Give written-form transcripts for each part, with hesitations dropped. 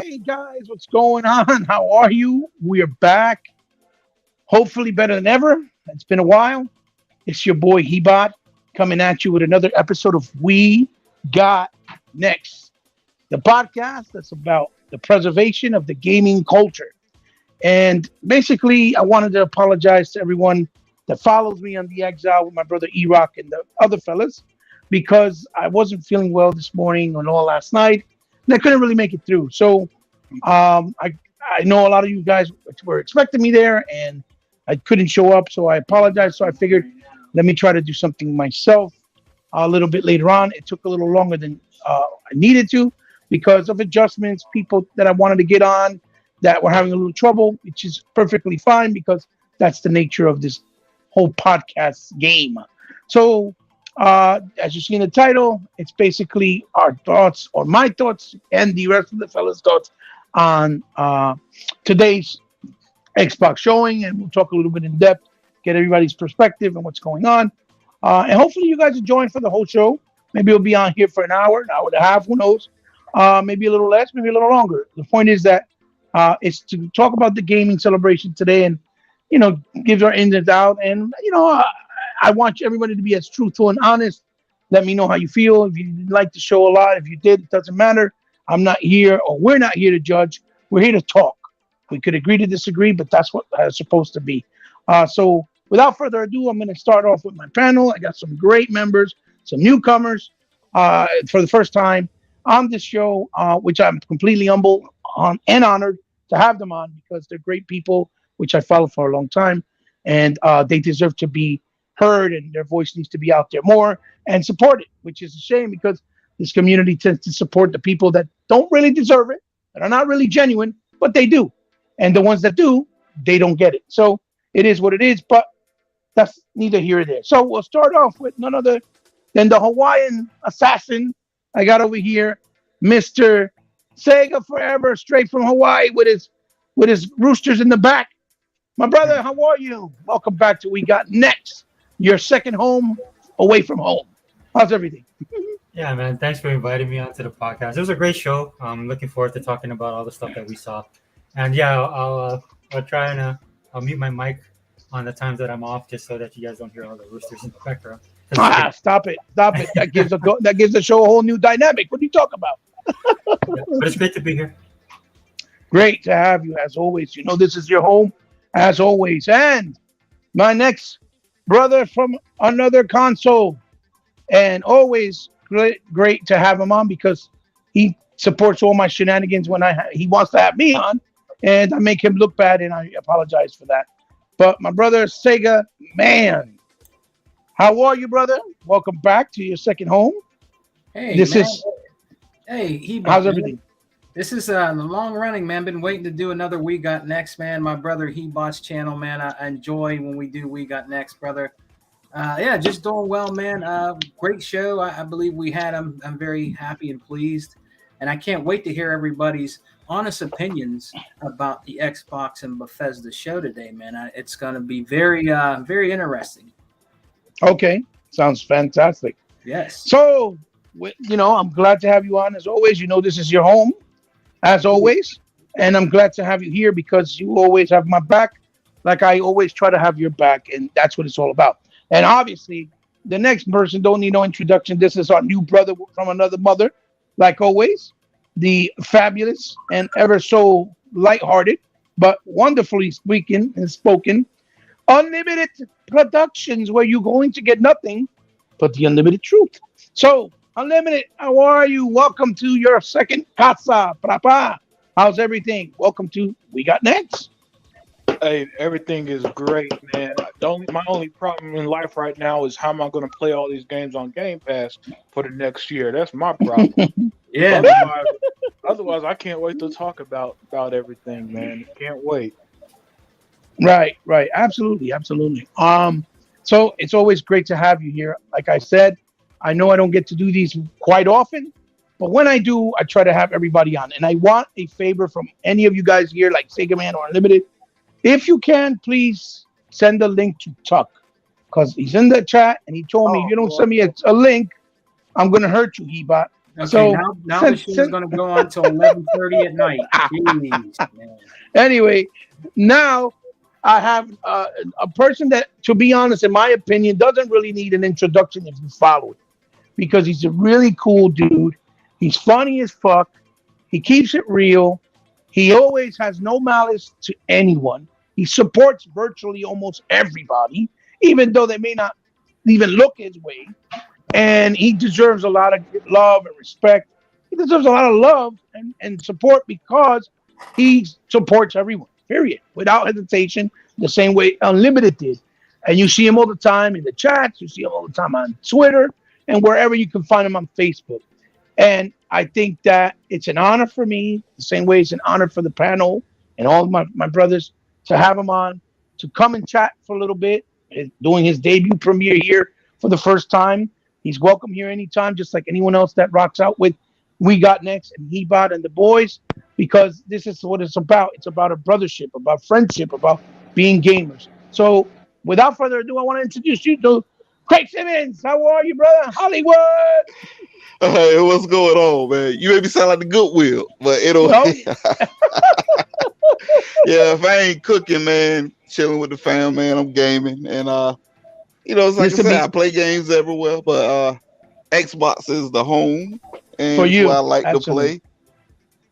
Hey guys, what's going on? How are you? We are back. Hopefully better than ever. It's been a while. It's your boy Hebot coming at you with another episode of We Got Next, the podcast that's about the preservation of the gaming culture. And basically, I wanted to apologize to everyone that follows me on the exile with my brother E-Rock and the other fellas because I wasn't feeling well this morning and all last night, and I couldn't really make it through. So I know a lot of you guys were expecting me there, and I couldn't show up, so I apologize. So I figured, let me try to do something myself a little bit later on. It took a little longer than I needed to because of adjustments, people that I wanted to get on that were having a little trouble, which is perfectly fine because that's the nature of this whole podcast game. So, as you see in the title, it's basically our thoughts or my thoughts and the rest of the fellas' thoughts on today's Xbox showing, and we'll talk a little bit in depth, get everybody's perspective and what's going on. And hopefully you guys will join for the whole show. Maybe we'll be on here for an hour and a half, who knows? Maybe a little less, maybe a little longer. The point is that it's to talk about the gaming celebration today and, gives our ins and outs. And, I want everybody to be as truthful and honest. Let me know how you feel. If you didn't like the show a lot, if you did, it doesn't matter. I'm not here, or we're not here to judge. We're here to talk. We could agree to disagree, but that's what it's supposed to be. So without further ado, I'm going to start off with my panel. I got some great members, some newcomers for the first time on this show, which I'm completely humble on and honored to have them on because they're great people, which I followed for a long time, and they deserve to be heard, and their voice needs to be out there more and supported, which is a shame because this community tends to support the people that don't really deserve it, that are not really genuine, but they do. And the ones that do, they don't get it. So it is what it is, but that's neither here nor there. So we'll start off with none other than the Hawaiian assassin I got over here, Mr. Sega Forever, straight from Hawaii with his roosters in the back. My brother, how are you? Welcome back to We Got Next, your second home away from home. How's everything? Yeah, man. Thanks for inviting me onto the podcast. It was a great show. I'm looking forward to talking about all the stuff that we saw. And yeah, I'll try and I'll mute my mic on the times that I'm off, just so that you guys don't hear all the roosters in the background. Stop it! That gives the show a whole new dynamic. What are you talking about? Yeah, but it's great to be here. Great to have you as always. This is your home as always. And my next brother from another console, and always great to have him on because he supports all my shenanigans when he wants to have me on, and I make him look bad, and I apologize for that. But my brother Sega, man, how are you, brother? Welcome back to your second home. Hey, how's everything? This is the long running, man. Been waiting to do another We Got Next, man. My brother Hebot's channel, man. I enjoy when we do We Got Next, brother. Just doing well, man. Great show. I believe we had. I'm very happy and pleased, and I can't wait to hear everybody's honest opinions about the Xbox and Bethesda show today, man. It's going to be very, very interesting. Okay, sounds fantastic. Yes. So, I'm glad to have you on as always. This is your home, as always, and I'm glad to have you here because you always have my back, like I always try to have your back, and that's what it's all about. And obviously, the next person don't need no introduction. This is our new brother from another mother, like always, the fabulous and ever so lighthearted, but wonderfully speaking and spoken, Unlimited Productions, where you're going to get nothing but the unlimited truth. So, Unlimited, how are you? Welcome to your second casa, papa. How's everything? Welcome to We Got Next. Hey, everything is great, man. My only problem in life right now is how am I going to play all these games on Game Pass for the next year? That's my problem. Yeah. Otherwise, I can't wait to talk about everything, man. Can't wait. Right. Absolutely. So it's always great to have you here. Like I said, I know I don't get to do these quite often, but when I do, I try to have everybody on. And I want a favor from any of you guys here, like Sega Man or Unlimited. If you can, please send a link to Tuck, because he's in the chat and he told me if you don't send me a link, I'm going to hurt you, Hebot. Okay, So now the show is going to go on till 11:30 at night. Jeez, man. anyway, now I have a person that, to be honest, in my opinion, doesn't really need an introduction if you follow it, because he's a really cool dude. He's funny as fuck. He keeps it real. He always has no malice to anyone. He supports virtually almost everybody, even though they may not even look his way. And he deserves a lot of love and respect. He deserves a lot of love and support because he supports everyone, period, without hesitation, the same way Unlimited did. And you see him all the time in the chats, you see him all the time on Twitter, and wherever you can find him on Facebook. And I think that it's an honor for me, the same way it's an honor for the panel and all of my brothers to have him on, to come and chat for a little bit, doing his debut premiere here for the first time. He's welcome here anytime, just like anyone else that rocks out with We Got Next and Hebot and the boys, because this is what it's about. It's about a brothership, about friendship, about being gamers. So without further ado, I want to introduce you to Craig Simmons. How are you, brother? Hollywood. Hey, what's going on, man? You made me sound like the Goodwill, but it'll. Well, Yeah, if I ain't cooking, man, chilling with the fam, man, I'm gaming, and it's like I said, I play games everywhere, but Xbox is the home, and for you, where I like absolutely. to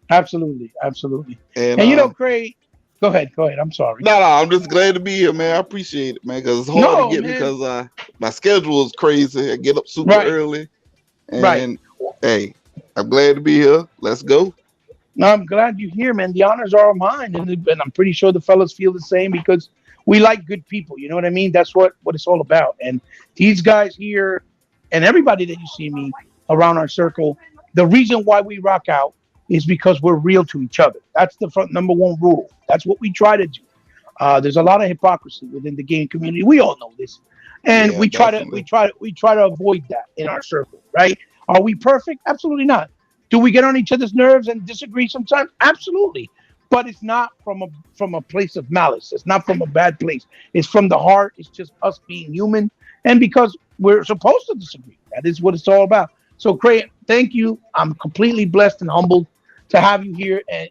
play. Absolutely. And Craig, go ahead. I'm sorry. No, I'm just glad to be here, man. I appreciate it, man, because it's hard to get me because my schedule is crazy. I get up super early, and hey, I'm glad to be here. Let's go. No, I'm glad you're here, man. The honors are all mine, and I'm pretty sure the fellas feel the same because we like good people. You know what I mean? That's what it's all about. And these guys here, and everybody that you see me around our circle, the reason why we rock out is because we're real to each other. That's the number one rule. That's what we try to do. There's a lot of hypocrisy within the game community. We all know this, and we try to avoid that in our circle, right? Are we perfect? Absolutely not. Do we get on each other's nerves and disagree sometimes? Absolutely. But it's not from a place of malice. It's not from a bad place. It's from the heart. It's just us being human. And because we're supposed to disagree. That is what it's all about. So, Craig, thank you. I'm completely blessed and humbled to have you here. And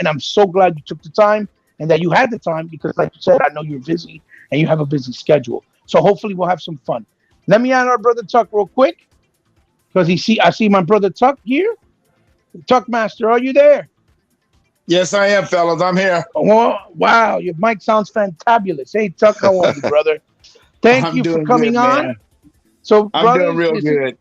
I'm so glad you took the time and that you had the time because, like you said, I know you're busy and you have a busy schedule. So hopefully we'll have some fun. Let me add our brother Tuck real quick because I see my brother Tuck here. Tuck Master, are you there? Yes, I am, fellas. I'm here. Oh, wow, your mic sounds fantabulous. Hey, Tuck, how are you, brother? Thank you for coming on. Man. So, I'm doing real good.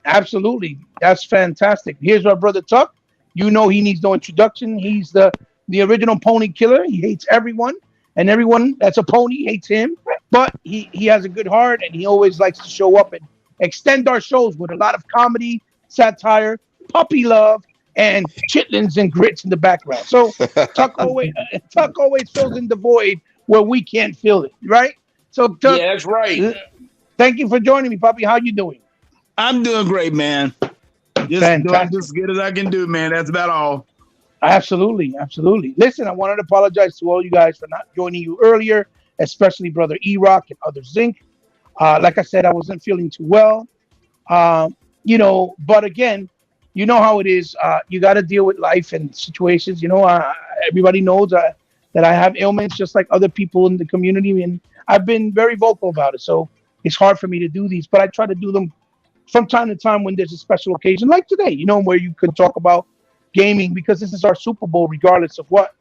Absolutely, that's fantastic. Here's our brother Tuck. You know he needs no introduction. He's the original pony killer. He hates everyone, and everyone that's a pony hates him. But he has a good heart, and he always likes to show up and extend our shows with a lot of comedy, satire, puppy love, and chitlins and grits in the background. So Tuck always fills in the void where we can't fill it, right? So Tuck, yeah, that's right. Thank you for joining me, puppy. How you doing? I'm doing great, man. Just doing as good as I can do, man. That's about all. Absolutely. Listen, I wanted to apologize to all you guys for not joining you earlier, especially Brother E-Rock and other Zinc. Like I said, I wasn't feeling too well. But again, you know how it is. You got to deal with life and situations. Everybody knows that I have ailments just like other people in the community, and I've been very vocal about it. So it's hard for me to do these, but I try to do them from time to time when there's a special occasion, like today, where you could talk about gaming because this is our Super Bowl, regardless of what.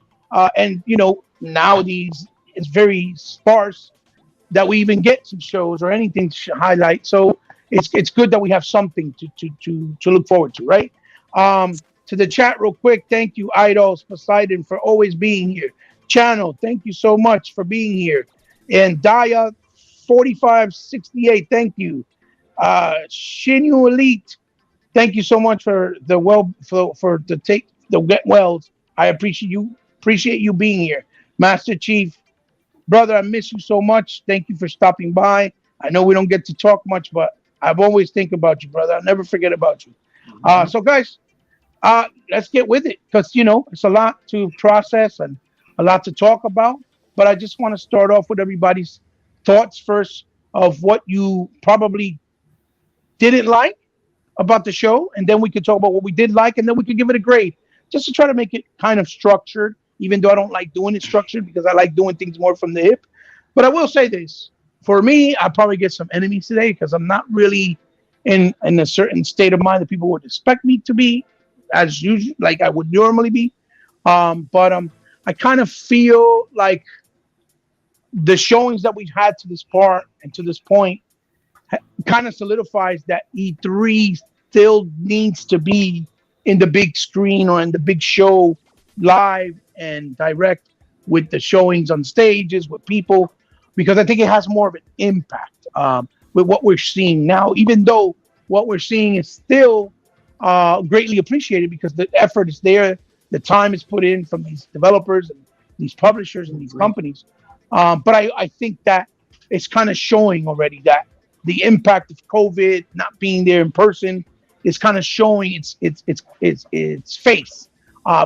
Nowadays it's very sparse that we even get some shows or anything to highlight. So it's good that we have something to look forward to, right? To the chat real quick, thank you, Idols Poseidon, for always being here. Channel, thank you so much for being here. And Daya 4568, thank you. Shinu Elite, thank you so much for the get wells. I appreciate you being here. Master Chief, brother, I miss you so much. Thank you for stopping by. I know we don't get to talk much, but I've always think about you, brother. I'll never forget about you. So guys, let's get with it because it's a lot to process and a lot to talk about. But I just want to start off with everybody's thoughts first of what you probably didn't like about the show, and then we could talk about what we did like, and then we could give it a grade, just to try to make it kind of structured. Even though I don't like doing it structured because I like doing things more from the hip. But I will say this: for me, I probably get some enemies today because I'm not really in a certain state of mind that people would expect me to be, as usual, like I would normally be. But I kind of feel like the showings that we've had to this part and to this point kind of solidifies that E3 still needs to be in the big screen or in the big show, live and direct, with the showings on stages with people, because I think it has more of an impact with what we're seeing now, even though what we're seeing is still greatly appreciated because the effort is there, the time is put in from these developers and these publishers and these companies. But I think that it's kind of showing already that the impact of COVID not being there in person is kind of showing its face,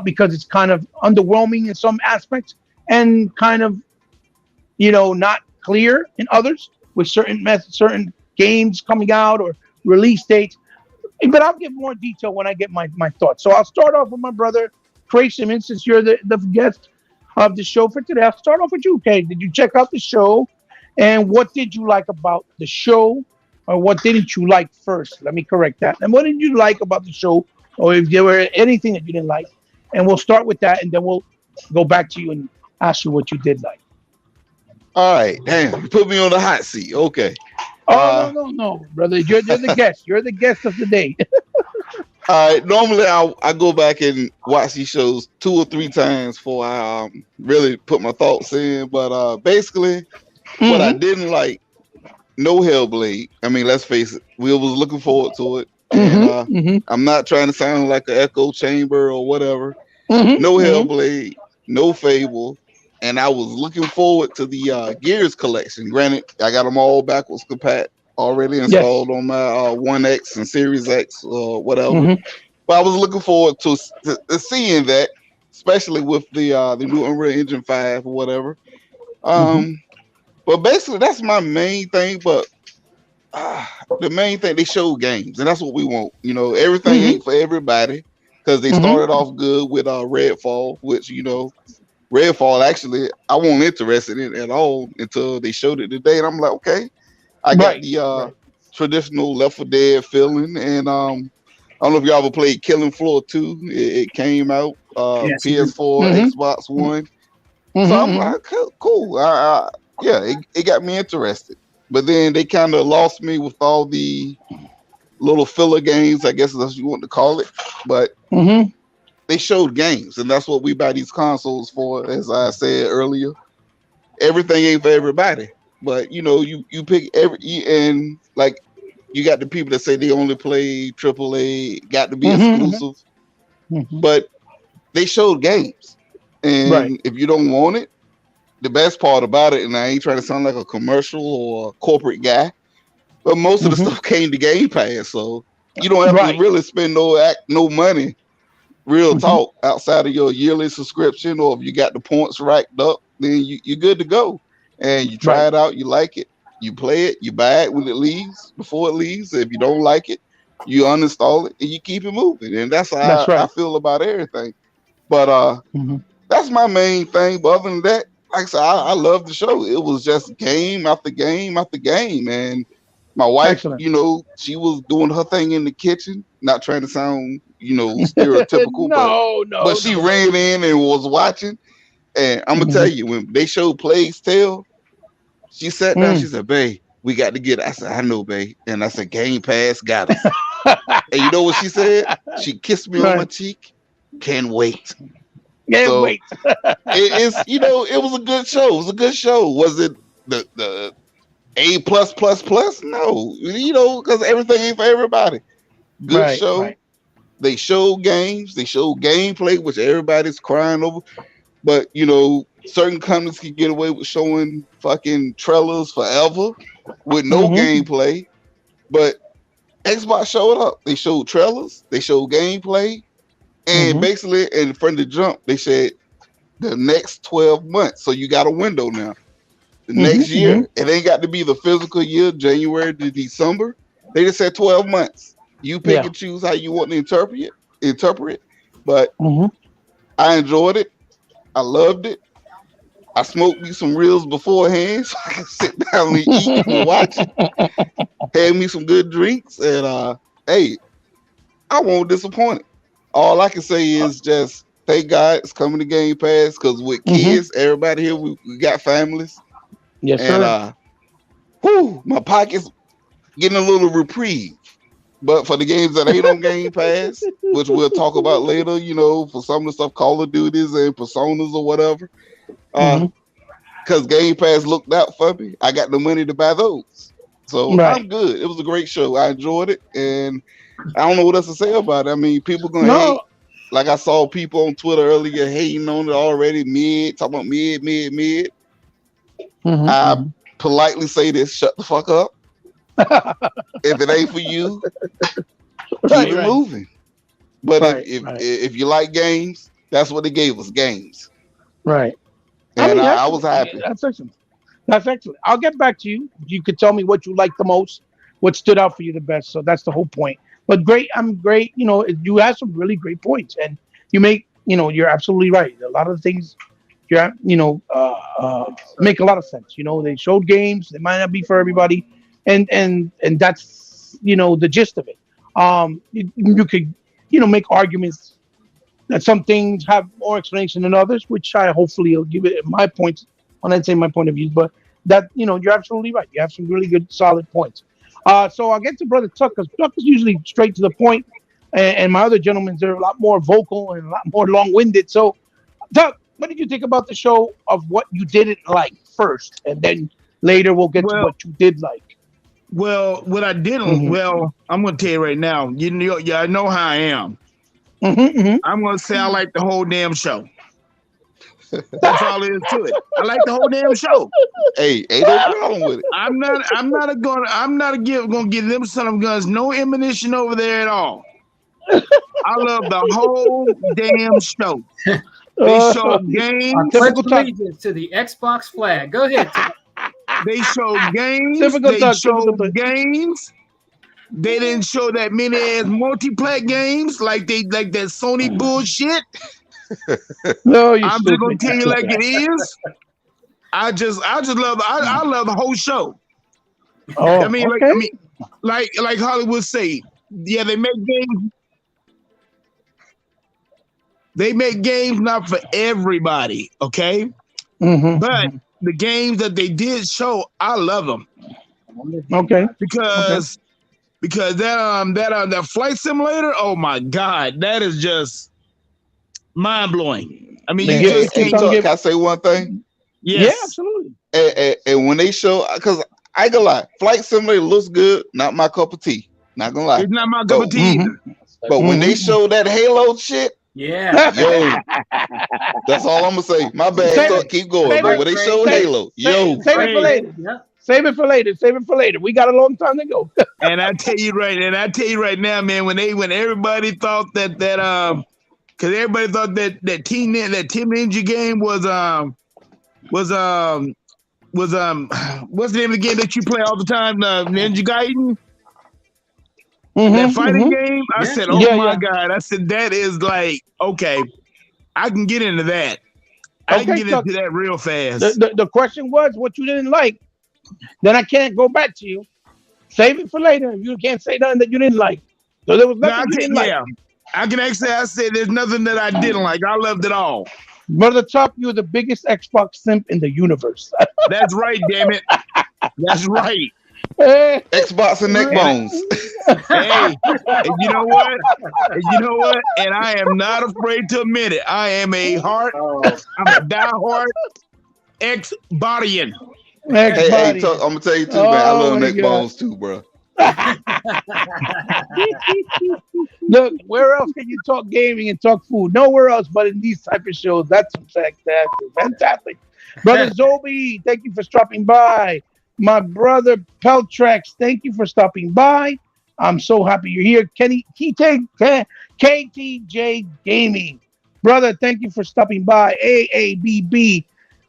because it's kind of underwhelming in some aspects and kind of, not clear in others with certain games coming out or release dates. But I'll give more detail when I get my thoughts. So I'll start off with my brother, Craig Simmons, since you're the guest of the show for today. I'll start off with you, Kay. Did you check out the show? And what did you like about the show? Or what didn't you like first? Let me correct that. And what did you like about the show? Or if there were anything that you didn't like? And we'll start with that, and then we'll go back to you and ask you what you did like. All right. Damn, you put me on the hot seat. Okay. Oh, no, brother. You're the guest. You're the guest of the day. All right. Normally, I go back and watch these shows 2 or 3 times before I really put my thoughts in. But basically, what I didn't like, no Hellblade. I mean, let's face it, we was looking forward to it. And I'm not trying to sound like an echo chamber or whatever. No Hellblade, no Fable. And I was looking forward to the Gears collection. Granted, I got them all backwards compat already installed on my One X and Series X or whatever. But I was looking forward to seeing that, especially with the new Unreal Engine 5 or whatever. But basically, that's my main thing. But the main thing, they show games, and that's what we want. Everything ain't for everybody, because they started off good with Redfall, which Redfall, actually, I wasn't interested in it at all until they showed it today. And I'm like, okay, I got the traditional Left 4 Dead feeling. And I don't know if y'all ever played Killing Floor 2. It came out, PS4, Xbox One. So I'm like, cool. It got me interested. But then they kind of lost me with all the little filler games, I guess that's what you want to call it. But they showed games, and that's what we buy these consoles for. As I said earlier, everything ain't for everybody, but you pick and like you got the people that say they only play AAA, got to be exclusive, but they showed games, and if you don't want it, the best part about it, and I ain't trying to sound like a commercial or a corporate guy, but most of the stuff came to Game Pass, so you don't have to really spend no money. Real talk, outside of your yearly subscription, or if you got the points racked up, then you're good to go. And you try it out, you like it, you play it, you buy it when it leaves, before it leaves. If you don't like it, you uninstall it and you keep it moving. And that's how I feel about everything. But that's my main thing. But other than that, like I said, I love the show. It was just game after game after game. And my wife, she was doing her thing in the kitchen, not trying to sound stereotypical, but she ran in and was watching. And I'm gonna tell you, when they showed Plague's Tale, she sat down, she said, "Babe, we got to get it." I said, "I know, babe." And I said, "Game Pass got us." And you know what she said? She kissed me on my cheek. Can't wait. Can't wait. It was a good show. It was a good show. Was it the A+++? No, because everything ain't for everybody. Good show. They show games, they show gameplay, which everybody's crying over. But certain companies can get away with showing fucking trailers forever with no gameplay. But Xbox showed up. They showed trailers, they showed gameplay, and basically, and from the jump, they said the next 12 months. So you got a window now. The next year, it ain't got to be the physical year, January to December. They just said 12 months. You pick and choose how you want to interpret. But I enjoyed it. I loved it. I smoked me some reels beforehand so I could sit down and eat and watch it. Had me some good drinks, and hey, I won't disappoint. All I can say is just thank God it's coming to Game Pass, because with kids, everybody here, we got families. Yes, and, sir. My pocket's getting a little reprieve. But for the games that ain't on Game Pass, which we'll talk about later, for some of the stuff, Call of Duties and Personas or whatever, because Game Pass looked out for me, I got the money to buy those. So I'm good. It was a great show. I enjoyed it, and I don't know what else to say about it. I mean, people gonna hate. Like I saw people on Twitter earlier hating on it already. Talking about mid. I politely say this: shut the fuck up. If it ain't for you, keep it moving. But if you like games, that's what they gave us, games. Right. And I was happy. That's excellent. That's excellent. I'll get back to you. You could tell me what you liked the most, what stood out for you the best. So that's the whole point. But great. I'm great. You have some really great points, and you make, you're absolutely right. A lot of the things, make a lot of sense. They showed games. They might not be for everybody. And that's, the gist of it. You could, make arguments that some things have more explanation than others, which I hopefully will give it my points. I'd say my point of view, but that, you're absolutely right. You have some really good, solid points. So I'll get to Brother Tuck, because Tuck is usually straight to the point, and my other gentlemen, they're a lot more vocal and a lot more long-winded. So, Tuck, what did you think about the show, of what you didn't like first, and then later we'll get to what you did like? Well, what I didn't, I'm going to tell you right now, I know how I am. I'm going to say I like the whole damn show. That's all there is to it. I like the whole damn show. Hey, ain't no problem with it. I'm not gonna give them son of guns no ammunition over there at all. I love the whole damn show. They show games. Pledge allegiance to the Xbox flag. Go ahead. They show games. They show games. They didn't show that many ass multiplayer games like that Sony bullshit. No, I'm just gonna tell you like it is. I just love. I love the whole show. Oh, I mean, like Hollywood say, yeah, they make games. They make games not for everybody, okay? But the games that they did show, I love them. Okay. Because that flight simulator, oh my God, that is just mind blowing. I mean, you just can't. Can I say one thing? Yes. Yeah, absolutely. And when they show, because I ain't gonna lie, Flight Simulator looks good. Not my cup of tea. Not gonna lie. It's not my cup of tea either. But when they show that Halo shit, yo, that's all I'm gonna say. My bad. Keep going. But when they show Halo, save it for later. Yeah. Save it for later. We got a long time to go. And I tell you right now, man, when everybody thought that because everybody thought that Team Ninja game was what's the name of the game that you play all the time? Ninja Gaiden. That fighting game. I said, oh my God. I said, that is like, okay, I can get into that. I can get into that real fast. The question was what you didn't like. Then I can't go back to you. Save it for later. You can't say nothing that you didn't like. So there was nothing you didn't like. I can actually say there's nothing that I didn't like. I loved it all. Brother Chuck, you're the biggest Xbox simp in the universe. That's right, damn it. That's right. Xbox and neck bones. Hey, and you know what? And I am not afraid to admit it. I am I'm a diehard X-bodian. Hey, I'm gonna tell you too, man. I love neck bones too, bro. Look, where else can you talk gaming and talk food? Nowhere else but in these type of shows. That's fantastic. Brother Zobi, thank you for stopping by. My brother Peltrex, thank you for stopping by. I'm so happy you're here. KTJ Gaming. Brother, thank you for stopping by. AABB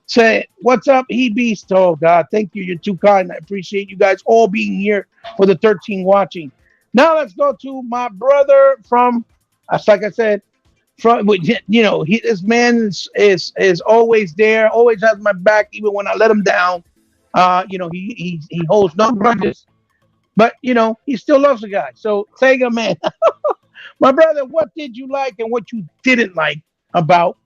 said, what's up, He Beast? Oh, God, thank you. You're too kind. I appreciate you guys all being here for the 13 watching. Now let's go to my brother from, like I said, from this man is always there, always has my back, even when I let him down. He holds no grudges, but he still loves the guy. So Sega man, my brother, what did you like and what you didn't like about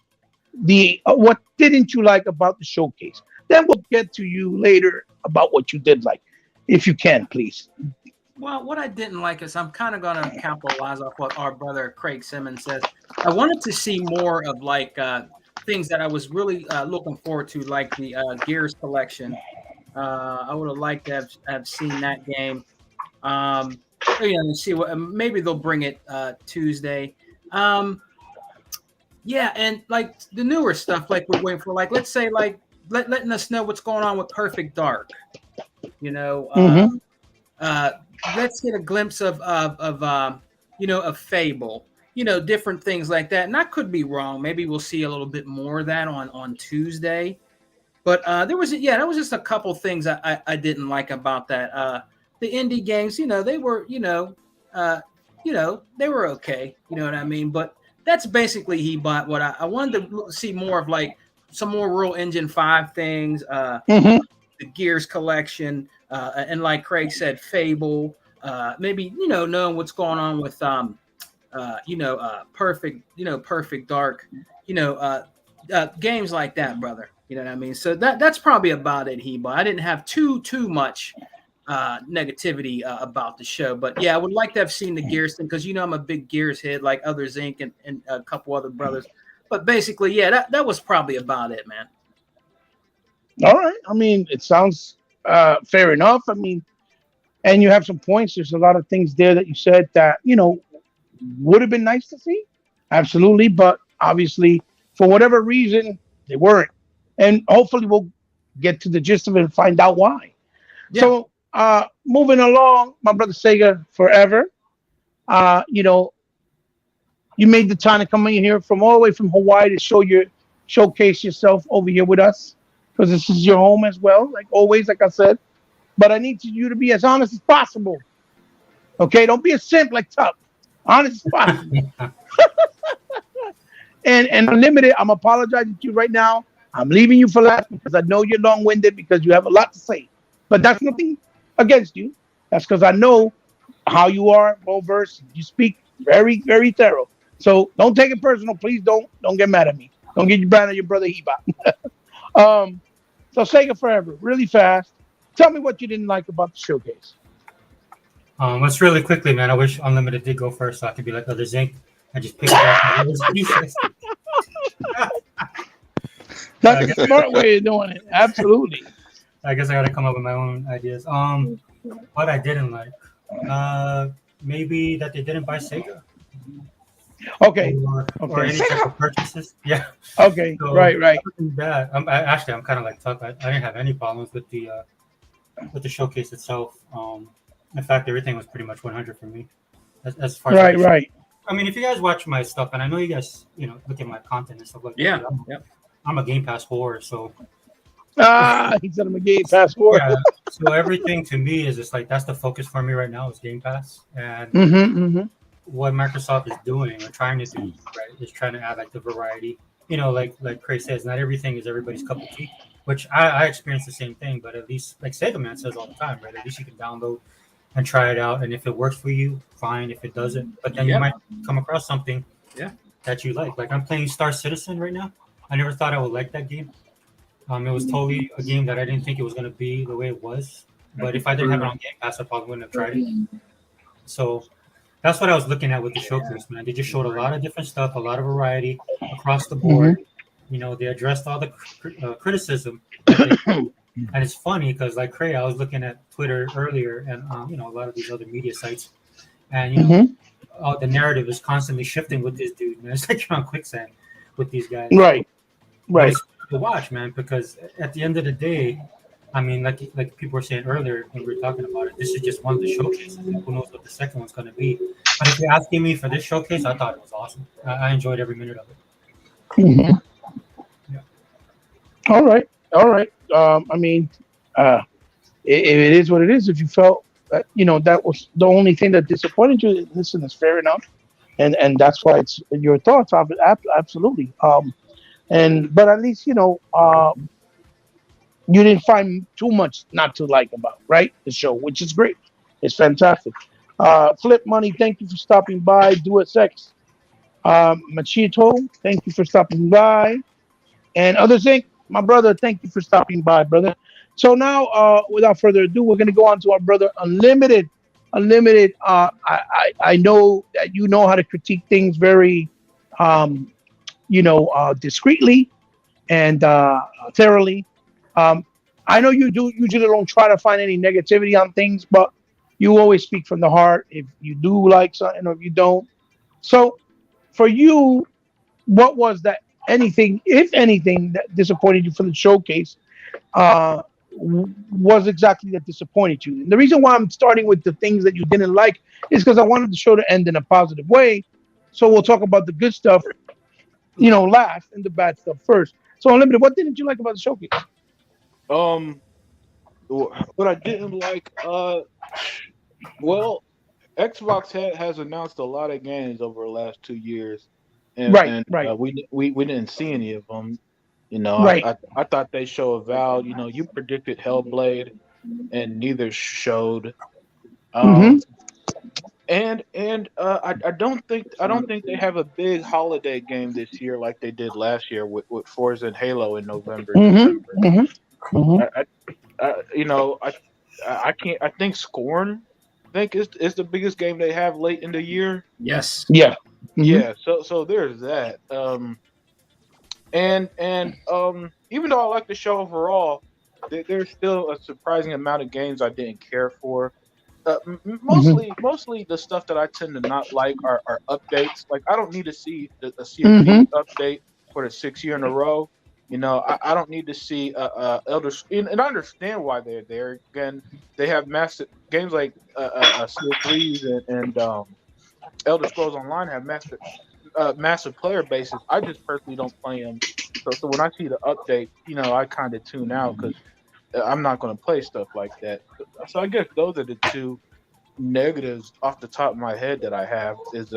what didn't you like about the showcase? Then we'll get to you later about what you did like, if you can, please. Well, what I didn't like is I'm kind of going to capitalize off what our brother Craig Simmons says. I wanted to see more of things that I was really looking forward to, like the Gears collection. I would have liked to have seen that game. See what maybe they'll bring it Tuesday. Yeah, and like the newer stuff, like we're waiting for, like let's say letting us know what's going on with Perfect Dark. Let's get a glimpse of Fable, different things like that. And I could be wrong. Maybe we'll see a little bit more of that on Tuesday. But that was just a couple things I didn't like about that. The indie games, they were, they were okay. You know what I mean? But that's basically he bought what I wanted to see more of, like some more Real Engine 5 things, the Gears collection. And like Craig said, Fable, maybe, knowing what's going on with, Perfect Dark, games like that, brother. You know what I mean? So that's probably about it, I didn't have too much negativity about the show. But yeah, I would like to have seen the Gears thing because, I'm a big Gears head, like Others Inc. and a couple other brothers. But basically, yeah, that was probably about it, man. All right. I mean, it sounds fair enough. I mean, and you have some points. There's a lot of things there that you said that, would have been nice to see. Absolutely. But obviously, for whatever reason, they weren't. And hopefully we'll get to the gist of it and find out why. Yeah. So moving along, my brother Sega forever. You made the time to come in here from all the way from Hawaii to showcase yourself over here with us, because this is your home as well, like always, like I said. But I need you to be as honest as possible. Okay, don't be a simp like Tuck. Honest as possible. and Unlimited, I'm apologizing to you right now. I'm leaving you for last because I know you're long-winded because you have a lot to say. But that's nothing against you. That's because I know how you are, well-versed. You speak very, very thorough. So don't take it personal. Please don't get mad at me. Don't get you mad at your brother Heba. So Sega Forever, really fast. Tell me what you didn't like about the showcase. Let's really quickly, man. I wish Unlimited did go first so I could be like Others Inc. and just pick it up. That's a smart way of doing it. Absolutely. I guess I got to come up with my own ideas. What I didn't like, maybe that they didn't buy Sega. Okay. Or any type of purchases. Yeah. Okay. So, right. That I'm kind of like Tuck. I didn't have any problems with the showcase itself. In fact, everything was pretty much 100 for me. As far as right. I mean, if you guys watch my stuff, and I know you guys, look at my content and stuff like that. I'm a Game Pass whore, so. He said I'm a Game Pass whore. Yeah. So everything to me is just like that's the focus for me right now is Game Pass, and what Microsoft is doing or trying to do, right, is trying to add like the variety. Like Craig says, not everything is everybody's cup of tea, which I experience the same thing. But at least, like Sega Man says all the time, right? At least you can download and try it out, and if it works for you, fine. If it doesn't, but then you might come across something that you like. Like I'm playing Star Citizen right now. I never thought I would like that game. It was totally a game that I didn't think it was going to be the way it was. But if I didn't have it on Game Pass, I probably wouldn't have tried it. So that's what I was looking at with the showcase, man. They just showed a lot of different stuff, a lot of variety across the board. They addressed all the criticism. And it's funny because, like Craig, I was looking at Twitter earlier and, a lot of these other media sites. And, the narrative is constantly shifting with this dude, man. It's like you're on quicksand with these guys. Right. It's to watch, man, because at the end of the day, I mean, like people were saying earlier when we were talking about it, this is just one of the showcases. Who knows what the second one's going to be? But if you're asking me for this showcase, I thought it was awesome. I enjoyed every minute of it. Yeah. All right. I mean, it is what it is. If you felt that was the only thing that disappointed you. Listen, it's fair enough, and that's why it's your thoughts of it. Absolutely. And but at least you didn't find too much not to like about right the show, which is great. It's fantastic. Flip Money, thank you for stopping by. Do it sex. Machito, thank you for stopping by. And others think, my brother, thank you for stopping by, brother. So now, without further ado, we're going to go on to our brother Unlimited. Unlimited, I know that you know how to critique things very, um, discreetly and thoroughly. Um, I know you do usually don't try to find any negativity on things, but you always speak from the heart. If you do like something or if you don't, so for you, what was that anything, if anything, that disappointed you for the showcase? Was exactly that disappointed you? And the reason why I'm starting with the things that you didn't like is because I wanted the show to end in a positive way. So we'll talk about the good stuff, last, and the bad stuff first. So Unlimited, what didn't you like about the showcase? Um, what I didn't like, well, Xbox has announced a lot of games over the last 2 years, and Right, and right, we didn't see any of them. right. I thought they show a Val. You predicted Hellblade, and neither showed. Mm-hmm. Um, I don't think they have a big holiday game this year like they did last year with Forza and Halo in November, December. Mm-hmm. Mm-hmm. Mm-hmm. I, I can't. I think Scorn, is the biggest game they have late in the year. Yes. Yeah. Mm-hmm. Yeah, so there's that. And even though I like the show overall, there's still a surprising amount of games I didn't care for. Mm-hmm. Mostly the stuff that I tend to not like are updates. Like I don't need to see a Sea of Mm-hmm. Thieves update for the 6th year in a row. I don't need to see Elder, and I understand why they're there. Again, they have massive games like Sea of Thieves and Elder Scrolls Online have massive player bases. I just personally don't play them. So when I see the update, I kind of tune out because I'm not going to play stuff like that. So I guess those are the two negatives off the top of my head that I have is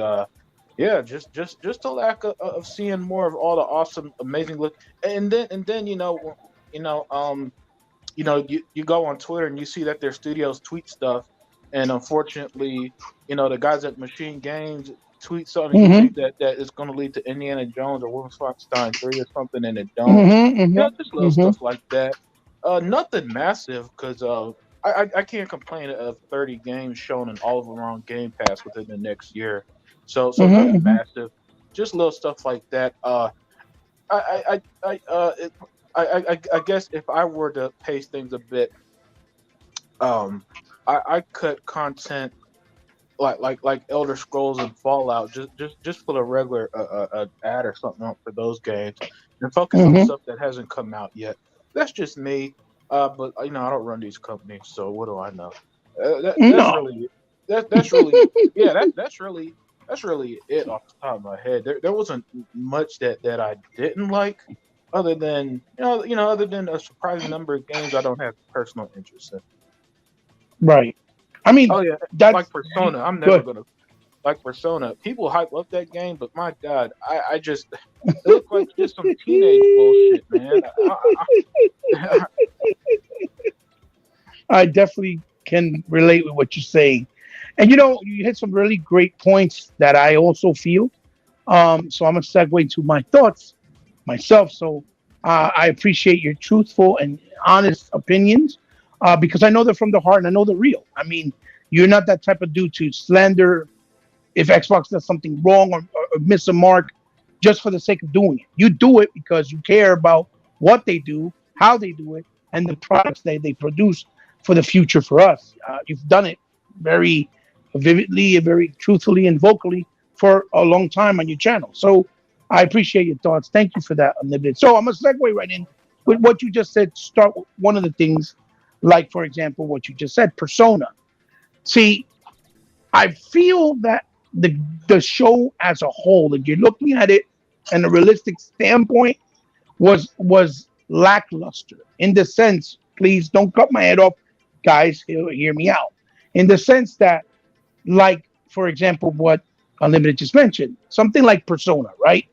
yeah, just a lack of seeing more of all the awesome amazing look. And then you go on Twitter and you see that their studios tweet stuff, and unfortunately, the guys at Machine Games tweet something, and you Mm-hmm. think that it's going to lead to Indiana Jones or Wolfenstein 3 or something, and it don't. Mm-hmm. Just little Mm-hmm. stuff like that. Nothing massive because I can't complain of 30 games shown and all of them on Game Pass within the next year. So nothing Mm-hmm. massive, just little stuff like that. I I I it, I guess if I were to pace things a bit, um, I cut content like Elder Scrolls and Fallout, just put a regular ad or something up for those games, and focus on Mm-hmm. stuff that hasn't come out yet. That's just me. But I don't run these companies, so what do I know? That's No. really that's really yeah that's really it off the top of my head. There wasn't much that I didn't like, other than other than a surprising number of games I don't have personal interest in. Right. I mean, Oh yeah, like that's Persona. I'm never good. gonna like Persona. People hype up that game, but my God, I just it looked like just some teenage bullshit, man. I definitely can relate with what you're saying. And you hit some really great points that I also feel. So I'm gonna segue to my thoughts myself. So I appreciate your truthful and honest opinions because I know they're from the heart and I know they're real. I mean, you're not that type of dude to slander if Xbox does something wrong or miss a mark just for the sake of doing it. You do it because you care about what they do, how they do it, and the products they produce for the future for us. You've done it very vividly and very truthfully and vocally for a long time on your channel. So I appreciate your thoughts. Thank you for that, Unlimited. So I'm going to segue right in with what you just said. Start with one of the things, like, for example, what you just said, Persona. See, I feel that the show as a whole, if you're looking at it in a realistic standpoint, was lackluster in the sense. Please don't cut my head off, guys. Hear me out. in the sense that, like, for example, what Unlimited just mentioned, something like Persona, right?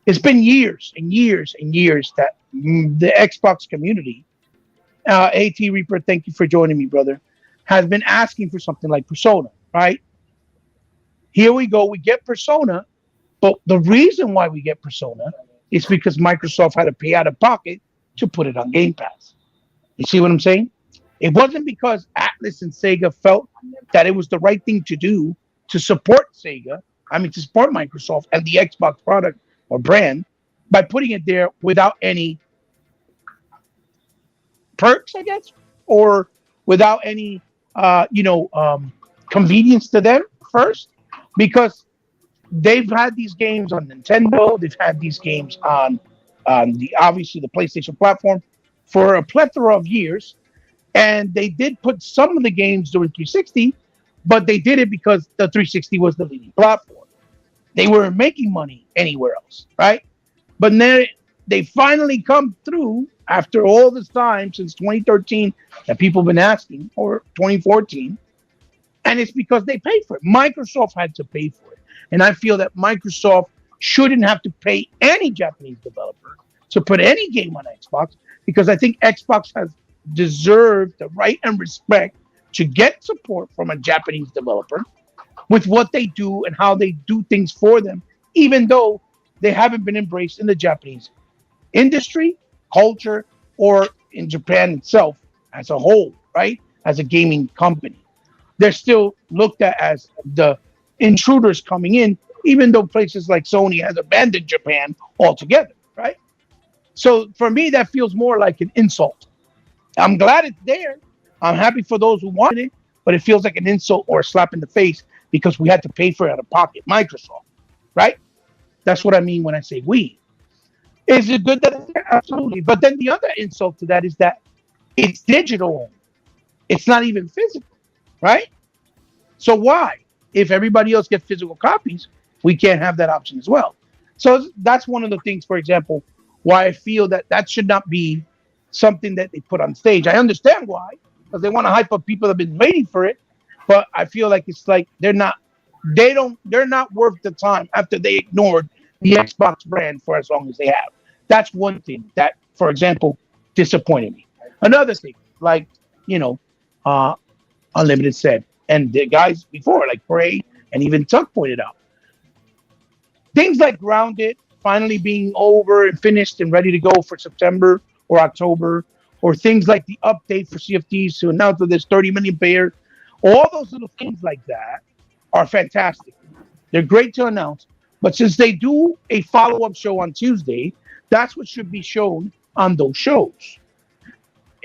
It's been years and years and years that the Xbox community, AT Reaper, thank you for joining me, brother, has been asking for something like Persona, right? Here we go, we get Persona, but the reason why we get Persona is because Microsoft had to pay out of pocket to put it on Game Pass. You see what I'm saying? It wasn't because Atlas and Sega felt that it was the right thing to do to support to support Microsoft and the Xbox product or brand by putting it there without any perks, I guess, or without any, convenience to them first, because they've had these games on Nintendo, they've had these games on the obviously the PlayStation platform for a plethora of years, and they did put some of the games during 360, but they did it because the 360 was the leading platform. They weren't making money anywhere else, right? But then they finally come through after all this time since 2013 that people have been asking, or 2014, and it's because they paid for it. Microsoft had to pay for it. And I feel that Microsoft shouldn't have to pay any Japanese developer to put any game on Xbox, because I think Xbox has deserved the right and respect to get support from a Japanese developer with what they do and how they do things for them, even though they haven't been embraced in the Japanese industry, culture, or in Japan itself as a whole, right? As a gaming company. They're still looked at as the intruders coming in, even though places like Sony has abandoned Japan altogether, right? So for me, that feels more like an insult. I'm glad it's there. I'm happy for those who wanted it, but it feels like an insult or a slap in the face because we had to pay for it out of pocket, Microsoft, right? That's what I mean when I say we. Is it good that it's there? Absolutely. But then the other insult to that is that it's digital. It's not even physical, right? So why? If everybody else gets physical copies, we can't have that option as well. So that's one of the things, for example, why I feel that that should not be something that they put on stage. I understand why, because they want to hype up people that have been waiting for it, but I feel like it's like they're not worth the time after they ignored the Xbox brand for as long as they have. That's one thing that, for example, disappointed me. Another thing, like, Unlimited said, and the guys before, like Bray and even Tuck pointed out, things like Grounded finally being over and finished and ready to go for September or October, or things like the update for CFDs to announce that there's 30 million players, all those little things like that are fantastic. They're great to announce, but since they do a follow-up show on Tuesday, that's what should be shown on those shows.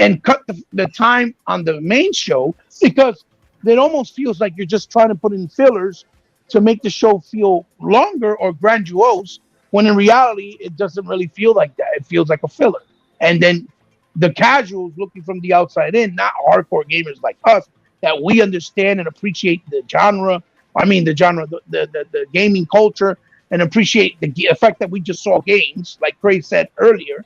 And cut the time on the main show, because it almost feels like you're just trying to put in fillers to make the show feel longer or grandiose, when in reality, it doesn't really feel like that. It feels like a filler. And then the casuals looking from the outside in, not hardcore gamers like us, that we understand and appreciate the genre. I mean, the gaming culture, and appreciate the effect that we just saw games, like Craig said earlier.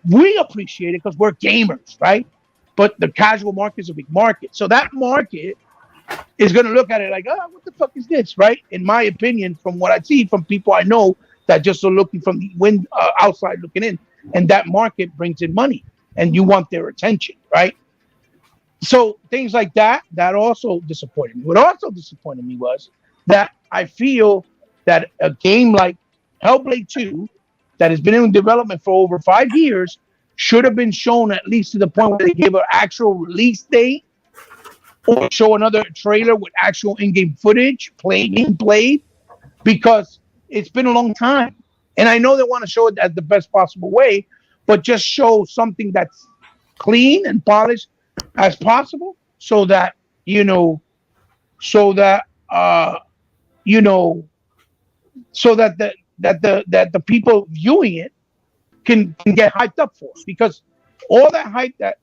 We appreciate it because we're gamers, right? But the casual market is a big market. So that market is going to look at it like, oh, what the fuck is this, right? In my opinion, from what I see from people I know that just are looking from the outside looking in, and that market brings in money, and you want their attention, right? So things like that also disappointed me. What also disappointed me was that I feel that a game like Hellblade 2, that has been in development for over 5 years, should have been shown at least to the point where they gave an actual release date, or show another trailer with actual in-game footage, being played, because it's been a long time. And I know they want to show it as the best possible way, but just show something that's clean and polished as possible, so that the people viewing it can get hyped up for it. Because all that hype that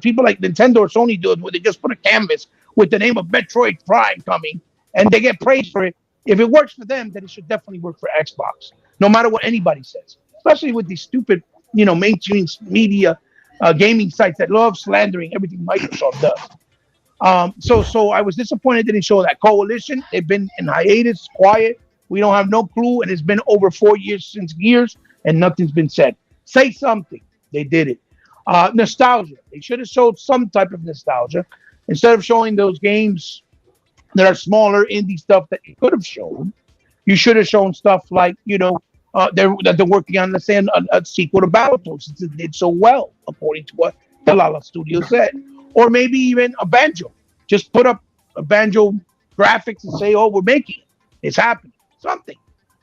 people like Nintendo or Sony do, where they just put a canvas with the name of Metroid Prime coming and they get praised for it, if it works for them, then it should definitely work for Xbox, no matter what anybody says. Especially with these stupid, mainstream media gaming sites that love slandering everything Microsoft does. So I was disappointed they didn't show that. Coalition, they've been in hiatus, quiet. We don't have no clue, and it's been over 4 years since Gears, and nothing's been said. Say something. They did it. Nostalgia. They should have showed some type of nostalgia instead of showing those games that are smaller indie stuff that you could have shown. You should have shown stuff like they're working on, let's say, a sequel to Battletoads since it did so well, according to what the Lala Studio said, or maybe even a Banjo. Just put up a Banjo graphics and say, "Oh, we're making it. It's happening." Something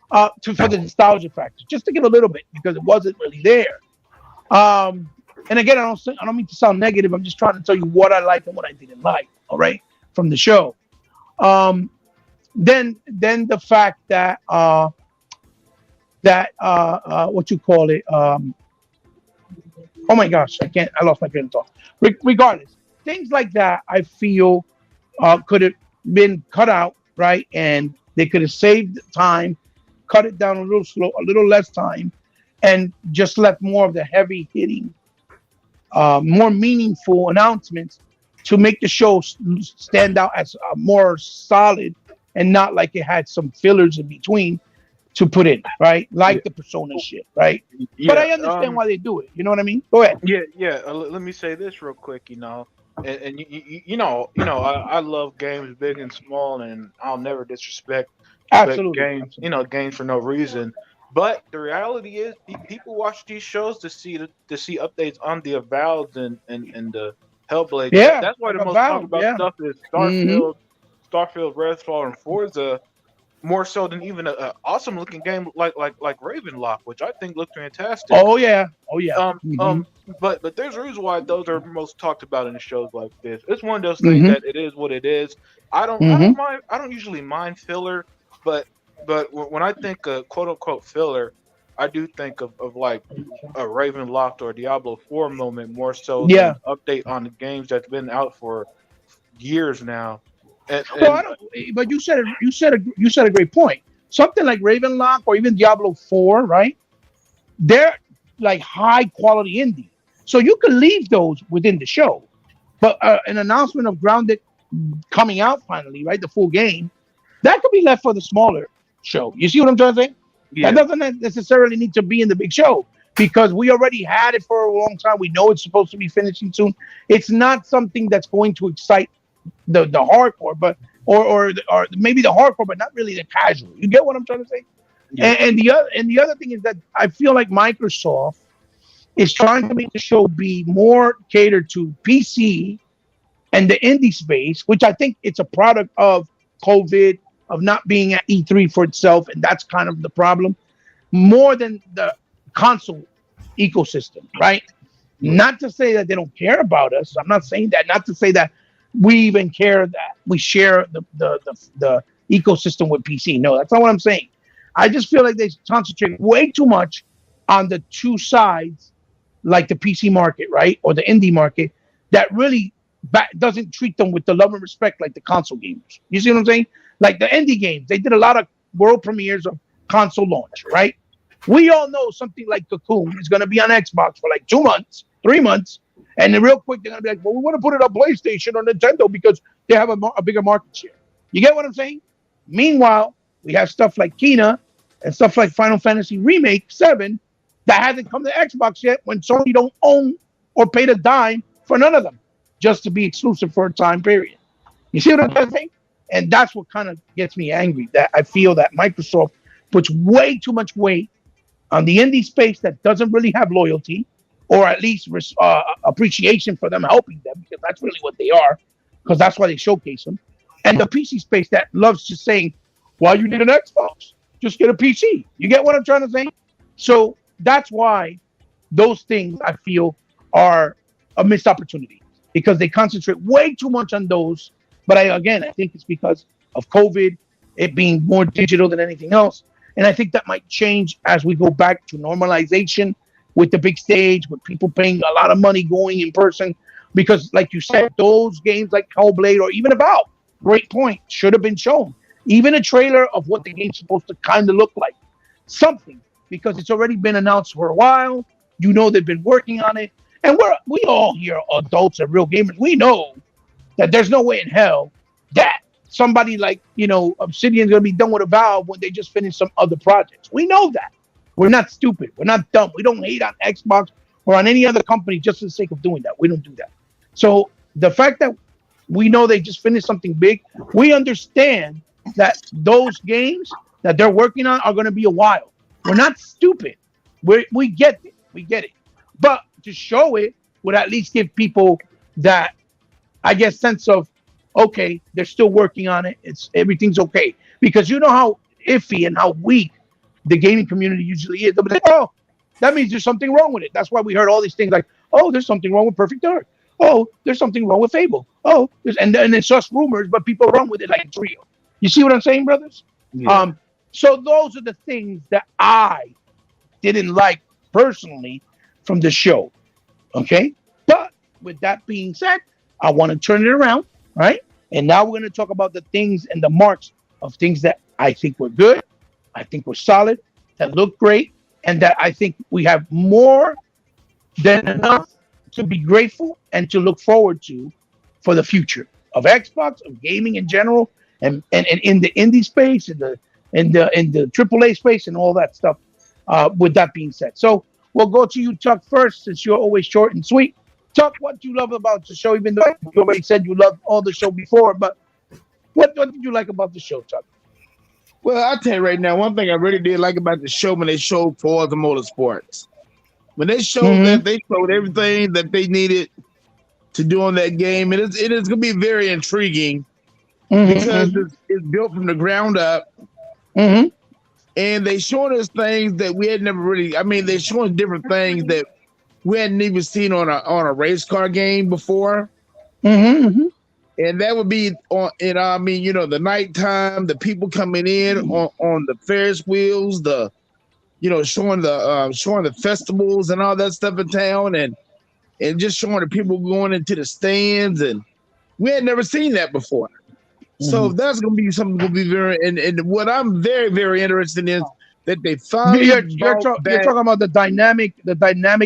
for the nostalgia factor, just to give a little bit because it wasn't really there. And again, I don't mean to sound negative. I'm just trying to tell you what I liked and what I didn't like. All right, from the show. Then the fact that what you call it? Oh my gosh, I lost my train of thought. Regardless, things like that, I feel could have been cut out, right? And they could have saved time, cut it down a little less time, and just left more of the heavy hitting, more meaningful announcements to make the show stand out as more solid and not like it had some fillers in between to put in, right? Like the Persona shit, right? Yeah, but I understand why they do it. You know what I mean? Go ahead. Yeah. Let me say this real quick. And I love games big and small, and I'll never disrespect Absolutely. games. Games for no reason. But the reality is, people watch these shows to see updates on the Avowed and the Hellblade. Yeah, that's why the most Avowed, talked about yeah. stuff is Starfield, Redfall, and Forza, more so than even an awesome looking game like Ravenlock, which I think looked fantastic. Oh yeah. But there's a reason why those are most talked about in shows like this. It's one of those things that it is what it is. I don't mind. I don't usually mind filler, but when I think of quote unquote filler, I do think of like a Ravenlock or Diablo 4 moment more so than an update on the games that's been out for years now. But you said a great point. Something like Ravenlock or even Diablo 4, right? They're like high quality indie, so you can leave those within the show. But an announcement of Grounded coming out finally, right? The full game that could be left for the smaller show. You see what I'm trying to say? Yeah. That doesn't necessarily need to be in the big show because we already had it for a long time. We know it's supposed to be finishing soon. It's not something that's going to excite the hardcore, but or maybe the hardcore, but not really the casual. You get what I'm trying to say? Yeah. And the other thing is that I feel like Microsoft is trying to make the show be more catered to PC and the indie space, which I think it's a product of COVID, of not being at E3 for itself, and that's kind of the problem, more than the console ecosystem, right? Not to say that they don't care about us. I'm not saying that. Not to say that we even care that we share the ecosystem with PC. No, that's not what I'm saying. I just feel like they concentrate way too much on the two sides, like the PC market, right, or the indie market, that really doesn't treat them with the love and respect like the console gamers. You see what I'm saying? Like the indie games, they did a lot of world premieres of console launch, right? We all know something like Cocoon is going to be on Xbox for like 2 months, 3 months, and then real quick they're going to be like, well, we want to put it on PlayStation or Nintendo because they have a bigger market share. You get what I'm saying? Meanwhile, we have stuff like Kena and stuff like Final Fantasy Remake 7 that hasn't come to Xbox yet when Sony don't own or pay a dime for none of them just to be exclusive for a time period. You see what I'm saying? And that's what kind of gets me angry, that I feel that Microsoft puts way too much weight on the indie space that doesn't really have loyalty or at least appreciation for them helping them, because that's really what they are, because that's why they showcase them. And the PC space that loves just saying, well, you need an Xbox, just get a PC. You get what I'm trying to say? So that's why those things I feel are a missed opportunity, because they concentrate way too much on those. But I think it's because of COVID, it being more digital than anything else. And I think that might change as we go back to normalization with the big stage, with people paying a lot of money going in person. Because like you said, those games like Hellblade or even About, great point, should have been shown. Even a trailer of what the game's supposed to kind of look like. Something, because it's already been announced for a while. You know they've been working on it. And we all here are adults and real gamers. We know that there's no way in hell that somebody like, Obsidian's going to be done with a Valve when they just finished some other projects. We know that. We're not stupid. We're not dumb. We don't hate on Xbox or on any other company just for the sake of doing that. We don't do that. So the fact that we know they just finished something big, we understand that those games that they're working on are going to be a while. We're not stupid. We get it. We get it. But to show it would at least give people that, I guess, sense of, okay, they're still working on it. Everything's okay. Because you know how iffy and how weak the gaming community usually is. They'll be like, oh, that means there's something wrong with it. That's why we heard all these things like, oh, there's something wrong with Perfect Dark. Oh, there's something wrong with Fable. Oh, and it's just rumors, but people run with it like it's real. You see what I'm saying, brothers? Yeah. So those are the things that I didn't like personally from the show. Okay? But with that being said, I want to turn it around, right? And now we're going to talk about the things and the marks of things that I think were good, I think were solid, that look great, and that I think we have more than enough to be grateful and to look forward to for the future of Xbox, of gaming in general, and in the indie space, in the AAA space, and all that stuff. With that being said, so we'll go to you, Chuck, first, since you're always short and sweet. Chuck, what do you love about the show? Even though you already said you loved all the show before, but what did you like about the show, Chuck? Well, I'll tell you right now, one thing I really did like about the show when they showed Forza Motorsports. When they showed that, they showed everything that they needed to do on that game. And it is going to be very intriguing because it's built from the ground up. And they showed us things that we had never really, they're showing different things that we hadn't even seen on a race car game before. And that would be on, the nighttime, the people coming in on the Ferris wheels, showing the festivals and all that stuff in town, and just showing the people going into the stands, and we had never seen that before. So that's going to be something going to be very, and what I'm very, very interested in is that they finally you're talking about the dynamic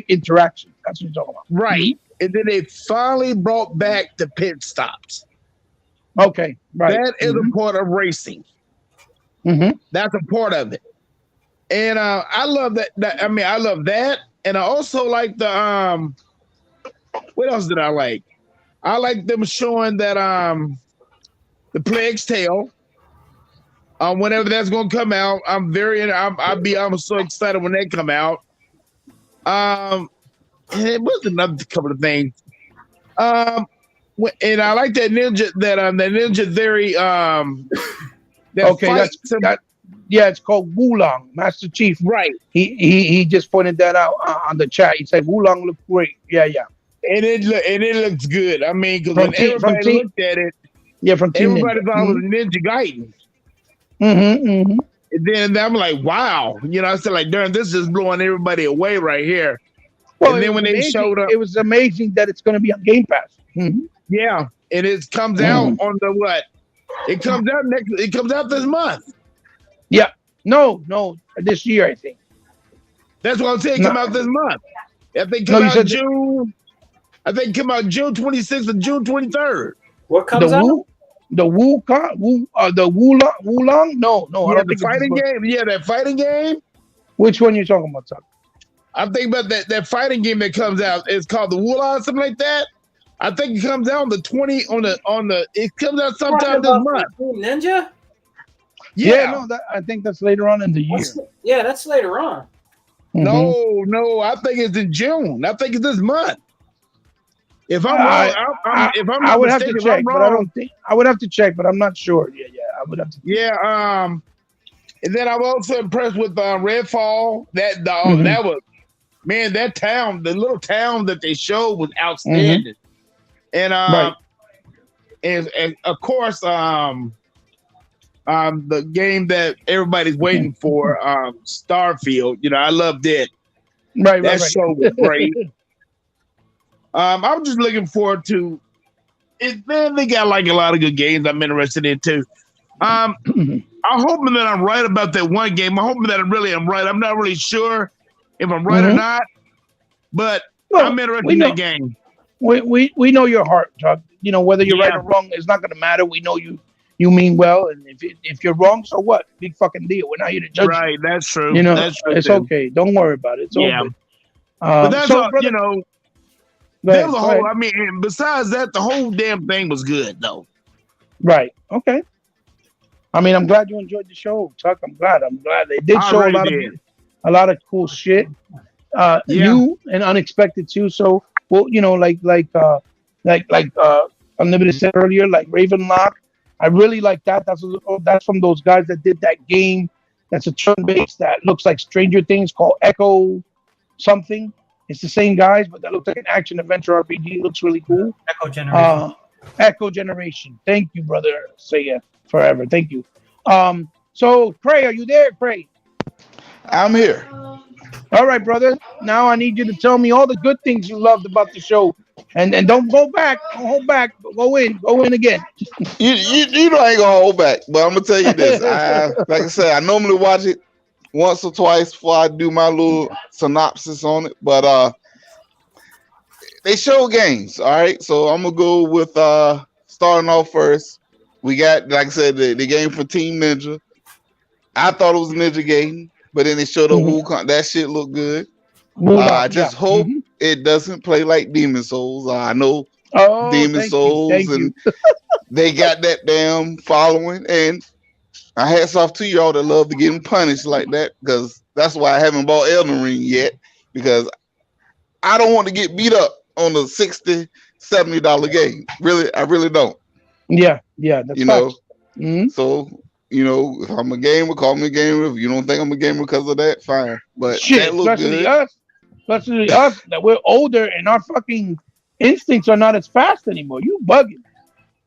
interaction. That's what you're talking about, right? And then they finally brought back the pit stops. Okay, right. That is a part of racing. That's a part of it. And I love that. I love that. And I also like the what else did I like? I like them showing that the Plague's Tale. Whenever that's gonna come out, I'm so excited when that come out. And it was another couple of things. And I like that ninja theory. It's called Wulong, Master Chief. Right. He just pointed that out on the chat. He said Wulong looked great. Yeah. And it looks good. Because when everybody looked at it, from everybody thought it was Ninja Gaiden. And then I'm like, wow. I said, like, darn, this is blowing everybody away right here. Well, and then when they showed up, it was amazing that it's going to be on Game Pass. Yeah, and it comes out on the what? It comes out It comes out this month. Yeah, no, this year I think. That's what I'm saying. Come out this month. I think come out June. I think come out June 26th and June 23rd. What comes out? The Wulong? No, I don't think fighting game. Yeah, that fighting game. Which one you talking about, Chuck? I'm thinking about that fighting game that comes out. It's called the Wulong, something like that. I think it comes out on the 20 it comes out sometime this month. Ninja? Yeah, I think that's later on in the year. That's later on. No, I think it's in June. I think it's this month. If I'm wrong, if I'm I would have to check, but I don't think I would have to check, but I'm not sure. Yeah, I would have to. Yeah, and then I'm also impressed with Redfall. That was, man, that town, the little town that they showed was outstanding. And and of course, the game that everybody's waiting for, Starfield. I loved it. That show was great. I'm just looking forward to it. Man, they got like a lot of good games I'm interested in too. I'm hoping that I'm right about that one game. I'm hoping that I'm right. I'm not really sure if I'm right or not, but I'm interested in that game. we know your heart, Chuck. You know, whether you're right or wrong, it's not going to matter. We know you mean well, and if you're wrong, so what? Big fucking deal. We're not here to judge you. Right, that's true. You know, that's true it's too. okay. Don't worry about it. It's all good. But that's so, all. brother, You know, there was a whole. I mean, and besides that, the whole damn thing was good, though. Right. Okay. I mean, I'm glad you enjoyed the show, Chuck. I'm glad they did show a lot of cool shit. New and unexpected too. So, well, you know, like Unlimited said earlier, like Ravenlock. I really like that. That's from those guys that did that game. That's a turn-based that looks like Stranger Things called Echo something. It's the same guys, but that looks like an action adventure RPG. It looks really cool. Echo Generation. Echo Generation. Thank you, brother. Say yeah forever. Thank you. So Cray, are you there, Cray? I'm here. All right, brother. Now I need you to tell me all the good things you loved about the show, and don't go back. Don't hold back. Go in again. You know I ain't gonna hold back, but I'm gonna tell you this. Like I said, I normally watch it once or twice before I do my little synopsis on it. But they show games, all right. So I'm gonna go with starting off first. We got, like I said, the game for Team Ninja. I thought it was a Ninja game, but then they showed up Wukong. That shit looked good. I just hope it doesn't play like Demon Souls. I know Demon Souls, and they got that damn following. And I hats off to y'all that love to get punished like that, because that's why I haven't bought Elden Ring yet, because I don't want to get beat up on a $60, $70 game. Really, I really don't. Yeah, that's So, you know, if I'm a gamer, call me a gamer. If you don't think I'm a gamer because of that, fine. But shit, that looked good. Especially us, that we're older and our fucking instincts are not as fast anymore. You bugging.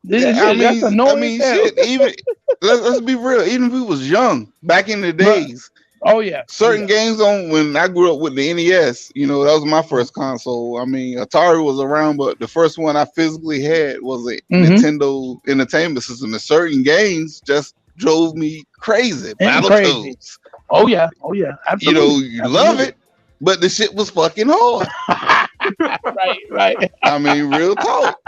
That's annoying. Shit. Even let's be real. Even if we was young back in the days. Oh yeah. Certain games when I grew up with the NES, you know, that was my first console. I mean, Atari was around, but the first one I physically had was a Nintendo Entertainment System. And certain games just drove me crazy. Battletoads. Oh yeah. Absolutely. You know, you love it, but the shit was fucking hard. Right. I mean, real talk.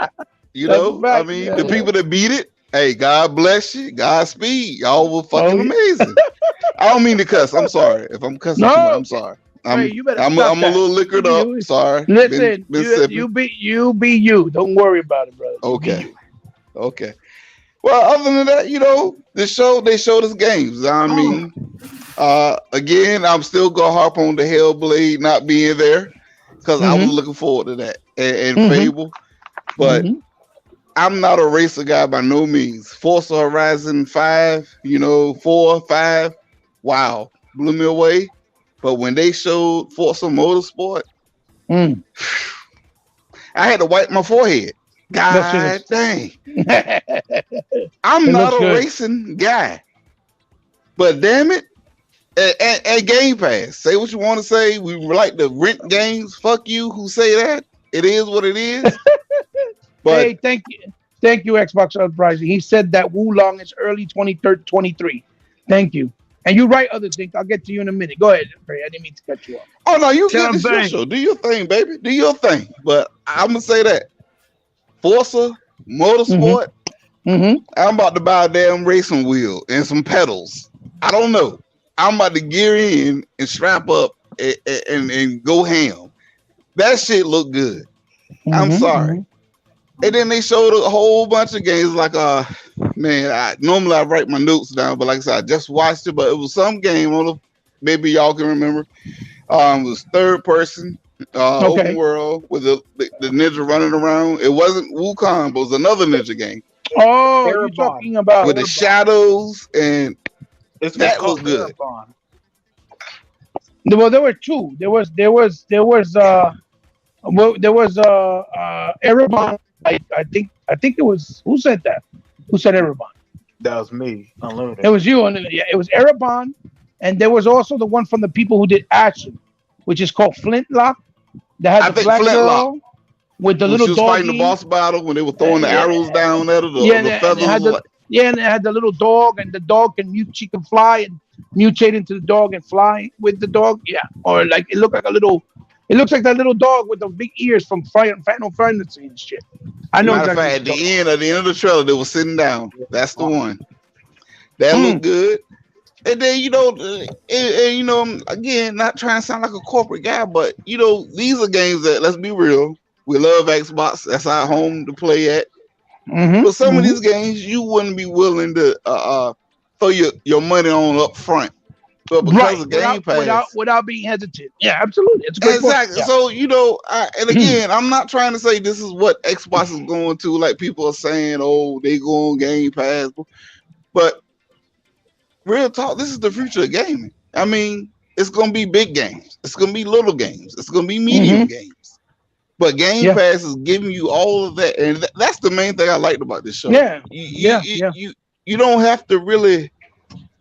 You know, I mean, the people that beat it, hey, God bless you. Godspeed. Y'all were fucking amazing. I don't mean to cuss. I'm sorry. If I'm cussing, I'm sorry. I'm a little liquored up. Sorry. Listen, you be you. Don't worry about it, brother. Okay. Well, other than that, you know, they showed us games. I mean, again, I'm still gonna harp on the Hellblade not being there, because I was looking forward to that and Fable, but I'm not a racer guy by no means. Forza Horizon 5, you know, 4, 5, wow, blew me away. But when they showed Forza Motorsport, I had to wipe my forehead. God dang. I'm not a racing guy. But damn it, and Game Pass. Say what you want to say. We like to rent games. Fuck you who say that. It is what it is. But hey, thank you, Xbox Uprising. He said that Wulong is early 23. Thank you. And you're right, other things. I'll get to you in a minute. Go ahead, Ray. I didn't mean to cut you off. Oh no, you good. It's your show. Do your thing, baby. Do your thing. But I'm gonna say that Forza Motorsport. I'm about to buy a damn racing wheel and some pedals. I don't know. I'm about to gear in and strap up and go ham. That shit look good. I'm sorry. And then they showed a whole bunch of games like man, normally I write my notes down, but like I said, I just watched it, but it was some game on maybe y'all can remember. It was third person, open world with the ninja running around. It wasn't Wukong, but it was another ninja game. Oh, you're talking about with the shadows, and that was good. Well, there were two. There was Erebon. I think it was, who said that? Who said Erebon? That was me. Unlimited. It was you. Yeah, it was Erebon, and there was also the one from the people who did Ashen, which is called Flintlock. That had the black girl with the little dog. She was fighting the boss battle when they were throwing the arrows down at her. The feathers. And it had the little dog, and the dog can mute. She can fly and mutate into the dog and fly with the dog. Yeah, or like it looked like a little It looks like that little dog with those big ears from Final Fantasy and shit. I know Matter of exactly. fact, at the end of the trailer, they were sitting down. That's the one. That looked good. And then again, not trying to sound like a corporate guy, but these are games that, let's be real, we love Xbox. That's our home to play at. But some of these games you wouldn't be willing to throw your money on up front. But because of Game Pass, without being hesitant. Yeah, absolutely. It's a great exactly. Yeah. So and again, I'm not trying to say this is what Xbox is going to. Like people are saying, oh, they go on Game Pass, but real talk, this is the future of gaming. I mean, it's gonna be big games, it's gonna be little games, it's gonna be medium games. But Game Pass is giving you all of that, and that's the main thing I liked about this show. You don't have to really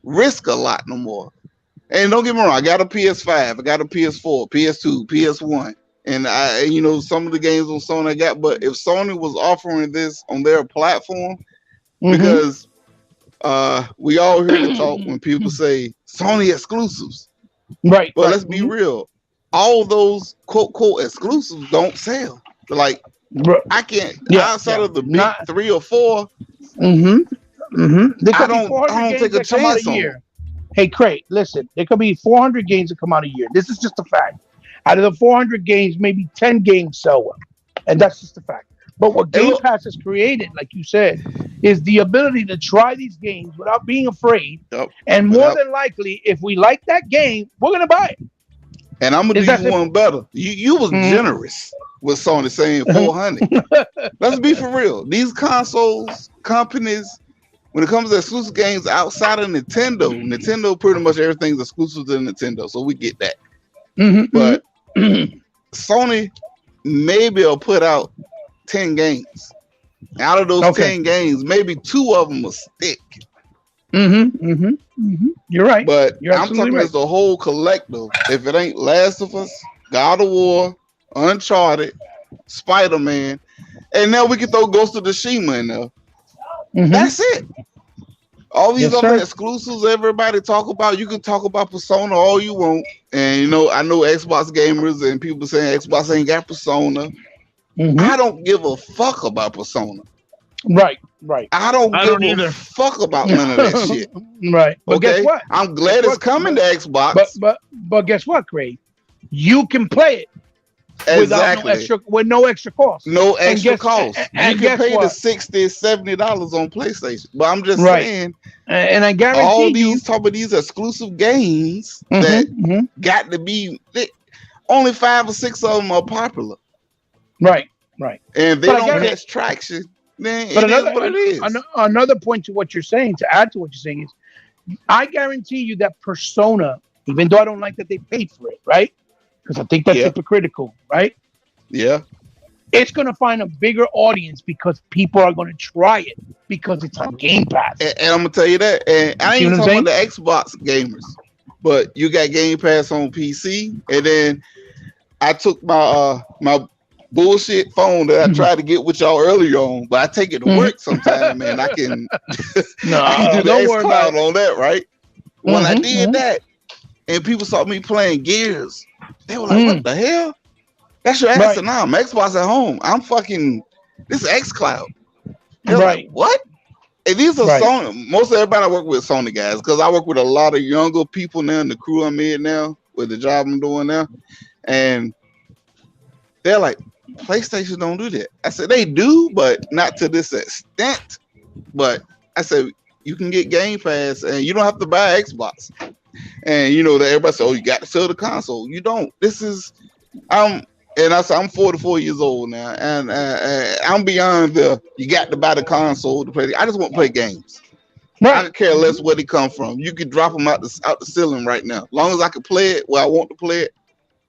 risk a lot no more. And don't get me wrong, I got a PS5, I got a PS4, PS2, PS1, and some of the games on Sony I got. But if Sony was offering this on their platform, because we all hear the talk when people say Sony exclusives, right? But let's be real, all those quote exclusives don't sell. Like I can't outside of the big 3 or 4. I don't take a chance on it. Hey, Craig, listen, there could be 400 games that come out a year. This is just a fact. Out of the 400 games, maybe 10 games sell well. And that's just a fact. But what Game Pass has created, like you said, is the ability to try these games without being afraid. And more than likely, if we like that game, we're going to buy it. And I'm going to do you one better. You was generous with Sony saying 400. Let's be for real. These consoles, companies, when it comes to exclusive games outside of Nintendo pretty much everything's exclusive to Nintendo, so we get that. But Sony maybe will put out 10 games. Out of those 10 games, maybe 2 of them will stick. You're right. But I'm talking as the whole collective. If it ain't Last of Us, God of War, Uncharted, Spider-Man, and now we can throw Ghost of Tsushima in there. That's it. All these other exclusives everybody talk about, you can talk about Persona all you want. And I know Xbox gamers and people saying Xbox ain't got Persona. I don't give a fuck about Persona. Right. I don't give a fuck about none of that shit. Right. But guess what? I'm glad it's coming to Xbox. But guess what, Craig? You can play it. With no extra cost. No extra cost. You can pay the $60, $70 on PlayStation. But I'm just saying, and I guarantee all these exclusive games that got to be only 5 or 6 of them are popular. Right. And they don't catch traction. Then it is what it is. Another point to what you're saying, to add to what you're saying, is I guarantee you that Persona, even though I don't like that they paid for it, right? Because I think that's hypocritical, right? Yeah. It's going to find a bigger audience because people are going to try it because it's on Game Pass. And I'm going to tell you that. And I ain't talking about the Xbox gamers, but you got Game Pass on PC. And then I took my bullshit phone that I tried to get with y'all earlier on, but I take it to work sometime, and I can do the xCloud on that, right? When I did that, and people saw me playing Gears, they were like, what the hell? That's your ass and I'm Xbox at home. I'm fucking, this is xCloud. They're like, what? And these are Sony, most of everybody I work with Sony guys, because I work with a lot of younger people now in the crew I'm in now, with the job I'm doing now. And they're like, PlayStation don't do that. I said, they do, but not to this extent. But I said, you can get Game Pass and you don't have to buy Xbox. And that everybody said, oh, you got to sell the console. You don't. And I said, I'm 44 years old now, and I'm beyond you got to buy the console to play. I just want to play games. I don't care less where they come from. You could drop them out the ceiling right now. As long as I can play it where I want to play it,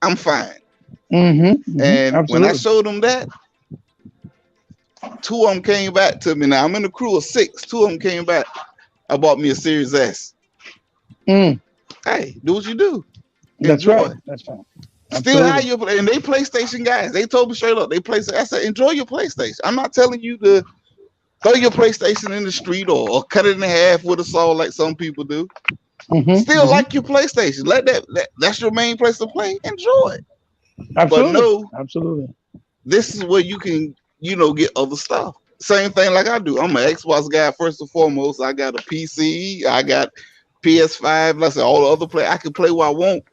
I'm fine. And when I showed them that, 2 of them came back to me. Now I'm in the crew of 6. 2 of them came back. I bought me a Series S. Hey, do what you do. Enjoy. That's right. Still how you play, and they PlayStation guys. They told me straight up, they play. I said, enjoy your PlayStation. I'm not telling you to throw your PlayStation in the street or cut it in half with a saw like some people do. Still like your PlayStation. Let that's your main place to play. Enjoy it. Absolutely. But no, absolutely. this is where you can, get other stuff. Same thing like I do. I'm an Xbox guy first and foremost. I got a PC. I got PS5. Like I said, all the other play. I can play what I want,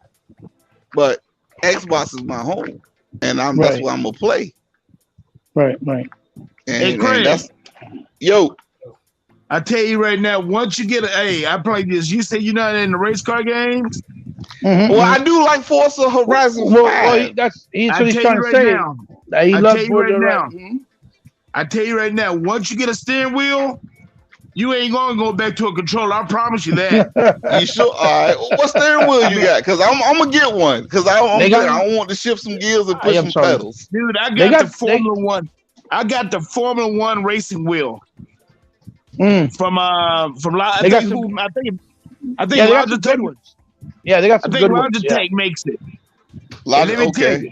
but Xbox is my home, and that's where I'm gonna play. Right. And that's yo. I tell you right now, once you get I play this. You say you're not in the race car games. Mm-hmm. Well, I do like Forza Horizon 5. Well, that's what he's trying to say. Now, he loves Forza Horizon. I tell you right now, once you get a steering wheel, you ain't gonna go back to a controller. I promise you that. You sure? All right. What steering wheel you got? Because I'm gonna get one. Because I don't want to shift some gears and push some pedals. Dude, I got the Formula One. I got the Formula One racing wheel. From I think Logitech. Yeah, they got some good ones. I think Logitech makes it. Let me tell you.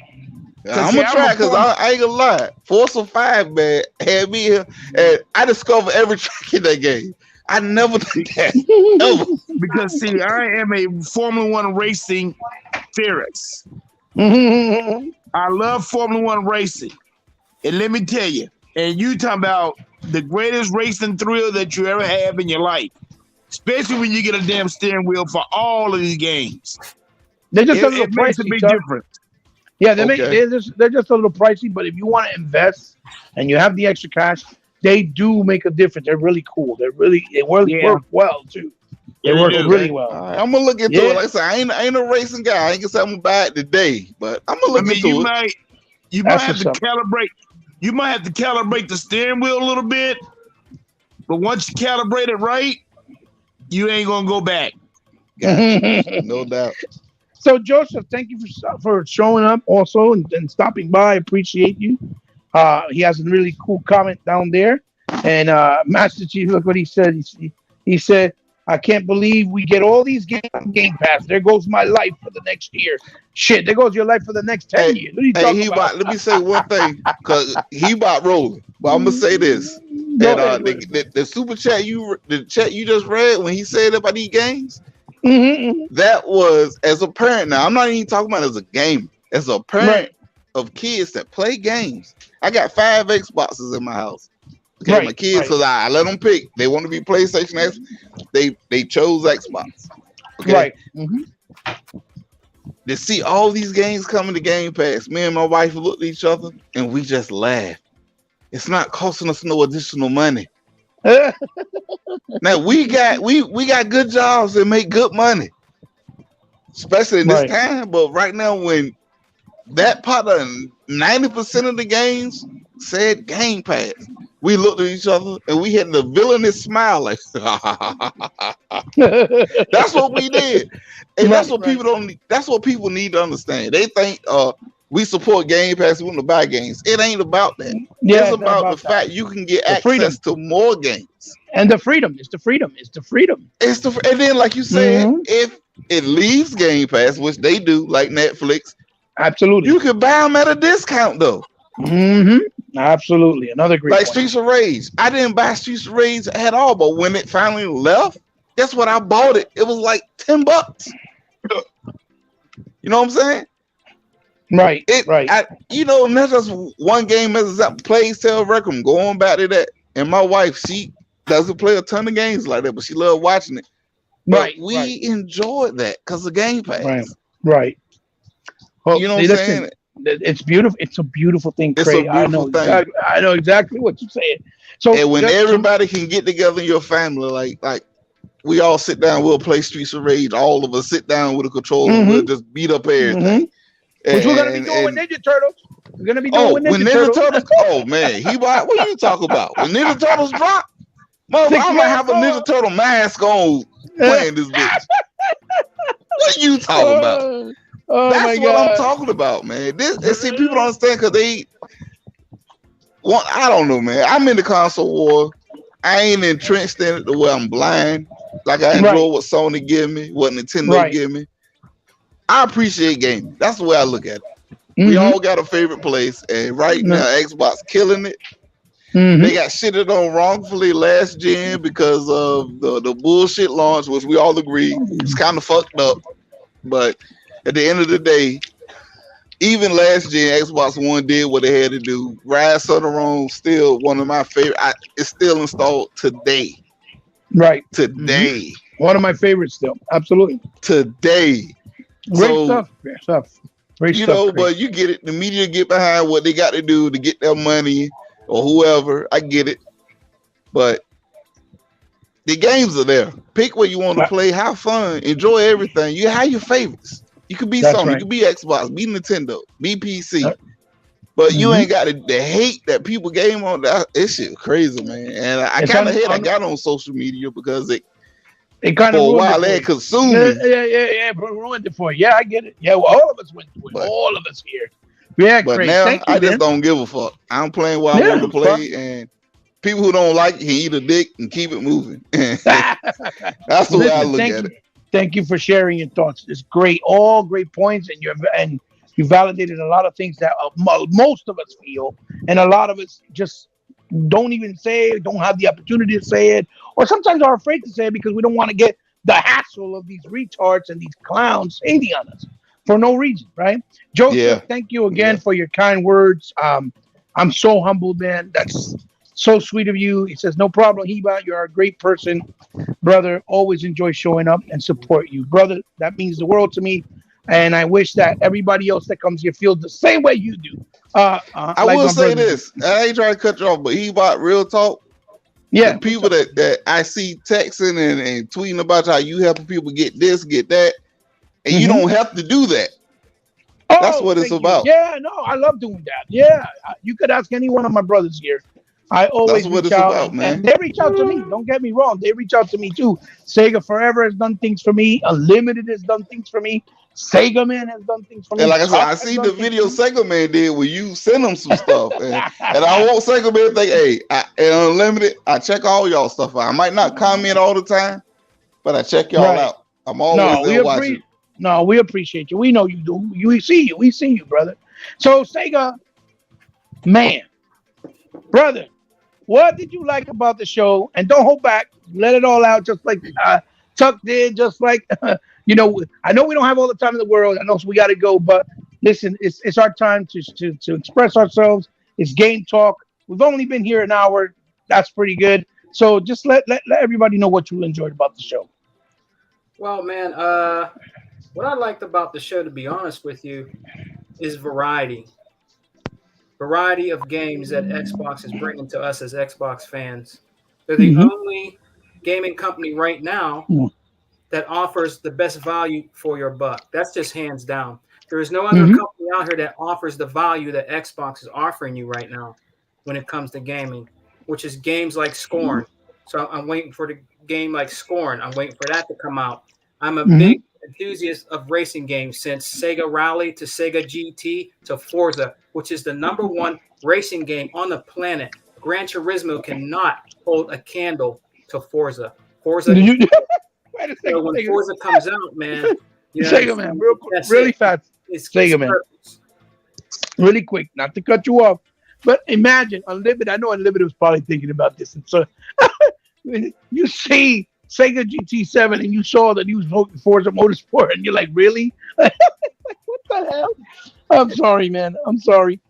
I'm gonna try because I ain't gonna lie. Forza 5, man, had me here, and I discovered every track in that game. I never did that. Ever. Because see, I am a Formula One racing theorist. I love Formula One racing, and let me tell you. And you talking about the greatest racing thrill that you ever have in your life, especially when you get a damn steering wheel for all of these games. They're just a little pricey. Makes a big difference. Yeah, they're just a little pricey, but if you want to invest and you have the extra cash, they do make a difference. They're really cool. They work well too. They work really well. I'm gonna look into it. Like I said, I ain't a racing guy. I ain't gonna say I'm gonna buy it today, but I'm gonna look into it. You might have to calibrate. You might have to calibrate the steering wheel a little bit, but once you calibrate it right, you ain't gonna go back. No doubt. So Joseph, thank you for showing up also and stopping by. I appreciate you. He has a really cool comment down there. And Master Chief, look what he said. He said, I can't believe we get all these games on Game Pass. There goes my life for the next year. Shit, there goes your life for the next 10 years. What are you talking about? Let me say one thing, because he bought rolling. But I'm gonna say this. The super chat the chat you just read when he said about these games, that was as a parent. Now I'm not even talking about as a gamer, as a parent of kids that play games. I got 5 Xboxes in my house. Okay, my kids, because I let them pick. They want to be PlayStation X. They chose Xbox. Okay? Right. To see all these games coming to Game Pass, me and my wife looked at each other and we just laughed. It's not costing us no additional money. Now we got good jobs and make good money, especially in this time. But right now, when that part of 90% of the games said Game Pass, we looked at each other and we had the villainous smile, like that's what we did, and that's what people don't. That's what people need to understand. They think we support Game Pass, we want to buy games. It ain't about that. It's about the fact you can get access to more games. And the freedom. It's the freedom. And then, like you said, if it leaves Game Pass, which they do, like Netflix, absolutely, you can buy them at a discount though. Absolutely, another great. Like Streets of Rage, I didn't buy Streets of Rage at all, but when it finally left, guess what? I bought it. It was like $10. You know what I'm saying? Right. Not just one game as a plays tell record. I'm going back to that. And my wife, she doesn't play a ton of games like that, but she loved watching it. But we enjoyed that because of Game Pass. Right. Well, you know what I'm saying? It's beautiful. It's a beautiful thing, Craig. It's a beautiful thing. I know exactly what you're saying. So, and when everybody can get together in your family, like we all sit down, we'll play Streets of Rage. All of us sit down with a controller, and we'll just beat up everything. Which we're gonna be doing with Ninja Turtles. We're gonna be doing with Ninja Turtles. Oh man, what are you talking about? When Ninja Turtles drop, I'm gonna have a Ninja Turtle mask on playing this bitch. What are you talking about? That's what I'm talking about, man. See, people don't understand because I don't know, man. I'm in the console war. I ain't entrenched in it the way I'm blind. Like I enjoy what Sony give me, what Nintendo give me. I appreciate gaming. That's the way I look at it. We all got a favorite place, and right now Xbox killing it. They got shitted on wrongfully last gen because of the bullshit launch, which we all agree is kind of fucked up. But at the end of the day, even last gen Xbox One did what they had to do. Rise of the Room still one of my favorite. It's still installed today. Right. Today. One of my favorites still. Absolutely. Today. Great stuff. Great stuff. Great you stuff. know, but you get it. The media get behind what they got to do to get their money or whoever. I get it. But the games are there. Pick what you want to play. Have fun. Enjoy everything. You have your favorites. You could be Sony. Right. You could be Xbox. Be Nintendo. Be PC. But you ain't got the hate that people game on. It's shit crazy, man. And I kind of hate I got on social media because it kind of for a while they consumed me. Yeah, ruined it for you. Yeah, I get it. Yeah, well, all of us went through it. All of us here. Yeah, but crazy. Now I just don't give a fuck. I'm playing what I want to play, and people who don't like it can eat a dick and keep it moving. That's the way I look at it. Thank you for sharing your thoughts. It's great, all great points, and you validated a lot of things that most of us feel, and a lot of us just don't even say it, don't have the opportunity to say it, or sometimes are afraid to say it because we don't want to get the hassle of these retards and these clowns hating on us for no reason, right? Joseph, thank you again for your kind words. I'm so humbled, man. That's so sweet of you. He says, no problem, Heba. You're a great person, brother. Always enjoy showing up and support you, brother. That means the world to me. And I wish that everybody else that comes here feels the same way you do. I will say this. I ain't trying to cut you off, but Heba, real talk. Yeah. The people that I see texting and tweeting about how you helping people get this, get that, and you don't have to do that. That's what it's about. Yeah, no, I love doing that. Yeah. You could ask any one of my brothers here. I always reach out, man. They reach out to me. Don't get me wrong. They reach out to me too. Sega Forever has done things for me. Unlimited has done things for me. Sega Man has done things for me. And like I said, I see the video Sega Man did where you send them some stuff. and I want Sega Man to think, hey, Unlimited, I check all y'all stuff out. I might not comment all the time, but I check y'all out. I'm always there watching. No, we appreciate you. We know you do. We see you, brother. So Sega, man, brother, what did you like about the show? And don't hold back. Let it all out, just like Chuck did, just like, I know we don't have all the time in the world. I know we got to go, but listen, it's our time to express ourselves. It's game talk. We've only been here an hour. That's pretty good. So just let everybody know what you enjoyed about the show. Well, man, what I liked about the show, to be honest with you, is variety. Variety of games that Xbox is bringing to us as Xbox fans. They're the only gaming company right now that offers the best value for your buck. That's just hands down. There is no other company out here that offers the value that Xbox is offering you right now when it comes to gaming, which is games like Scorn. So I'm waiting for the game like Scorn. I'm waiting for that to come out. I'm a big enthusiast of racing games, since Sega Rally to Sega GT to Forza, which is the #1 racing game on the planet. Gran Turismo cannot hold a candle to Forza. Forza. So when Forza comes out, man, Sega Man, really fast. Sega Man, really quick, not to cut you off, but imagine Unlimited. I know Unlimited was probably thinking about this, and so you see Sega GT7 and you saw the new Forza Motorsport, and you're like, really? Like, what the hell? I'm sorry, man. I'm sorry.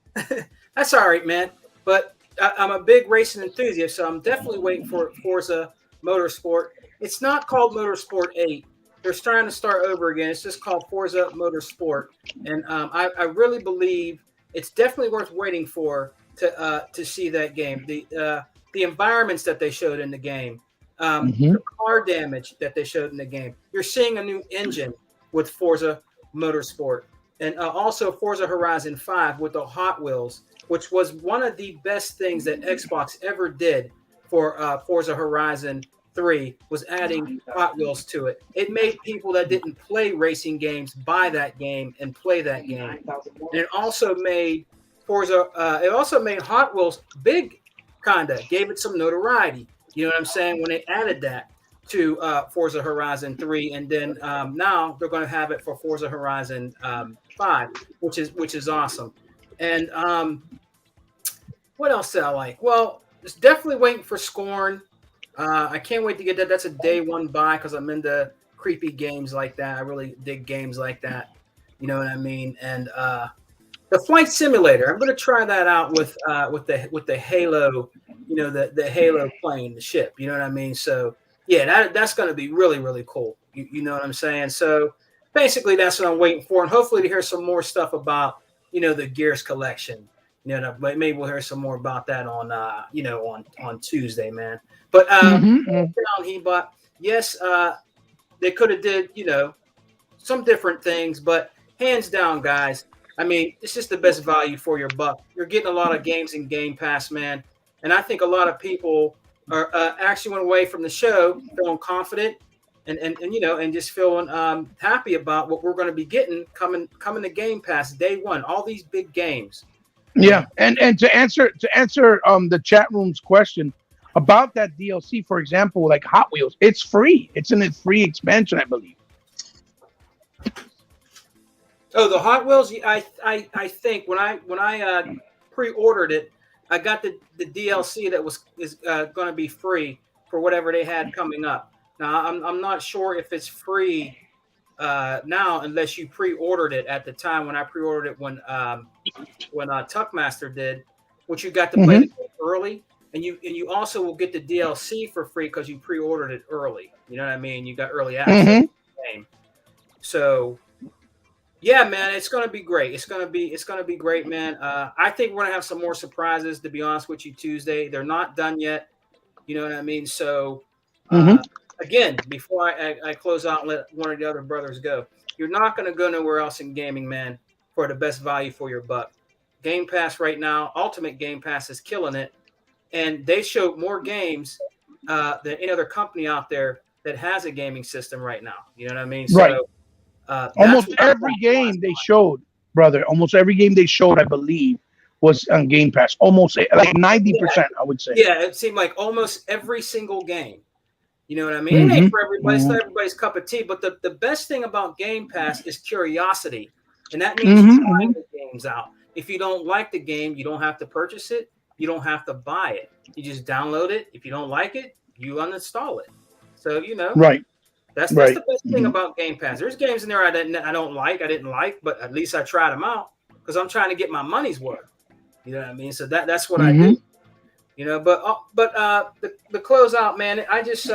That's all right, man. But I'm a big racing enthusiast, so I'm definitely waiting for Forza Motorsport. It's not called Motorsport 8. They're trying to start over again. It's just called Forza Motorsport. And I really believe it's definitely worth waiting for to see that game. The environments that they showed in the game, the car damage that they showed in the game. You're seeing a new engine with Forza Motorsport. And also Forza Horizon 5 with the Hot Wheels, which was one of the best things that Xbox ever did for Forza Horizon 3, was adding Hot Wheels to it. It made people that didn't play racing games buy that game and play that game. And it also made Hot Wheels big, gave it some notoriety. You know what I'm saying? When they added that to Forza Horizon 3, and then now they're going to have it for Forza Horizon 5, which is awesome. And what else did I like? Well, just definitely waiting for Scorn. I can't wait to get that. That's a day one buy because I'm into creepy games like that. I really dig games like that. You know what I mean? And The flight simulator. I'm going to try that out with the Halo, the Halo plane, the ship. You know what I mean? So yeah, that's going to be really, really cool. You know what I'm saying? So basically, that's what I'm waiting for, and hopefully to hear some more stuff about the Gears collection. Maybe we'll hear some more about that on on Tuesday, man. But yes, they could have did some different things, but hands down, guys. I mean, it's just the best value for your buck. You're getting a lot of games in Game Pass, man, and I think a lot of people are actually went away from the show feeling confident and just feeling happy about what we're going to be getting coming to Game Pass day one. All these big games. Yeah, and to answer the chat room's question about that DLC, for example, like Hot Wheels, it's free. It's in a free expansion, I believe. Oh, the Hot Wheels. I think when I pre-ordered it, I got the DLC that is going to be free for whatever they had coming up. Now I'm not sure if it's free now unless you pre-ordered it at the time when I pre-ordered it when Tuckmaster did, which you got to play the game early, and you also will get the DLC for free because you pre-ordered it early. You know what I mean? You got early access to the game. So yeah, man, it's gonna be great. It's gonna be great, man. I think we're gonna have some more surprises. To be honest with you, Tuesday. They're not done yet. You know what I mean? So again, before I close out and let one of the other brothers go, you're not gonna go nowhere else in gaming, man, for the best value for your buck. Game Pass right now, Ultimate Game Pass is killing it, and they show more games than any other company out there that has a gaming system right now. You know what I mean? Right. So, almost every game they showed, brother. Almost every game they showed, I believe, was on Game Pass. Almost like 90%, I would say. Yeah, it seemed like almost every single game. You know what I mean? It ain't for everybody. It's not everybody's cup of tea. But the best thing about Game Pass is curiosity, and that means trying the games out. If you don't like the game, you don't have to purchase it. You don't have to buy it. You just download it. If you don't like it, you uninstall it. So right. That's the best thing about Game Pass. There's games in there I didn't like, but at least I tried them out because I'm trying to get my money's worth. You know what I mean? So that's what I do. But the closeout, man, I just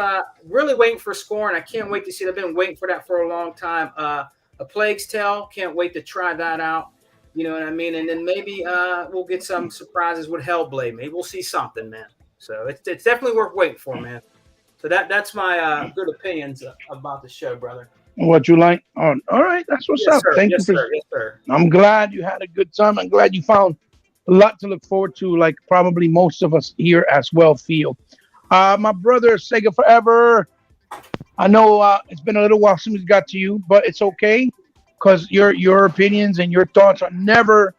really waiting for Score, and I can't wait to see it. I've been waiting for that for a long time. A Plague's Tale, can't wait to try that out. You know what I mean? And then maybe we'll get some surprises with Hellblade. Maybe we'll see something, man. So it's definitely worth waiting for, man. So that's my good opinions about the show, brother. What you like? Oh, all right, that's what's up. Sir. Thank yes, you. Sir. Yes, sir. I'm glad you had a good time. I'm glad you found a lot to look forward to, like probably most of us here as well feel. My brother, Sega Forever. I know it's been a little while since we got to you, but it's okay because your opinions and your thoughts are never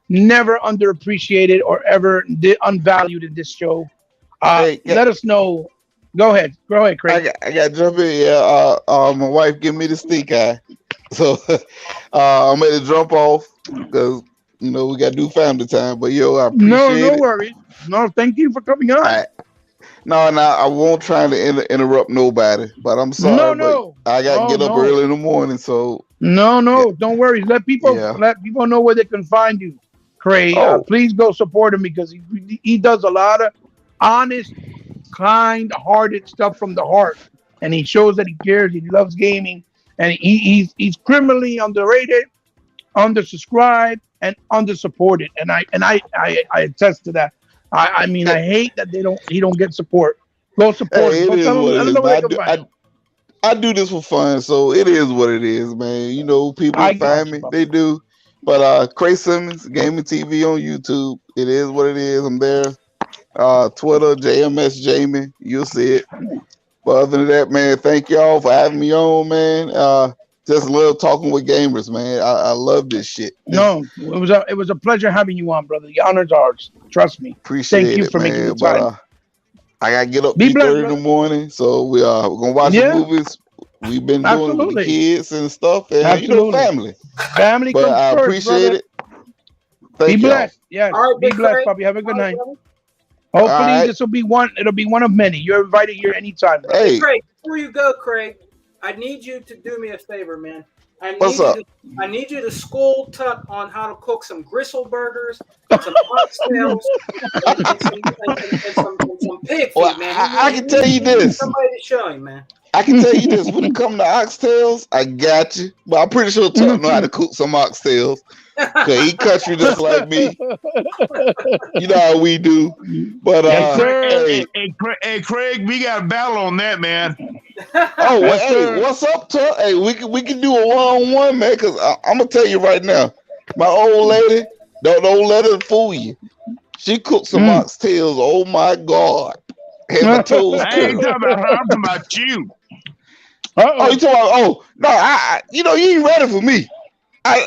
underappreciated or ever unvalued in this show. Let us know. Go ahead, Craig. I got to jump in. Yeah, my wife gave me the stink eye, so I'm ready to jump off because we got to do family time. But I appreciate no worries. No, thank you for coming on. No, I won't try to interrupt nobody, but I'm sorry. No. I got to get up early in the morning, so no, don't worry. Let people know where they can find you, Craig. Please go support him because he does a lot of honest, kind-hearted stuff from the heart, and he shows that he cares. He loves gaming, and he's criminally underrated, undersubscribed, and undersupported. And I attest to that. I mean, I hate that he don't get support. Go support him. I do this for fun, so it is what it is, man. People find me, they do. But Craig Simmons, Gaming TV on YouTube. It is what it is. I'm there. Twitter, JMS Jamie, you'll see it. But other than that, man, thank y'all for having me on, man. Just love talking with gamers, man. I love this shit. It was a pleasure having you on, brother. The honor's ours. Trust me. Appreciate it, making the time. I gotta get up 3:30 in the morning, so we're gonna watch the movies. We've been doing it with the kids and stuff, and family. Family, but comes I first, appreciate brother. it. Thank be blessed. Yes. All right, be blessed, Bobby. Have a good night. Brother. Hopefully, this will be one. It'll be one of many. You're invited here anytime. Hey, Craig, before you go, Craig, I need you to do me a favor, man. What's up? I need you to school Tut on how to cook some gristle burgers, some oxtails, and some pig feet, Well, man. I can tell you this. Somebody to show him, man. I can tell you this. When it comes to oxtails, I got you. But I'm pretty sure Tuck know how to cook some oxtails. Because he country just like me. You know how we do. But Yes, sir. Hey, Craig, we got a battle on that, man. Oh, well, hey, what's up, Tuck? Hey, we can do a one-on-one, man. Because I'm gonna tell you right now, my old lady, don't let her fool you. She cooked some oxtails. Oh my God, had my toes I ain't turned. talking about her. I'm talking about you. Oh, you talking about? Oh no, you ain't ready for me.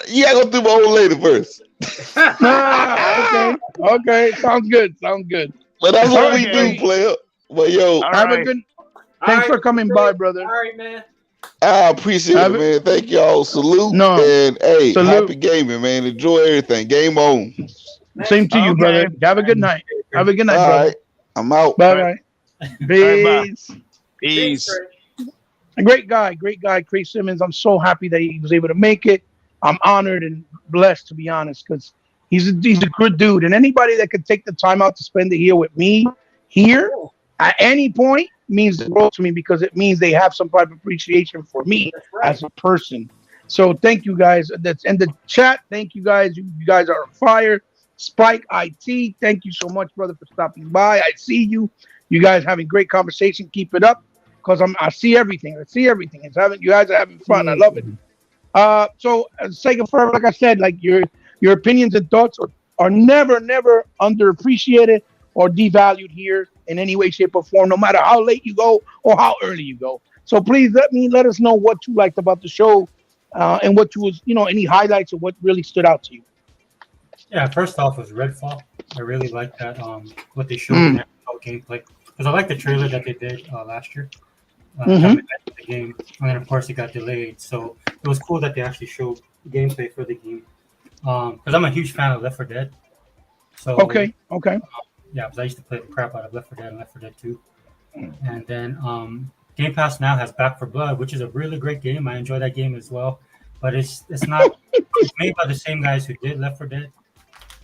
You gotta go through my old lady first. Okay, sounds good. But that's what we Okay. do, player. But yo, All Have a right. good. Thanks for coming by, brother. All right, man. I appreciate it, man. Thank y'all. Salute. No. And hey, Salute. happy gaming, man. Enjoy everything. Game on. Same to you, Okay. brother. Have a good night. Have a good night, All brother. right. I'm out. Bye All bye. bye. Peace. Peace. A great guy, Chris Simmons. I'm so happy that he was able to make it. I'm honored and blessed, to be honest, because he's a good dude. And anybody that could take the time out to spend the year with me here at any point means the world to me, because it means they have some type of appreciation for me as a person. So thank you guys. That's in the chat. Thank you guys. You guys are on fire. Spike IT, thank you so much, brother, for stopping by. I see you. You guys having great conversation. Keep it up, because I see everything. You guys are having fun. I love it. So sake of forever, like I said, like your opinions and thoughts are never underappreciated or devalued here in any way, shape, or form, no matter how late you go or how early you go. So please let us know what you liked about the show, and what you was, any highlights or what really stood out to you. Yeah, first off was Redfall. I really like that. What they showed in that gameplay, because I like the trailer that they did last year. Coming back to the game, and then of course it got delayed. So it was cool that they actually showed gameplay for the game. Because I'm a huge fan of Left 4 Dead. So Okay. yeah, because I used to play the crap out of Left 4 Dead and Left 4 Dead 2. And then Game Pass now has Back 4 Blood, which is a really great game. I enjoy that game as well. But it's not it's made by the same guys who did Left 4 Dead.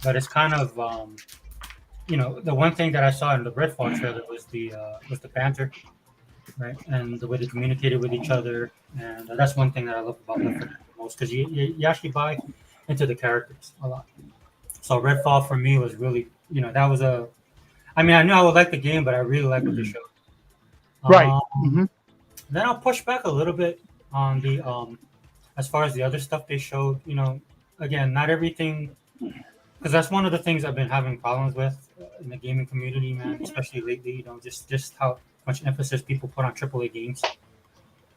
But it's kind of the one thing that I saw in the Redfall trailer was the banter, right? And the way they communicated with each other. And that's one thing that I love about Left 4 Dead the most, because you actually buy into the characters a lot. So Redfall for me was really, that was I knew I would like the game, but I really liked what they showed. Right. Then I'll push back a little bit on the as far as the other stuff they showed. Again, not everything, because that's one of the things I've been having problems with in the gaming community, man, especially lately. Just how much emphasis people put on AAA games.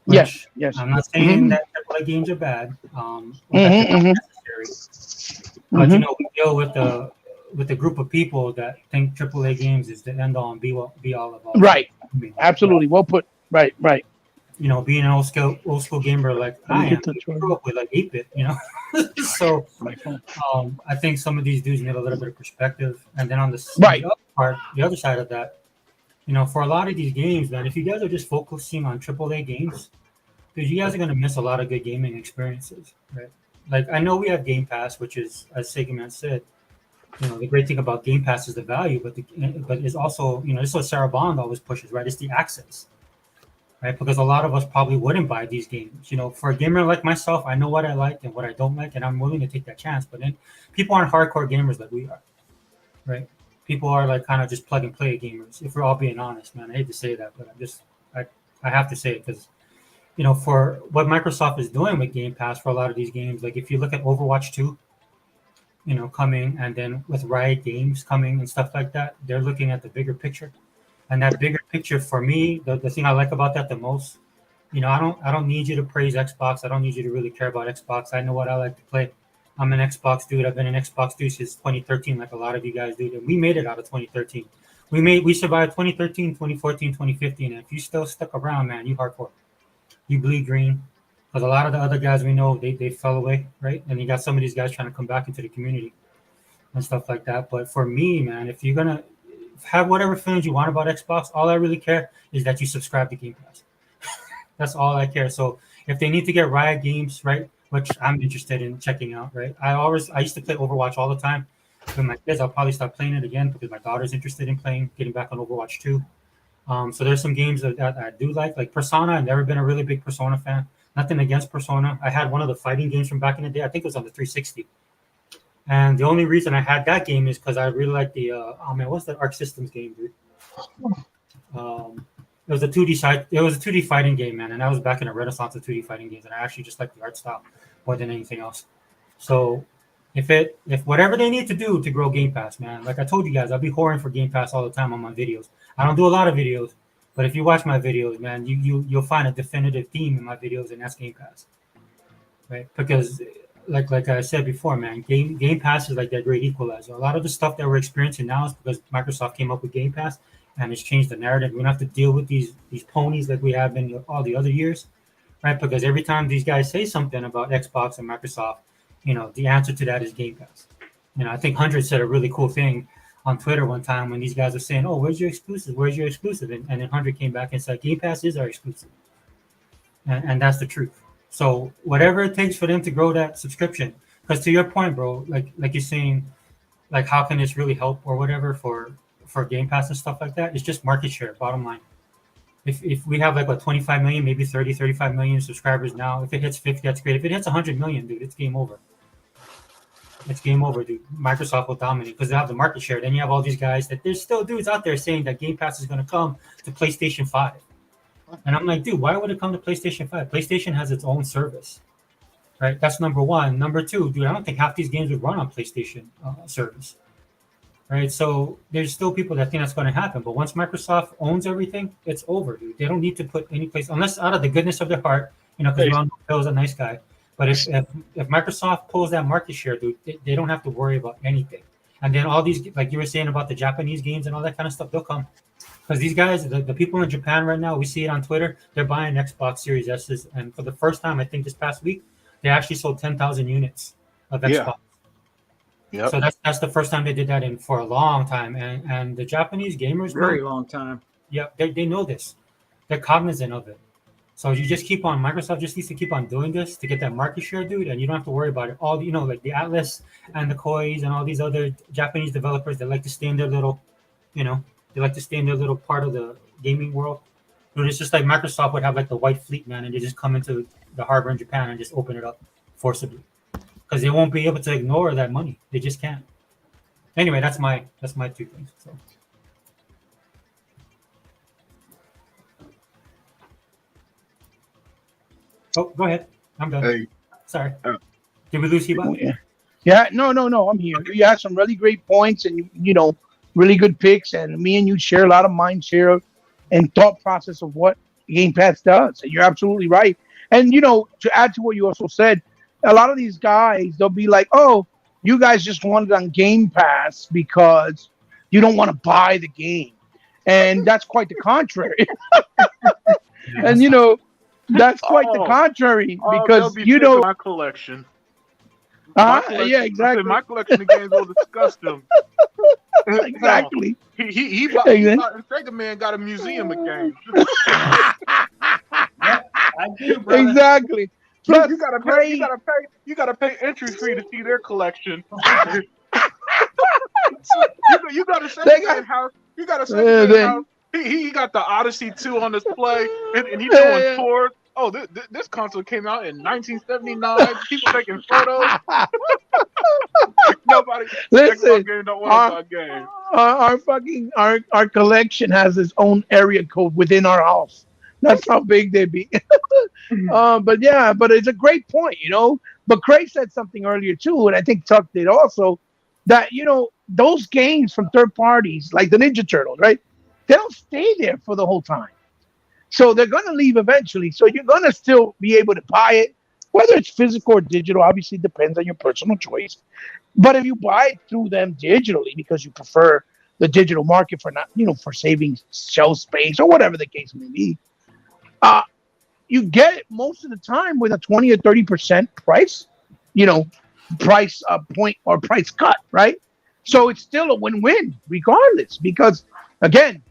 Yes. I'm not saying that AAA games are bad, or that they're not necessary. But we deal with the group of people that think AAA games is the end all and be all of all. Right. Absolutely. Well put. Right. Being an old school gamer like I am, I grew up with like 8-bit, So I think some of these dudes need a little bit of perspective. And then on the other side of that, for a lot of these games, man, if you guys are just focusing on AAA games, dude, you guys are gonna miss a lot of good gaming experiences, right? Like, I know we have Game Pass, which is, as Sagan said, the great thing about Game Pass is the value, but it's also, this is what Sarah Bond always pushes, right? It's the access, right? Because a lot of us probably wouldn't buy these games. For a gamer like myself, I know what I like and what I don't like, and I'm willing to take that chance. But then people aren't hardcore gamers like we are, right? People are like kind of just plug and play gamers. If we're all being honest, man, I hate to say that, but I have to say it because, for what Microsoft is doing with Game Pass for a lot of these games, like if you look at Overwatch 2, coming, and then with Riot Games coming and stuff like that, they're looking at the bigger picture. And that bigger picture for me, the thing I like about that the most, I don't need you to praise Xbox. I don't need you to really care about Xbox. I know what I like to play. I'm an Xbox dude. I've been an Xbox dude since 2013, like a lot of you guys do. And we made it out of 2013. We survived 2013, 2014, 2015. And if you still stuck around, man, you hardcore. You bleed green. Because a lot of the other guys we know, they fell away, right? And you got some of these guys trying to come back into the community and stuff like that. But for me, man, if you're going to have whatever feelings you want about Xbox, all I really care is that you subscribe to Game Pass. That's all I care. So if they need to get Riot Games, right, which I'm interested in checking out. Right, I used to play Overwatch all the time with my kids. I'll probably start playing it again because my daughter's interested in getting back on Overwatch 2. So there's some games that I do like Persona. I've never been a really big Persona fan. Nothing against Persona. I had one of the fighting games from back in the day. I think it was on the 360. And the only reason I had that game is because I really like the what's that Arc Systems game, dude? It was a 2D fighting game, man, and that was back in the renaissance of 2D fighting games, and I actually just like the art style more than anything else. So if whatever they need to do to grow Game Pass, man, like I told you guys, I'll be whoring for Game Pass all the time on my videos. I don't do a lot of videos, but if you watch my videos, man, you'll find a definitive theme in my videos, and that's Game Pass, right? Because like I said before, man, Game Pass is like that great equalizer. A lot of the stuff that we're experiencing now is because Microsoft came up with Game Pass and it's changed the narrative. We don't have to deal with these ponies like we have been all the other years, right? Because every time these guys say something about Xbox and Microsoft, the answer to that is Game Pass. I think 100 said a really cool thing on Twitter one time when these guys were saying, "Oh, where's your exclusive? Where's your exclusive?" And then 100 came back and said, "Game Pass is our exclusive," and that's the truth. So whatever it takes for them to grow that subscription, because to your point, bro, like you're saying, like how can this really help or whatever for Game Pass and stuff like that? It's just market share, bottom line. If we have like 25 million, maybe 30, 35 million subscribers now, if it hits 50, that's great. If it hits 100 million, dude, it's game over. It's game over, dude. Microsoft will dominate because they have the market share. Then you have all these guys that there's still dudes out there saying that Game Pass is going to come to PlayStation 5. And I'm like, dude, why would it come to PlayStation 5? PlayStation has its own service, right? That's number one. Number two, dude, I don't think half these games would run on PlayStation service, right? So there's still people that think that's going to happen. But once Microsoft owns everything, it's over, dude. They don't need to put any place, unless out of the goodness of their heart, because Ron Bill's a nice guy. But if Microsoft pulls that market share, dude, they don't have to worry about anything. And then all these, like you were saying about the Japanese games and all that kind of stuff, they'll come. Because these guys, the people in Japan right now, we see it on Twitter, they're buying Xbox Series S's. And for the first time, I think this past week, they actually sold 10,000 units of Xbox. Yep. So that's the first time they did that in for a long time. And the Japanese gamers, Very long time. Yeah, they know this. They're cognizant of it. So you just keep on, Microsoft just needs to keep on doing this to get that market share, dude, and you don't have to worry about it. All, like the Atlas and the Koi's and all these other Japanese developers that like to stay in their little, they like to stay in their little part of the gaming world. Dude, it's just like Microsoft would have like the white fleet, man, and they just come into the harbor in Japan and just open it up forcibly. Because they won't be able to ignore that money. They just can't. Anyway, that's my 2 things. So. Oh, go ahead. I'm done. Hey. Sorry. Did we lose Heba? Yeah. No. I'm here. You had some really great points and, really good picks. And me and you share a lot of mind share and thought process of what Game Pass does. And you're absolutely right. And, to add to what you also said, a lot of these guys, they'll be like, oh, you guys just want it on Game Pass because you don't want to buy the game. And that's quite the contrary. And, that's quite the contrary because my collection. Yeah, exactly. My collection of games will discuss them. Exactly. He Sega Man got a museum of games. I do, brother. Exactly. Plus, you gotta pay entry fee to see their collection. you got a Sega Man house. You got a Sega Man house. He got the Odyssey 2 on display, and he's doing tours. Oh, this console came out in 1979. People taking photos. Nobody. Listen, don't want to buy games. Our collection has its own area code within our house. That's how big they be. But it's a great point, But Craig said something earlier too, and I think Tuck did also, that those games from third parties like the Ninja Turtles, right? They don't stay there for the whole time. So they're going to leave eventually. So you're going to still be able to buy it, whether it's physical or digital. Obviously, depends on your personal choice. But if you buy it through them digitally because you prefer the digital market for not, for saving shelf space or whatever the case may be, you get it most of the time with a 20 or 30% price, price point or price cut, right? So it's still a win-win regardless because, again,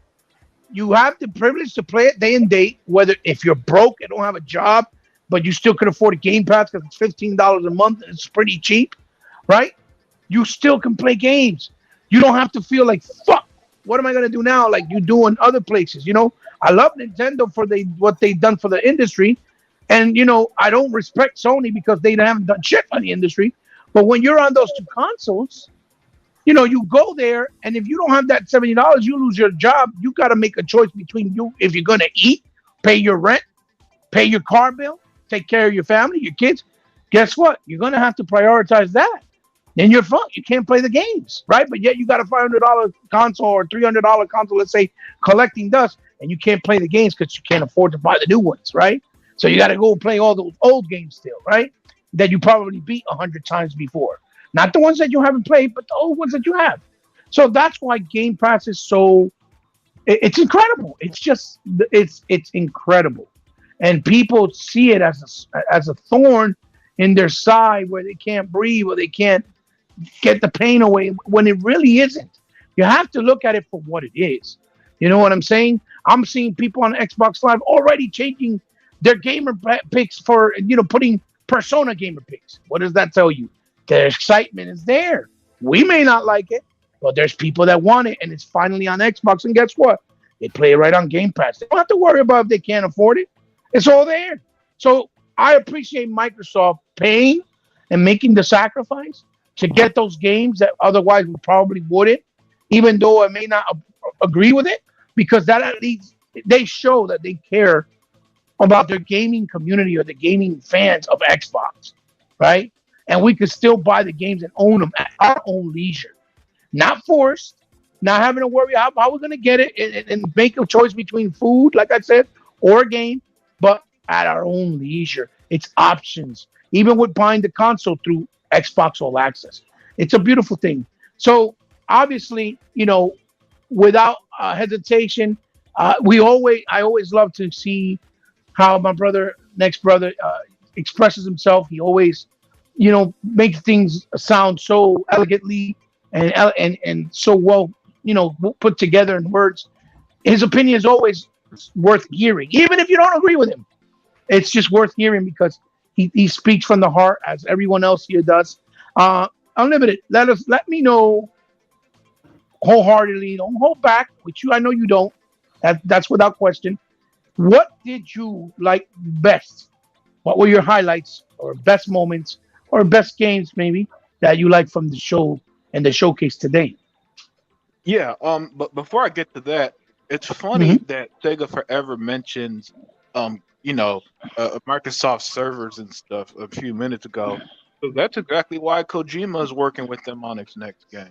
you have the privilege to play it day and date, whether if you're broke and don't have a job, but you still could afford a Game Pass because it's $15 a month and it's pretty cheap, right? You still can play games. You don't have to feel like, fuck, what am I going to do now? Like you do in other places, I love Nintendo for what they've done for the industry. And, I don't respect Sony because they haven't done shit for the industry. But when you're on those two consoles, you go there, and if you don't have that $70, you lose your job. You got to make a choice between you if you're going to eat, pay your rent, pay your car bill, take care of your family, your kids. Guess what? You're going to have to prioritize that. Then you're fucked. You can't play the games, right? But yet you got a $500 console or $300 console, let's say, collecting dust, and you can't play the games because you can't afford to buy the new ones, right? So you got to go play all those old games still, right? That you probably beat 100 times before. Not the ones that you haven't played, but the old ones that you have. So that's why Game Pass is so, it's incredible. It's just, it's incredible. And people see it as a thorn in their side where they can't breathe, or they can't get the pain away, when it really isn't. You have to look at it for what it is. You know what I'm saying? I'm seeing people on Xbox Live already changing their gamer picks for, putting Persona gamer picks. What does that tell you? The excitement is there. We may not like it, but there's people that want it, and it's finally on Xbox. And guess what? They play it right on Game Pass. They don't have to worry about if they can't afford it. It's all there. So I appreciate Microsoft paying and making the sacrifice to get those games that otherwise we probably wouldn't, even though I may not agree with it, because that at least they show that they care about their gaming community or the gaming fans of Xbox, right? And we could still buy the games and own them at our own leisure, not forced, not having to worry how we're going to get it and make a choice between food, like I said, or a game, but at our own leisure. It's options, even with buying the console through Xbox All Access. It's a beautiful thing. So obviously, without hesitation, I always love to see how my next brother expresses himself. He always, makes things sound so elegantly and so well, put together in words. His opinion is always worth hearing, even if you don't agree with him. It's just worth hearing because he speaks from the heart, as everyone else here does. Unlimited, let me know wholeheartedly. Don't hold back, which I know you don't. That's without question. What did you like best? What were your highlights or best moments or best games maybe that you like from the show and the showcase today? Yeah. But before I get to that, it's funny that Sega Forever mentions, Microsoft servers and stuff a few minutes ago. So that's exactly why Kojima is working with them on his next game.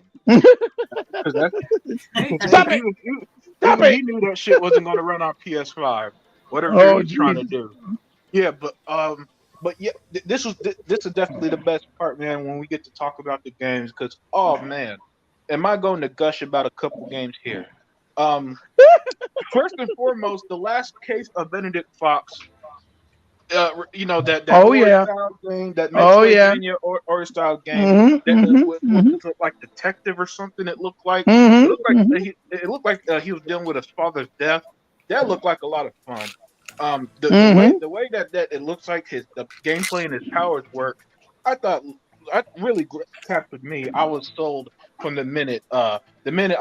Stop it! He knew that shit wasn't going to run on PS5. Whatever he's trying to do. Yeah, but yeah, this is definitely the best part, man. When we get to talk about the games, because man, am I going to gush about a couple games here? First and foremost, the last case of Benedict Fox. That style game, that Metroidvania or style game that like detective or something. It looked like it looked like he was dealing with his father's death. That looked like a lot of fun. The way that it looks like the gameplay and his powers work, I thought that really captured me. I was sold from the minute I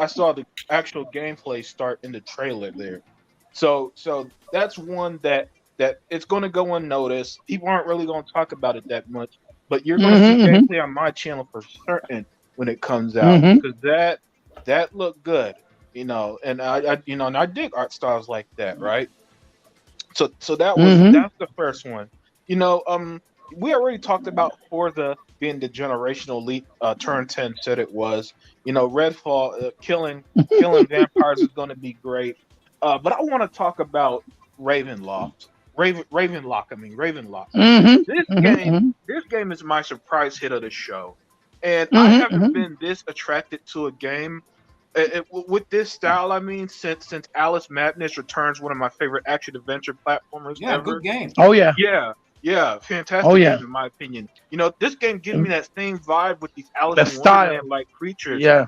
saw the actual gameplay start in the trailer there. So that's one that it's going to go unnoticed. People aren't really going to talk about it that much, but you're going to see gameplay on my channel for certain when it comes out, because that looked good, and I dig art styles like that, right? So that's the first one. We already talked about Forza being the generational leap. Turn 10 said it was. Redfall killing vampires is going to be great. But I want to talk about Ravenloft. Ravenlock. This game is my surprise hit of the show, and I haven't been this attracted to a game with this style. I mean, since Alice Madness Returns, one of my favorite action adventure platformers ever. Good game. Oh yeah, fantastic game in my opinion. This game gives me that same vibe with these Alice in Wonderland like creatures. Yeah.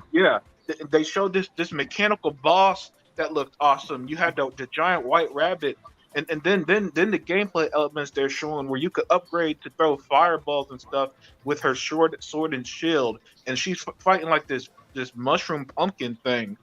They showed this mechanical boss that looked awesome. You had the giant white rabbit. and then the gameplay elements they're showing where you could upgrade to throw fireballs and stuff with her sword and shield, and she's fighting like this mushroom pumpkin thing.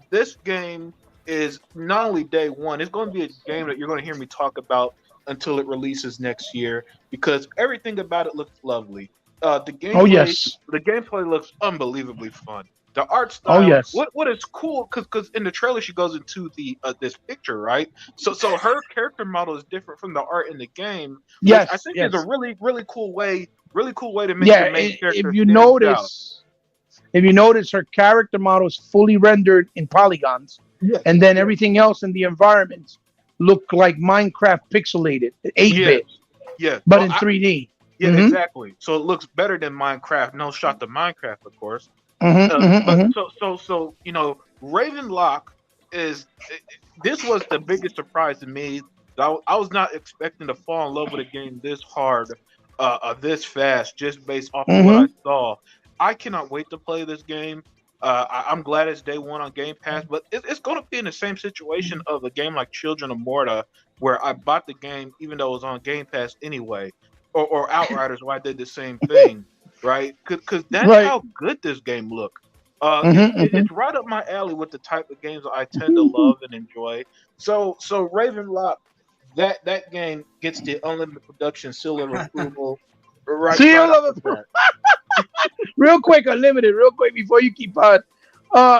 This game is not only day one; it's going to be a game that you're going to hear me talk about until it releases next year because everything about it looks lovely. The gameplay, Oh yes. the gameplay looks unbelievably fun. The art Oh style, yes. what is cool because in the trailer she goes into the this picture, right? So her character model is different from the art in the game, which Yes. I think Yes. is a really cool way to make Yeah. your main character If you stand out. notice, her character model is fully rendered in polygons, Yeah, and then everything else in the environments look like Minecraft pixelated, 8-bit, yeah, but well, in 3D. yeah, Mhm. exactly. So it looks better than Minecraft. No shot to Minecraft, of course. But so Ravenlock is this was the biggest surprise to me. I was not expecting to fall in love with a game this hard, this fast, just based off of what I saw. I cannot wait to play this game. I'm glad it's day one on Game Pass, but it's going to be in the same situation of a game like Children of Morta, where I bought the game even though it was on Game Pass anyway, or Outriders, where I did the same thing. Right, because that's Right. how good this game look. Mhm, It's right up my alley with the type of games I tend to love and enjoy. So Ravenlock, that game gets the unlimited production seal of approval. Seal Right of off the bat. Real quick, Unlimited. Real quick before you keep on.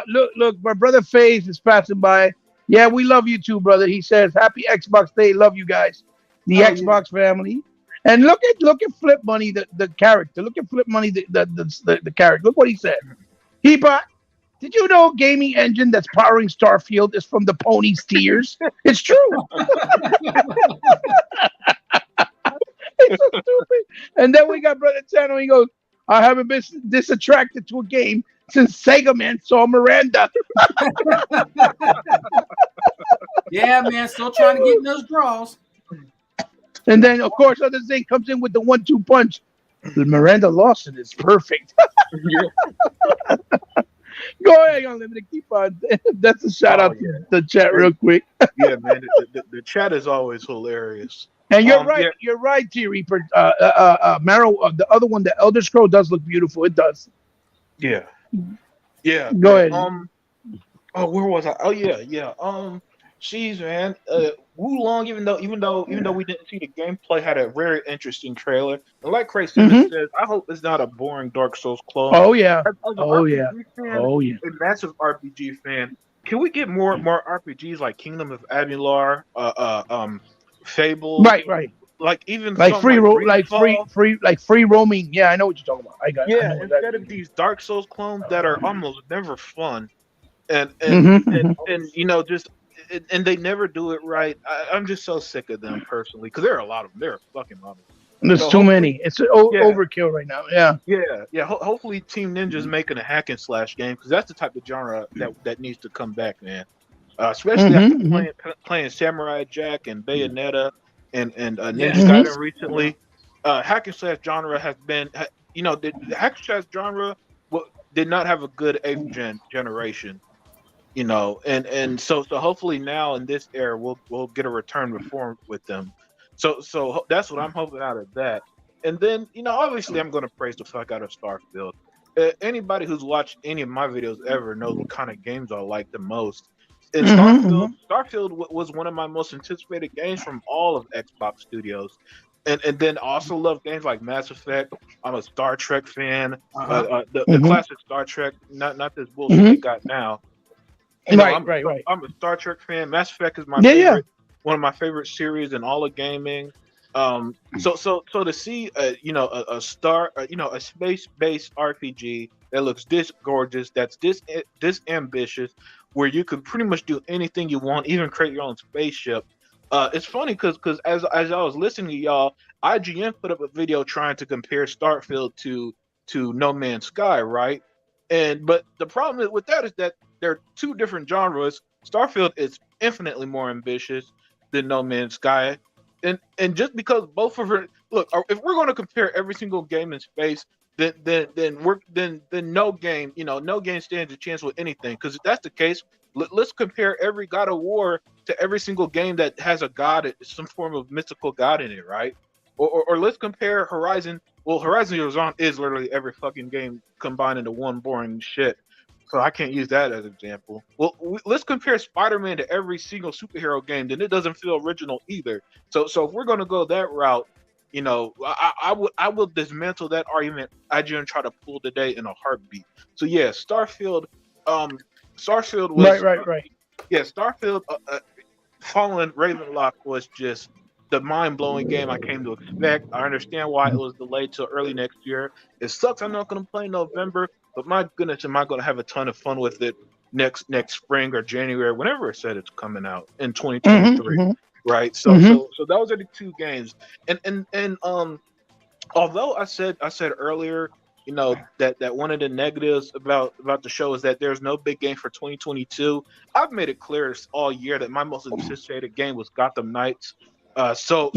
Look, my brother Faze is passing by. Yeah, we love you too, brother. He says, "Happy Xbox Day. Love you guys, the Xbox family." And look at Flip Money, the character. Look at Flip Money, the character. Look what he said. He bought. Did you know gaming engine that's powering Starfield is from the pony's tears? It's true. It's so stupid. And then we got Brother Channel. He goes, "I haven't been this attracted to a game since Sega Man saw Miranda." Yeah, man, still trying to get in those draws. And then, of course, other thing comes in with the 1-2 punch. Miranda Lawson is perfect. Go ahead, Unlimited. Keep on. That's a shout out to the chat real quick. Yeah, man, the chat is always hilarious. And you're right. Yeah. You're right, T Reaper. Marrow, the other one, the Elder Scroll, does look beautiful. It does. Yeah. Yeah. Go ahead. Oh, where was I? Oh, yeah. Jeez, man. Wulong, even though we didn't see the gameplay, had a very interesting trailer. And like Craig Simmons says, I hope it's not a boring Dark Souls clone. Oh yeah. Fan, a massive RPG fan. Can we get more RPGs like Kingdom of Amalur, Fable? Right. Like even like free roaming. Yeah, I know what you're talking about. I know instead of these Dark Souls clones that are almost never fun, and you know just. And they never do it right. I'm just so sick of them personally because there are a lot of them. There are fucking lot of them. There's too many. It's overkill right now. Yeah. Hopefully, Team Ninja's making a hack and slash game because that's the type of genre that needs to come back, man. Especially after playing Samurai Jack and Bayonetta and Ninja Gaiden recently. Hack and slash genre has been, the hack and slash genre did not have a good 8th generation. And so hopefully now in this era we'll get a return reform with them. So that's what I'm hoping out of that. And then obviously I'm going to praise the fuck out of Starfield. Anybody who's watched any of my videos ever knows what kind of games I like the most. And Starfield was one of my most anticipated games from all of Xbox Studios. And then also love games like Mass Effect. I'm a Star Trek fan. The classic Star Trek, not this bullshit they got now. Right. I'm a Star Trek fan. Mass Effect is my favorite, one of my favorite series in all of gaming. So to see a space-based RPG that looks this gorgeous, that's this ambitious, where you could pretty much do anything you want, even create your own spaceship. It's funny because as I was listening to y'all, IGN put up a video trying to compare Starfield to No Man's Sky, right? But the problem with that is that they're two different genres. Starfield is infinitely more ambitious than No Man's Sky, and just because both of them if we're going to compare every single game in space, then no game stands a chance with anything. Because if that's the case, let's compare every God of War to every single game that has a god, some form of mystical god in it, right? Or let's compare Horizon. Well, Horizon Zero Dawn is literally every fucking game combined into one boring shit. So I can't use that as an example. Well, let's compare Spider-Man to every single superhero game, then it doesn't feel original either. So if we're gonna go that route, you know, I will dismantle that argument I didn't try to pull today in a heartbeat. So yeah, Starfield was right. Yeah, Starfield Fallen Ravenlock was just the mind-blowing game I came to expect. I understand why it was delayed till early next year. It sucks I'm not going to play in November, but my goodness, am I going to have a ton of fun with it next spring or January, whenever it said it's coming out in 2023, right? So those are the two games. And although I said earlier, you know, that one of the negatives about the show is that there's no big game for 2022. I've made it clear all year that my most anticipated game was Gotham Knights. So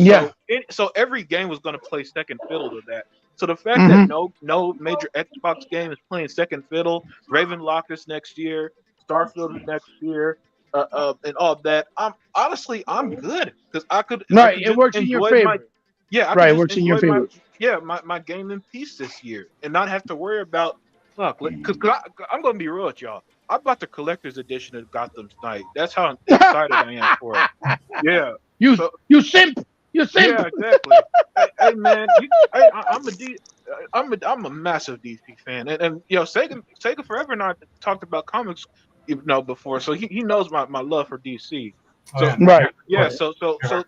every game was going to play second fiddle to that. So the fact that no major Xbox game is playing second fiddle, Ravenlock is next year, Starfield is next year, and all that. I'm good because I could. Right, it works in your favor. It works in your favor. My game in peace this year and not have to worry about because I'm going to be real with y'all. I bought the collector's edition of Gotham Knight. That's how excited I am for it. Yeah. You simp. You simp. Yeah, exactly. hey man, I'm a massive DC fan, and you know, Sega Forever and I talked about comics, you know, before, so he knows my love for DC. So Right. So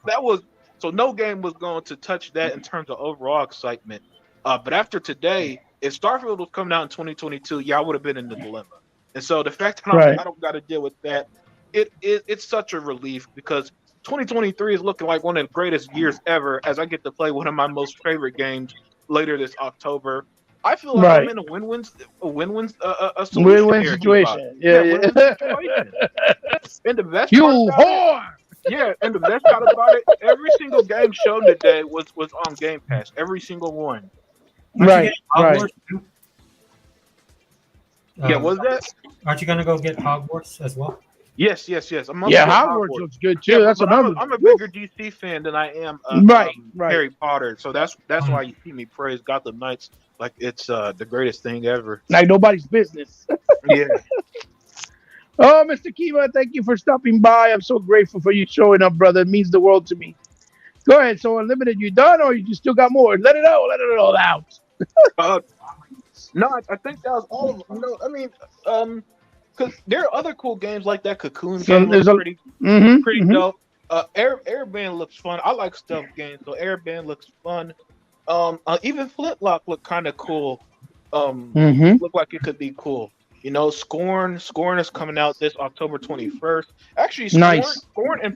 that was no game was going to touch that in terms of overall excitement. But after today, if Starfield was coming out in 2022, I would have been in the dilemma. And so the fact that I don't got to deal with that, it's such a relief because 2023 is looking like one of the greatest years ever as I get to play one of my most favorite games later this October. I feel like I'm in a win-win situation. Yeah. And the best and the best part about it, every single game shown today was on Game Pass. Every single one. Right. Was that? Aren't you gonna go get Hogwarts as well? Yes. Hogwarts looks good too. That's another. I'm a bigger DC fan than I am Harry Potter, so that's why you see me praise Gotham Knights like it's the greatest thing ever. Like nobody's business. Yeah. Oh, Mr. Kiva, thank you for stopping by. I'm so grateful for you showing up, brother. It means the world to me. Go ahead. So Unlimited, you done or you still got more? Let it out. Let it all out. No, I think that was all of them. No, I mean, because there are other cool games like that. Cocoon game looks pretty dope. Airband looks fun. I like stealth games, so Airband looks fun. Even Flintlock looked kind of cool. Looked like it could be cool. You know, Scorn is coming out this October 21st. Actually, Scorn and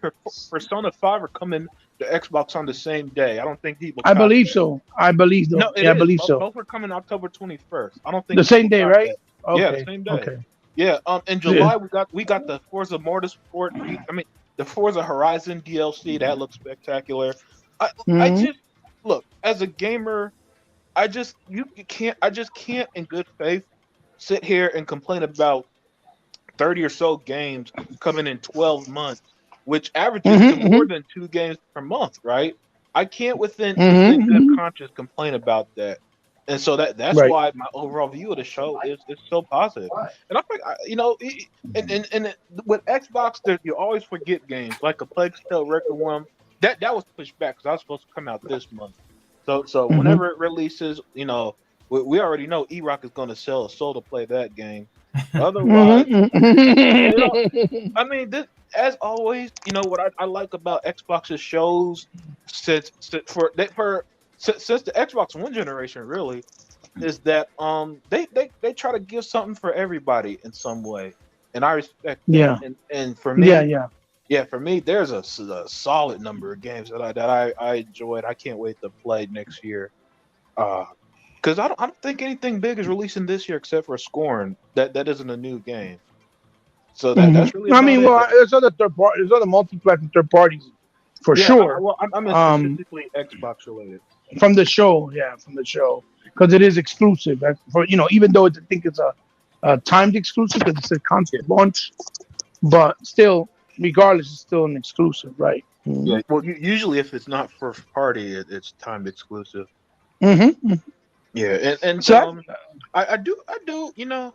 Persona 5 are coming to Xbox on the same day. I don't think people. I believe so. I believe so. No, I believe so. Both are coming October 21st. I don't think the same day, right? Okay. Yeah, the same day. Okay. Yeah. In July we got the Forza Motorsport. I mean, the Forza Horizon DLC that looks spectacular. I just look as a gamer. I just can't in good faith sit here and complain about 30 or so games coming in 12 months, which averages to more than 2 games per month, right? I can't within good conscience complain about that. And so that's why my overall view of the show is so positive. And I think, you know, and with Xbox, you always forget games like a Plague's Tale Requiem. That was pushed back because I was supposed to come out this month. So whenever it releases, you know, we already know E-Rock is going to sell a soul to play that game. Otherwise, you know, I mean, as always, you know what I like about Xbox's shows since the Xbox One generation really is that they try to give something for everybody in some way, and I respect that. And for me, for me, there's a solid number of games that I enjoyed. I can't wait to play next year. Because I don't think anything big is releasing this year except for Scorn. That isn't a new game. So that's really. I mean, there's other there's other multi-platform third parties for sure. I'm specifically Xbox related. From the show, because it is exclusive. For even though I think it's a timed exclusive because it's a constant launch, but still, regardless, it's still an exclusive, right? Yeah. Well, usually if it's not first party, it's timed exclusive. Mm-hmm. Yeah, and So I do you know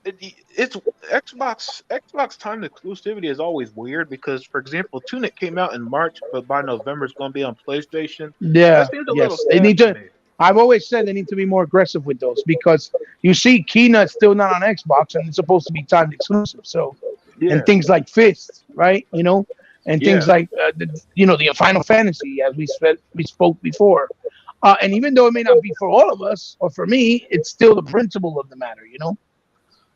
it's Xbox timed exclusivity is always weird because, for example, Tunic came out in March, but by November it's going to be on PlayStation. yeah, That seems a little yes, they sad need to to. me. I've always said they need to be more aggressive with those because you see, Keena's still not on Xbox and it's supposed to be timed exclusive. So, and Yeah, things like Fist, right? And things yeah. like the Final Fantasy, as we spoke before. And even though it may not be for all of us or for me, it's still the principle of the matter.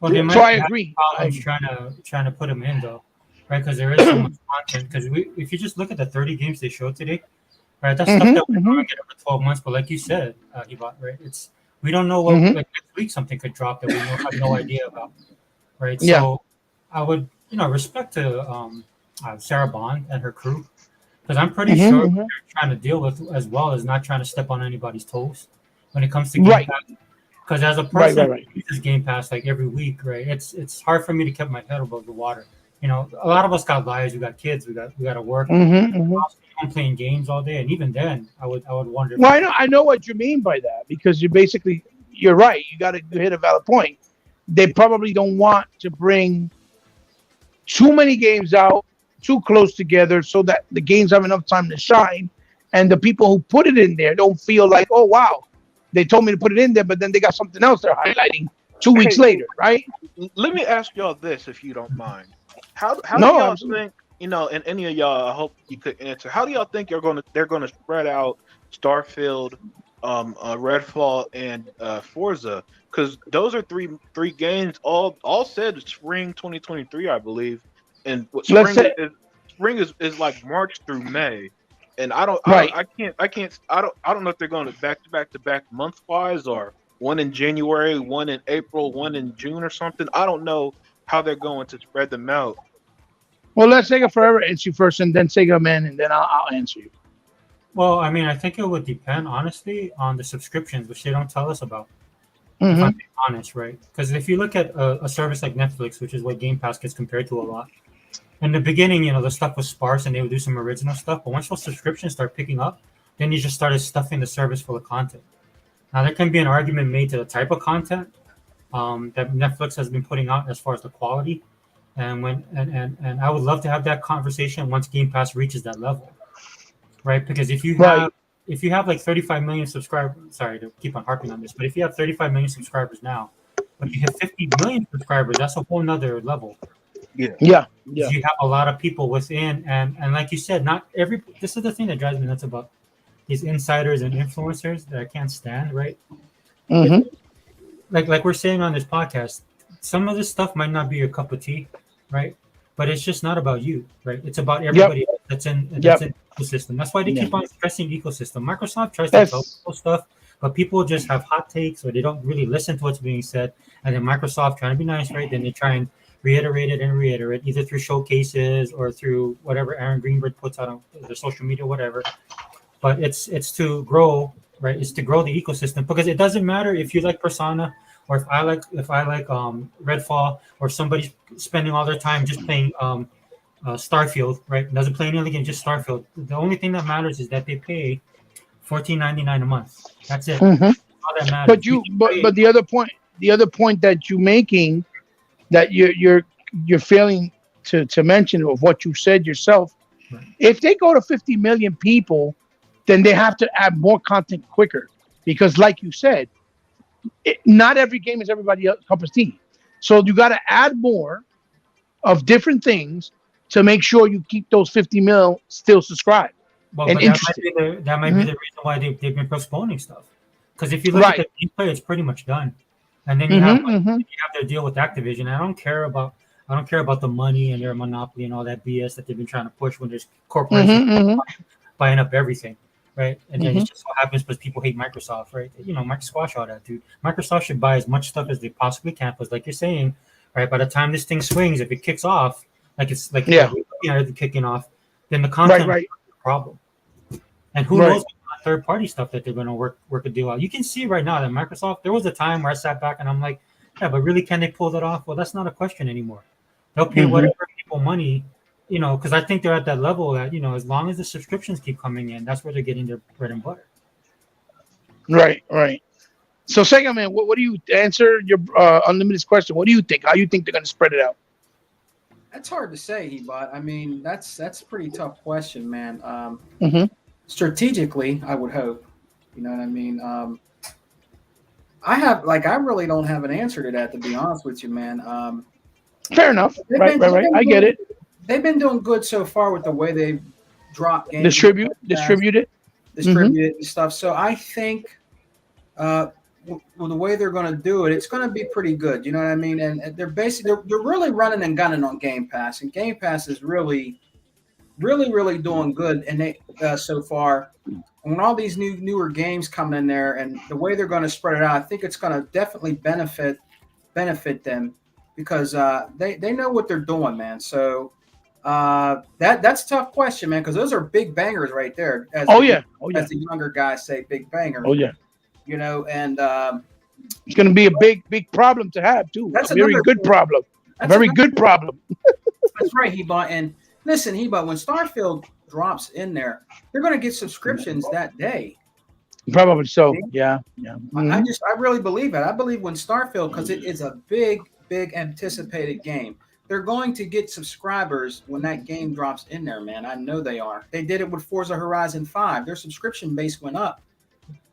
Well, they So might I have agree. problems trying to put them in though, right? Because there is so much content. Because if you just look at the 30 games they showed today, right, that's stuff that we're Mm-hmm, going to get over 12 months. But like you said, Hibot, right? We don't know what mm-hmm. like next week something could drop that we have no idea about, right? Yeah. So I would respect to Sarah Bond and her crew because I'm pretty Mm-hmm, sure what mm-hmm. they're trying to deal with as well as not trying to step on anybody's toes when it comes to Game Right. Pass. Because as a Right. person Right. who uses Game Pass like every week, right, it's hard for me to keep my head above the water. A lot of us got lives, we got kids, we got to work. Mm-hmm, mm-hmm. I'm playing games all day, and even then, I would wonder. Well, I know what you mean by that because you're right. You hit a valid point. They probably don't want to bring too many games out too close together so that the games have enough time to shine, and the people who put it in there don't feel like, oh wow, they told me to put it in there, but then they got something else they're highlighting 2 weeks later, right? Let me ask y'all this, if you don't mind. How do No, y'all absolutely. think? And any of y'all, I hope you could answer. How do y'all think they're gonna spread out Starfield, Redfall, and Forza? Because those are three games. All said spring 2023, I believe. And what Let's say spring is like March through May. And I don't know if they're going to back month wise or one in January, one in April, one in June or something. I don't know how they're going to spread them out. well, let's Sega Forever answer you first, and then Sega Man, and then I'll answer you. Well, I mean, I think it would depend, honestly, on the subscriptions, which they don't tell us about. If Mm-hmm. I'm being honest, right? Because if you look at a service like Netflix, which is what Game Pass gets compared to a lot, in the beginning, the stuff was sparse and they would do some original stuff. But once those subscriptions start picking up, then you just started stuffing the service full of content. Now, there can be an argument made to the type of content that Netflix has been putting out as far as the quality. And and I would love to have that conversation once Game Pass reaches that level, right? Because if you have like 35 million subscribers, sorry to keep on harping on this, but if you have 35 million subscribers now, but you have 50 million subscribers, that's a whole nother level. Yeah. You have a lot of people within, and like you said, not every. This is the thing that drives me nuts about these insiders and influencers that I can't stand. Right? Mm-hmm. Like we're saying on this podcast, some of this stuff might not be your cup of tea, right? But it's just not about you, right? It's about everybody else that's in the ecosystem. That's why they keep on stressing ecosystem. Microsoft tries to tell people stuff, but people just have hot takes or they don't really listen to what's being said. And then Microsoft trying to be nice, right? Then they try and reiterate it, either through showcases or through whatever Aaron Greenberg puts out on their social media, whatever. But it's to grow, right? It's to grow the ecosystem because it doesn't matter if you like Persona or if I like Redfall or somebody's spending all their time just playing Starfield, right? Doesn't play any other game, just Starfield. The only thing that matters is that they pay $14.99 a month. That's it. Mm-hmm. All that matters. But the other point that you're making, that you're failing to mention of what you said yourself. Right. If they go to 50 million people, then they have to add more content quicker because, like you said, not every game is everybody else's cup of tea. So you got to add more of different things to make sure you keep those 50 mil still subscribed and interested. That might be the reason why they've been postponing stuff. Because if you look at the gameplay, it's pretty much done. And then you have their deal with Activision. I don't care about the money and their monopoly and all that BS that they've been trying to push when there's corporations buying up everything, right? And then it just so happens because people hate Microsoft, right? Mike, squash all that, dude. Microsoft should buy as much stuff as they possibly can, because like you're saying, right? By the time this thing swings, if it kicks off, kicking off, then the content is a problem. And who knows what third-party stuff that they're going to work a deal out. You can see right now that Microsoft, there was a time where I sat back and I'm like, yeah, but really, can they pull that off? Well, that's not a question anymore. They'll pay whatever people money because I think they're at that level that as long as the subscriptions keep coming in, that's where they're getting their bread and butter. Right. So, Sega Man, what do you answer your Unlimited's question? What do you think? How you think they're going to spread it out? That's hard to say, Hebot. I mean, that's a pretty tough question, man. Strategically, I would hope. You know what I mean? I really don't have an answer to that, to be honest with you, man. Fair enough. Right. I get it. They've been doing good so far with the way they've dropped games. Distribute it and stuff. So I think with the way they're going to do it, it's going to be pretty good. You know what I mean? And they're really running and gunning on Game Pass, and Game Pass is really doing good. And they so far, when all these newer games come in there, and the way they're going to spread it out, I think it's going to definitely benefit them because they know what they're doing, man. So that's a tough question, man, because those are big bangers right there. As the younger guys say, big bangers. Oh yeah. And it's going to be a big problem to have too. That's a very good problem. Good problem. That's right, Hebot. And listen, Hebot, when Starfield drops in there, they're going to get subscriptions that day. Probably so. Yeah. I really believe it. I believe when Starfield, because it is a big anticipated game, they're going to get subscribers when that game drops in there, man. I know they are. They did it with Forza Horizon 5. Their subscription base went up.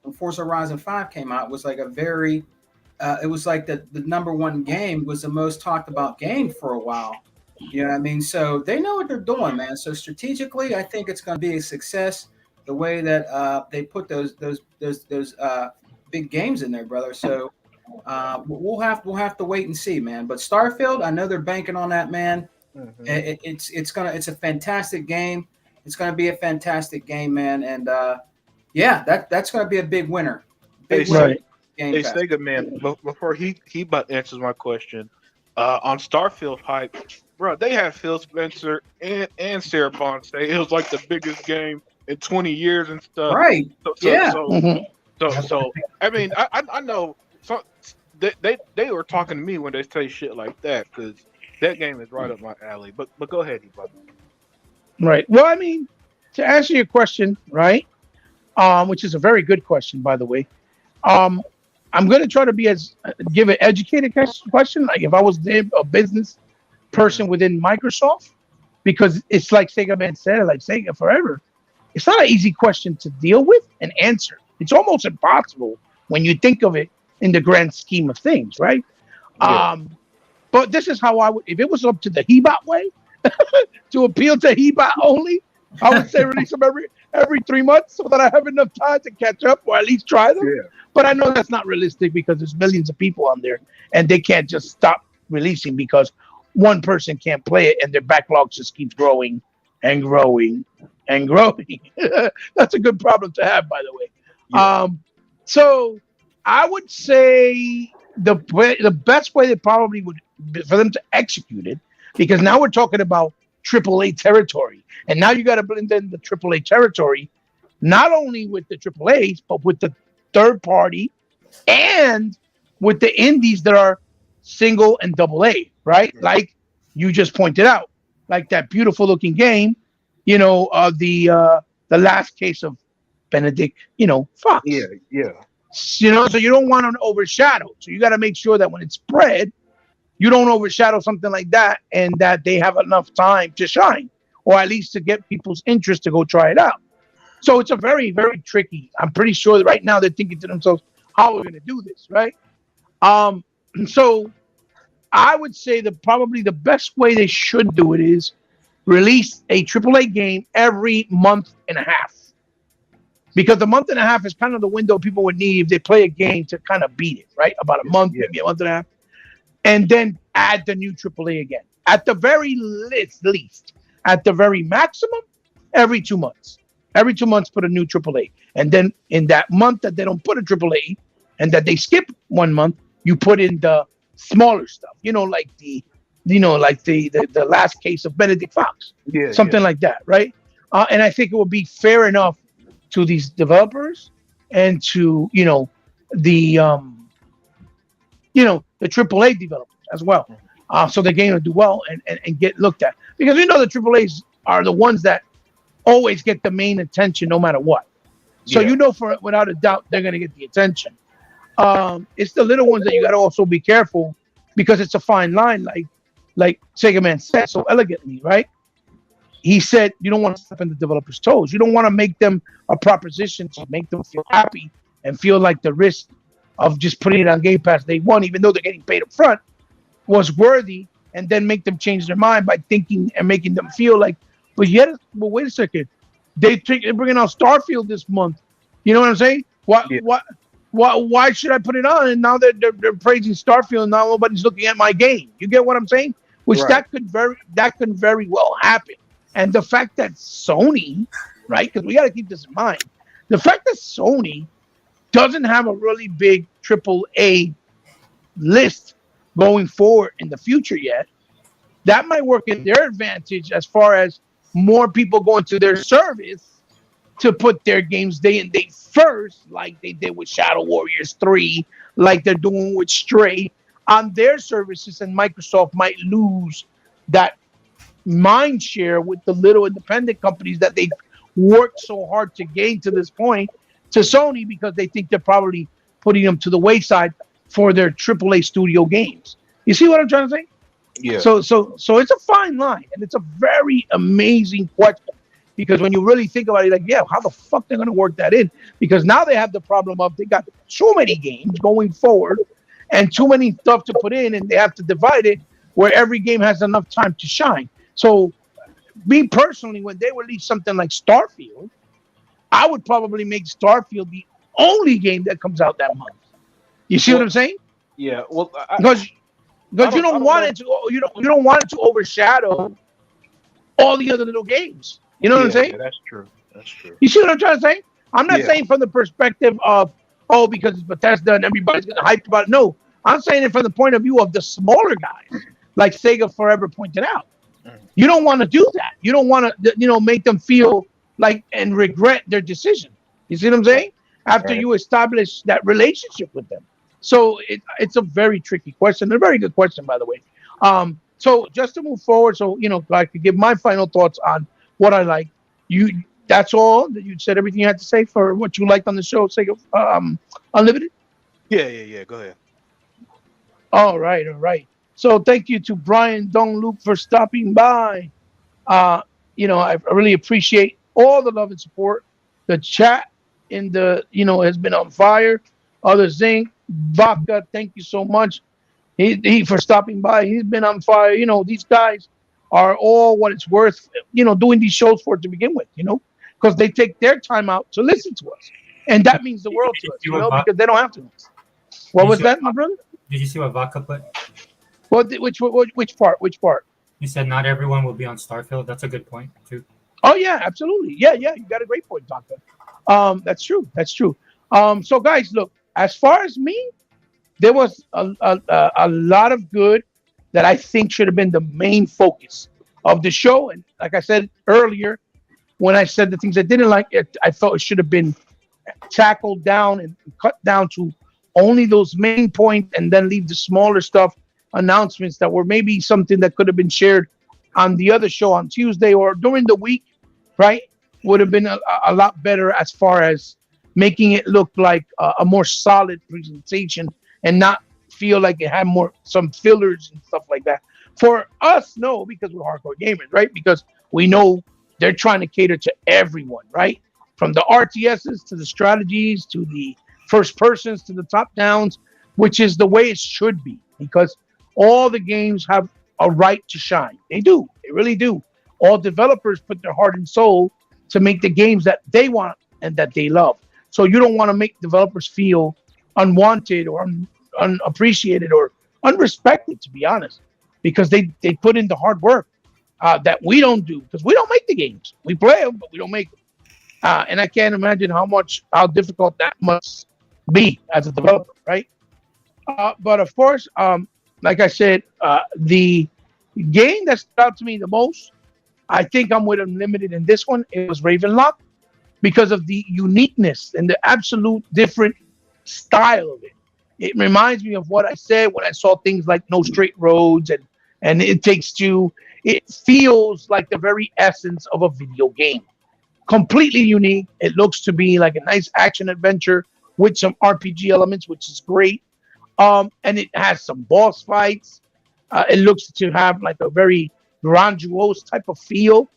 When Forza Horizon 5 came out, it was like it was like the number one game was the most talked about game for a while. You know what I mean? So they know what they're doing, man. So strategically, I think it's going to be a success. The way that they put those big games in there, brother. So we'll have to wait and see, man. But Starfield, I know they're banking on that, man. It's a fantastic game. It's going to be a fantastic game, man. And that's going to be a big winner. Right. Hey, Sega man, before he answers my question, on Starfield hype, bro, they had Phil Spencer and Sarah Bond say it was like the biggest game in 20 years and stuff. Right. So I mean, I know they were talking to me when they say shit like that because that game is right up my alley. But go ahead, Ebot. Right. Well, I mean, to answer your question, right, which is a very good question, by the way. I'm going to try to give an educated question, like if I was a business person within Microsoft, because it's like Sega Man said, like Sega forever. It's not an easy question to deal with and answer. It's almost impossible when you think of it in the grand scheme of things, right? Yeah. But this is how I would, if it was up to the Hebot way, to appeal to Hebot only, I would say release them every 3 months so that I have enough time to catch up or at least try them. Yeah. But I know that's not realistic because there's millions of people on there and they can't just stop releasing because one person can't play it and their backlog just keeps growing and growing and growing. That's a good problem to have, by the way. Yeah. So I would say the best way that probably would be for them to execute it, because now we're talking about AAA territory, and now you got to blend in the AAA territory, not only with the AAAs, but with the third party and with the indies that are single and AA, right? Like you just pointed out, like that beautiful looking game, the last case of Benedict, Fox. Yeah. So you don't want to overshadow. So you got to make sure that when it's spread, you don't overshadow something like that and that they have enough time to shine, or at least to get people's interest to go try it out. So it's a very, very tricky. I'm pretty sure that right now they're thinking to themselves, how are we going to do this, right? So I would say that probably the best way they should do it is release a AAA game every month and a half. Because the month and a half is kind of the window people would need if they play a game to kind of beat it, right? About a month, maybe a month and a half. And then add the new AAA again. At the very least, at the very maximum, every 2 months. Every 2 months, put a new AAA. And then in that month that they don't put a AAA and that they skip 1 month, you put in the smaller stuff, like the last case of Benedict Fox. Something like that, right? And I think it would be fair enough to these developers and to, the AAA developers as well. so the game will do well and get looked at. Because we know the AAAs are the ones that always get the main attention no matter what. So Yeah. you know, without a doubt, they're going to get the attention. It's the little ones that you got to also be careful, because it's a fine line, like Sega Man said so elegantly, right? He said you don't want to step in the developers' toes. You don't want to make them a proposition to make them feel happy and feel like the risk of just putting it on Game Pass day one, even though they're getting paid up front, was worthy, and then make them change their mind by thinking and making them feel like, but wait a second, they're bringing out Starfield this month. You know what I'm saying? Why should I put it on? And now they're praising Starfield, and now nobody's looking at my game. You get what I'm saying? Which Right. that could very well happen. And the fact that Sony, right? Because we got to keep this in mind, the fact that Sony doesn't have a really big AAA list going forward in the future yet, that might work in their advantage as far as more people going to their service to put their games day and date first, like they did with Shadow Warriors 3, like they're doing with Stray on their services, and Microsoft might lose that mind share with the little independent companies that they've worked so hard to gain to this point to Sony, because they think they're probably putting them to the wayside for their AAA studio games. You see what I'm trying to say? Yeah. So it's a fine line, and it's a very amazing question, because when you really think about it, like, yeah, how the fuck they're going to work that in? Because now they have the problem of they got too many games going forward and too many stuff to put in, and they have to divide it where every game has enough time to shine. So me personally, when they release something like Starfield, I would probably make Starfield the only game that comes out that month. You see what I'm saying? Yeah. Well, Because you don't want it to overshadow all the other little games. You know what I'm saying? Yeah, that's true. That's true. You see what I'm trying to say? I'm not Yeah. saying from the perspective of, because it's Bethesda and everybody's gonna hype about it. No, I'm saying it from the point of view of the smaller guys, like Sega Forever pointed out. You don't want to do that. You don't want to, make them feel like and regret their decision. You see what I'm saying? After you establish that relationship with them. So it's a very tricky question. A very good question, by the way. So just to move forward, so I could give my final thoughts on what I like. That's all that you said. Everything you had to say for what you liked on the show, Sega Unlimited. Yeah. Go ahead. All right. So thank you to Brian Dong Luke for stopping by. I really appreciate all the love and support. The chat in the has been on fire. Other Zinc, Vodka, thank you so much. He for stopping by. He's been on fire. These guys are all what it's worth. Doing these shows for to begin with. Because they take their time out to listen to us, and that means the world to us. Because they don't have to. What was that, my brother? Did you see what Vodka put? Well, which part? Which part? You said not everyone will be on Starfield. That's a good point too. Oh yeah, absolutely. Yeah, you got a great point, Doctor. That's true. So guys, look, as far as me, there was a lot of good that I think should have been the main focus of the show. And like I said earlier, when I said the things I didn't like, I felt it should have been tackled down and cut down to only those main points, and then leave the smaller stuff, announcements that were maybe something that could have been shared on the other show on Tuesday or during the week, right? Would have been a lot better as far as making it look like a more solid presentation and not feel like it had some fillers and stuff like that. For us, no, because we're hardcore gamers, right? Because we know they're trying to cater to everyone, right? From the RTSs to the strategies to the first persons to the top downs, which is the way it should be, because all the games have a right to shine. They do. They really do. All developers put their heart and soul to make the games that they want and that they love. So you don't want to make developers feel unwanted or unappreciated or unrespected, to be honest, because they put in the hard work that we don't do, because we don't make the games. We play them, but we don't make them. And I can't imagine how difficult that must be as a developer, right? But of course, like I said, the game that stood out to me the most, I think I'm with Unlimited in this one. It was Ravenlock, because of the uniqueness and the absolute different style of it. It reminds me of what I said when I saw things like No Straight Roads and and it feels like the very essence of a video game. Completely unique. It looks to be like a nice action adventure with some RPG elements, which is great. And it has some boss fights. It looks to have like a very grandiose type of feel,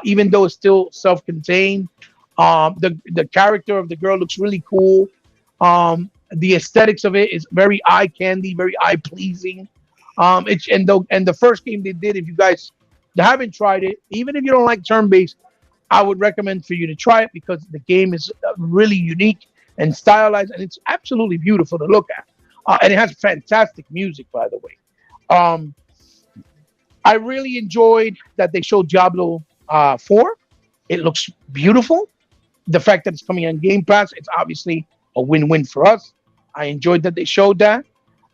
even though it's still self-contained. The character of the girl looks really cool. The aesthetics of it is very eye candy, very eye pleasing. And the first game they did, if you guys haven't tried it, even if you don't like turn-based, I would recommend for you to try it because the game is really unique and stylized, and it's absolutely beautiful to look at. And it has fantastic music, by the way. Um, I really enjoyed that they showed Diablo 4. It looks beautiful. The fact that it's coming on Game Pass, it's obviously a win-win for us. I enjoyed that they showed that.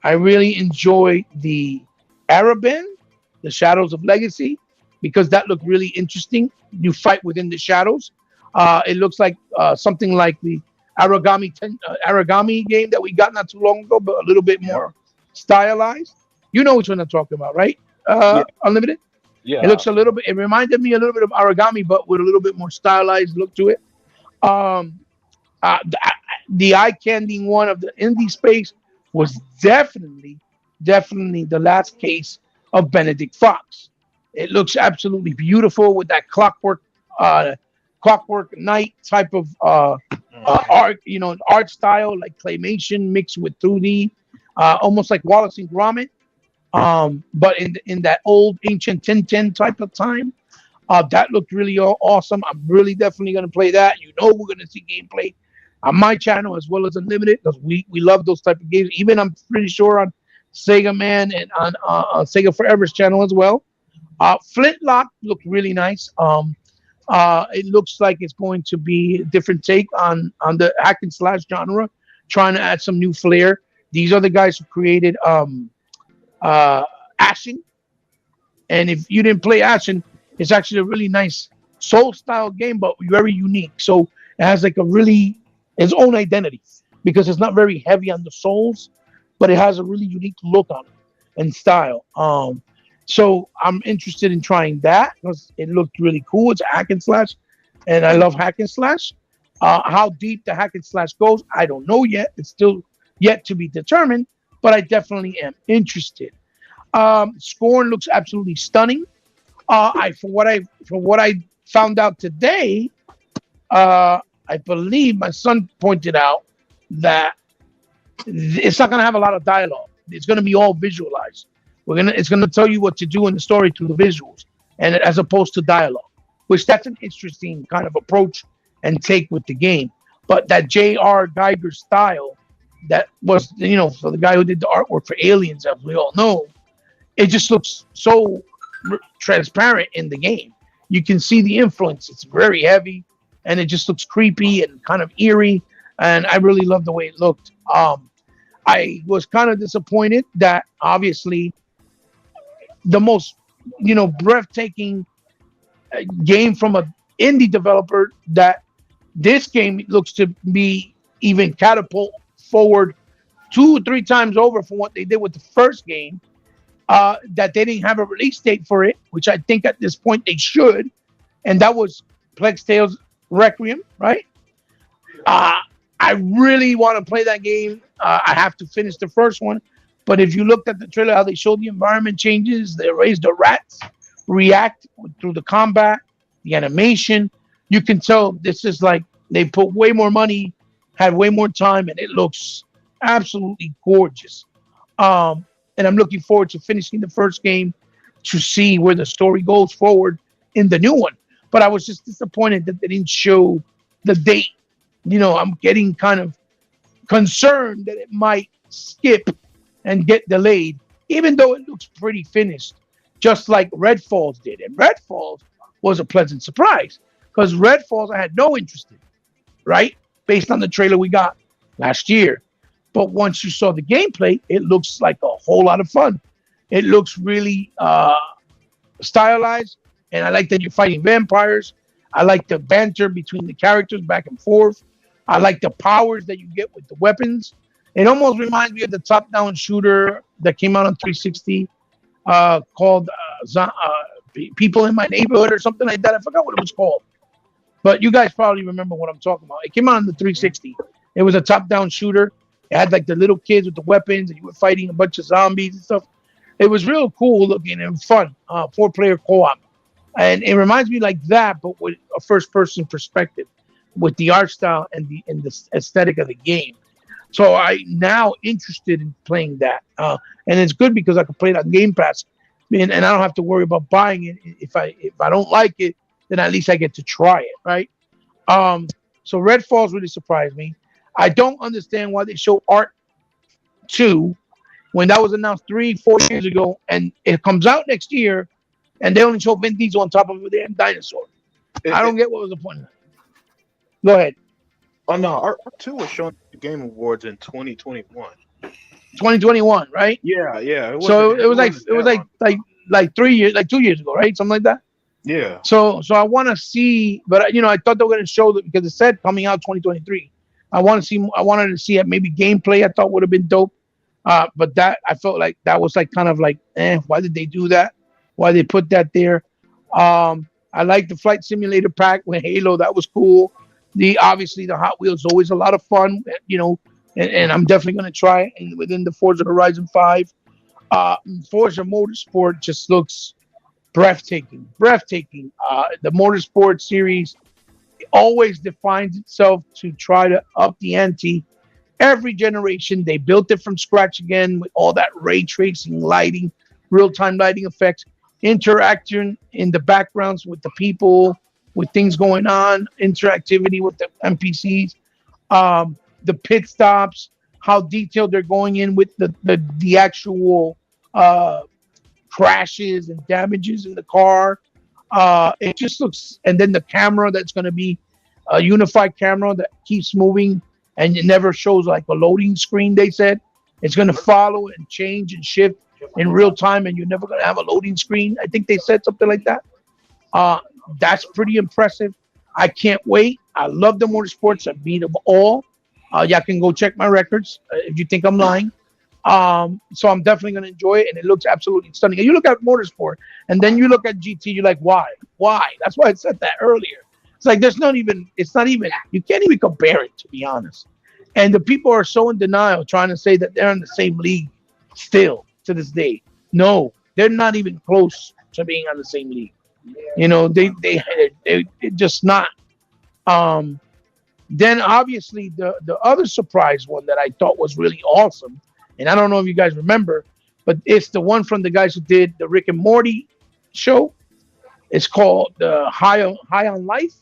I really enjoy the Arabin, the Shadows of Legacy, because that looked really interesting. You fight within the shadows. It looks like something like the Aragami game that we got not too long ago, but a little bit more stylized. You know which one I'm talking about, right? Yeah. Unlimited. Yeah. It looks a little bit. It reminded me a little bit of Aragami, but with a little bit more stylized look to it. Um, the eye candy one of the indie space was definitely the last case of Benedict Fox. It looks absolutely beautiful with that clockwork knight type of art, art style like claymation mixed with 2D, almost like Wallace and Gromit, but in that old ancient Tintin type of time. That looked really awesome. I'm really definitely going to play that. We're going to see gameplay on my channel as well as Unlimited because we love those type of games. Even I'm pretty sure on Sega Man and on Sega Forever's channel as well. Flintlock looked really nice. It looks like it's going to be a different take on the hack and slash genre, trying to add some new flair. These are the guys who created Ashen. And if you didn't play Ashen, it's actually a really nice soul-style game, but very unique. So it has like its own identity because it's not very heavy on the souls, but it has a really unique look on it and style. So I'm interested in trying that because it looked really cool. It's a hack and slash, and I love hack and slash. How deep the hack and slash goes, I don't know yet. It's still yet to be determined, but I definitely am interested. Scorn looks absolutely stunning. From what I found out today, I believe my son pointed out that it's not going to have a lot of dialogue. It's going to be all visualized. It's going to tell you what to do in the story through the visuals, and as opposed to dialogue, which that's an interesting kind of approach and take with the game. But that J.R. Geiger style, that was for the guy who did the artwork for Aliens, as we all know, it just looks so transparent in the game. You can see the influence. It's very heavy, and it just looks creepy and kind of eerie. And I really love the way it looked. I was kind of disappointed that obviously the most breathtaking game from an indie developer, that this game looks to be even catapult forward 2 or 3 times over from what they did with the first game. That they didn't have a release date for it, which I think at this point they should, and that was Plague Tale's Requiem, right? I really want to play that game. I have to finish the first one, but if you looked at the trailer, how they showed the environment changes, the ways the rats react through the combat, the animation, you can tell this is like they put way more money, had way more time, and it looks absolutely gorgeous. And I'm looking forward to finishing the first game to see where the story goes forward in the new one. But I was just disappointed that they didn't show the date. I'm getting kind of concerned that it might skip and get delayed, even though it looks pretty finished, just like Red Falls did. And Red Falls was a pleasant surprise because Red Falls I had no interest in, right? Based on the trailer we got last year. But once you saw the gameplay, it looks like a whole lot of fun. It looks really stylized, and I like that you're fighting vampires. I like the banter between the characters back and forth. I like the powers that you get with the weapons. It almost reminds me of the top-down shooter that came out on 360 called People in My Neighborhood or something like that. I forgot what it was called. But you guys probably remember what I'm talking about. It came out on the 360. It was a top-down shooter. It had like the little kids with the weapons, and you were fighting a bunch of zombies and stuff. It was real cool looking and fun. 4-player co-op, and it reminds me like that, but with a first-person perspective, with the art style and the aesthetic of the game. So I now interested in playing that, and it's good because I can play it on Game Pass, and I don't have to worry about buying it. If I don't like it, then at least I get to try it, right? So Redfall's really surprised me. I don't understand why they show Art 2 when that was announced 3-4 years ago, and it comes out next year, and they only show Vin Diesel on top of a damn dinosaur. I don't get what was the point of that. Go ahead. Oh no, R2 was shown at the Game Awards in 2021. 2021, right? Yeah. It was like 3 years, like 2 years ago, right? Something like that. Yeah. So I want to see, but I thought they were going to show that because it said coming out 2023. I wanted to see it, maybe gameplay. I thought would have been dope. But that I felt like that was like kind of like, why did they do that? Why they put that there? I like the flight simulator pack with Halo. That was cool. Obviously the Hot Wheels always a lot of fun, and I'm definitely going to try it within the Forza Horizon 5. Forza Motorsport just looks breathtaking. The Motorsport series always defines itself to try to up the ante. Every generation, they built it from scratch again with all that ray tracing, lighting, real-time lighting effects, interaction in the backgrounds with the people, with things going on, interactivity with the NPCs, the pit stops, how detailed they're going in with the actual crashes and damages in the car. It just looks, and then the camera that's going to be a unified camera that keeps moving and it never shows like a loading screen. They said it's going to follow and change and shift in real time, and you're never going to have a loading screen. I think they said something like that. That's pretty impressive. I can't wait. I love the Motorsports. I beat them all. Y'all can go check my records if you think I'm lying. So I'm definitely going to enjoy it, and it looks absolutely stunning. And you look at Motorsport, and then you look at GT, you're like, why? That's why I said that earlier. It's like it's not even, you can't even compare it, to be honest. And the people are so in denial, trying to say that they're in the same league still to this day. No, they're not even close to being on the same league. They just not. Then obviously the other surprise one that I thought was really awesome, and I don't know if you guys remember, but it's the one from the guys who did the Rick and Morty show. It's called High on Life,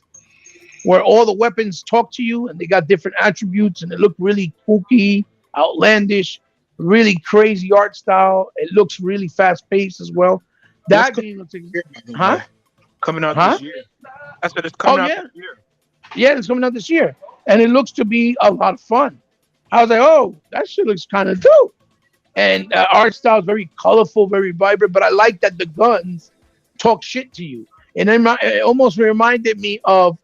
where all the weapons talk to you and they got different attributes, and it looked really kooky, outlandish, really crazy art style. It looks really fast paced as well. That game looks coming out this year. I said it's coming out this year. Yeah, it's coming out this year, and it looks to be a lot of fun. I was like, oh, that shit looks kind of dope. And art style is very colorful, very vibrant, but I like that the guns talk shit to you. And it almost reminded me of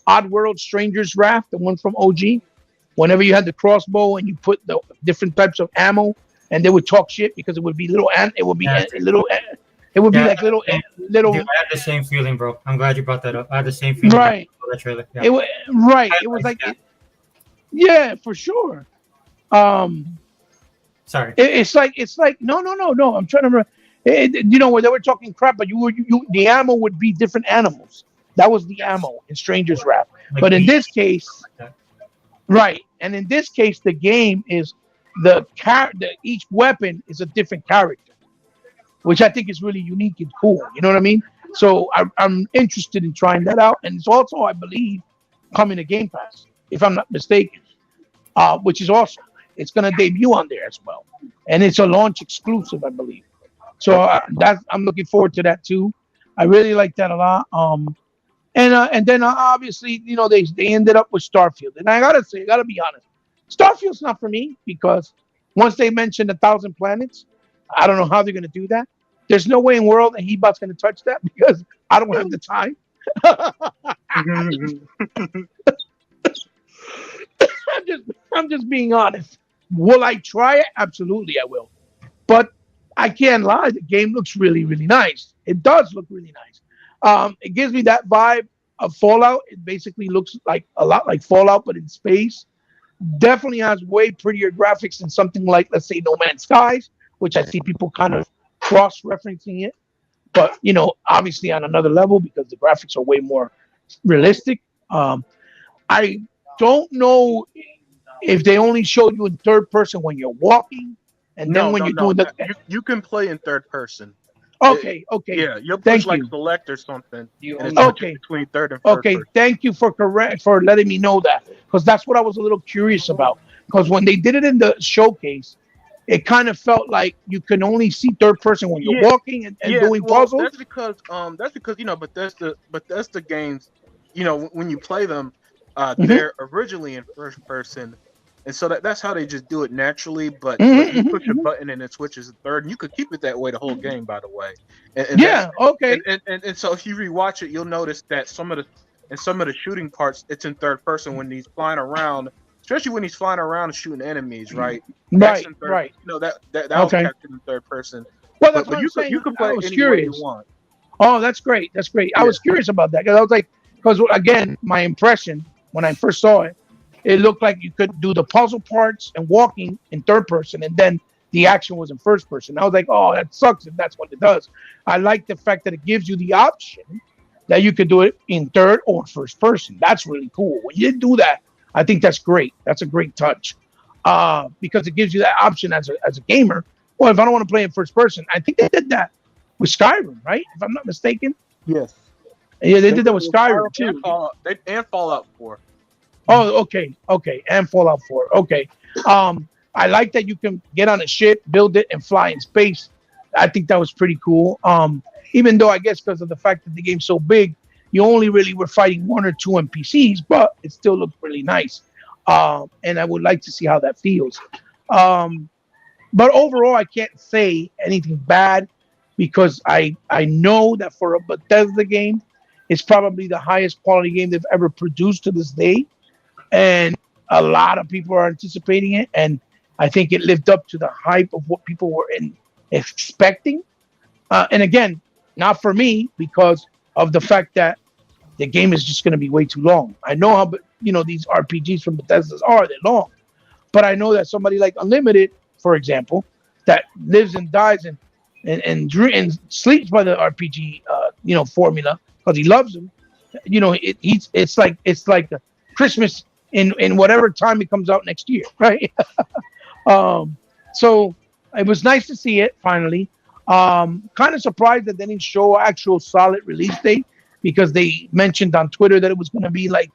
Oddworld Stranger's Wrath, the one from OG. Whenever you had the crossbow and you put the different types of ammo, and they would talk shit because it would be little. It would be little. It would be like little. Dude, I had the same feeling, bro. I'm glad you brought that up. I had the same feeling. Right. That trailer. Yeah. It was like. Yeah, for sure. Sorry. It's like no. I'm trying to remember. Where they were talking crap, but the ammo would be different animals. That was the ammo in Stranger's Wrath. Like but in this case, right, and in this case, the game is each weapon is a different character, which I think is really unique and cool. You know what I mean? So I'm interested in trying that out, and it's also, I believe, coming to Game Pass, if I'm not mistaken, which is awesome. It's going to debut on there as well, and it's a launch exclusive, I believe. So I'm looking forward to that too. I really like that a lot. And then obviously, they ended up with Starfield, and I gotta be honest, Starfield's not for me because once they mentioned 1,000 planets, I don't know how they're gonna do that. There's no way in the world that Hebot's gonna touch that because I don't have the time. I'm just being honest. Will I try it? Absolutely, I will. But I can't lie. The game looks really, really nice. It does look really nice. It gives me that vibe of Fallout. It basically looks like a lot like Fallout, but in space. Definitely has way prettier graphics than something like, let's say, No Man's Skies, which I see people kind of cross-referencing it. But obviously on another level because the graphics are way more realistic. I don't know if they only showed you in third person when you're walking, and then when you're doing the. You can play in third person. Okay. Yeah, you'll push Thank like you. select or something. Okay. Between third and first Okay, person. thank you for letting me know that, because that's what I was a little curious about. Because when they did it in the showcase, it kind of felt like you can only see third person when you're walking and doing puzzles. That's because Bethesda games, when you play them, they're originally in first person, and so that's how they just do it naturally. But you push a button and it switches to third, and you could keep it that way the whole game, by the way. Okay. And so if you rewatch it, you'll notice that some of the shooting parts, it's in third person when he's flying around. Especially when he's flying around and shooting enemies, right? Right. That was captured in third person. Well, that's what I'm saying. You can play I was any way you curious. want. Oh, that's great. I was curious about that because I was like, because again, my impression when I first saw it, it looked like you could do the puzzle parts and walking in third person, and then the action was in first person. I was like, oh, that sucks if that's what it does. I like the fact that it gives you the option that you could do it in third or first person. That's really cool. When you do that, I think that's great. That's a great touch because it gives you that option as a gamer. Well, if I don't want to play in first person, I think they did that with Skyrim, right? If I'm not mistaken. Yes. Yeah, they did that with Skyrim too. And Fallout 4. Oh, okay. And Fallout 4. Okay. I like that you can get on a ship, build it, and fly in space. I think that was pretty cool. Even though I guess because of the fact that the game's so big, you only really were fighting one or two NPCs, but it still looked really nice. And I would like to see how that feels. But overall, I can't say anything bad because I know that for a Bethesda game, it's probably the highest quality game they've ever produced to this day. And a lot of people are anticipating it. And I think it lived up to the hype of what people were expecting. And again, not for me because of the fact that the game is just going to be way too long. I know how, these RPGs from Bethesda they're long. But I know that somebody like Unlimited, for example, that lives and dies and sleeps by the RPG, formula because he loves them. It's like a Christmas in whatever time it comes out next year, right? So it was nice to see it finally. Kind of surprised that they didn't show actual solid release date because they mentioned on Twitter that it was going to be like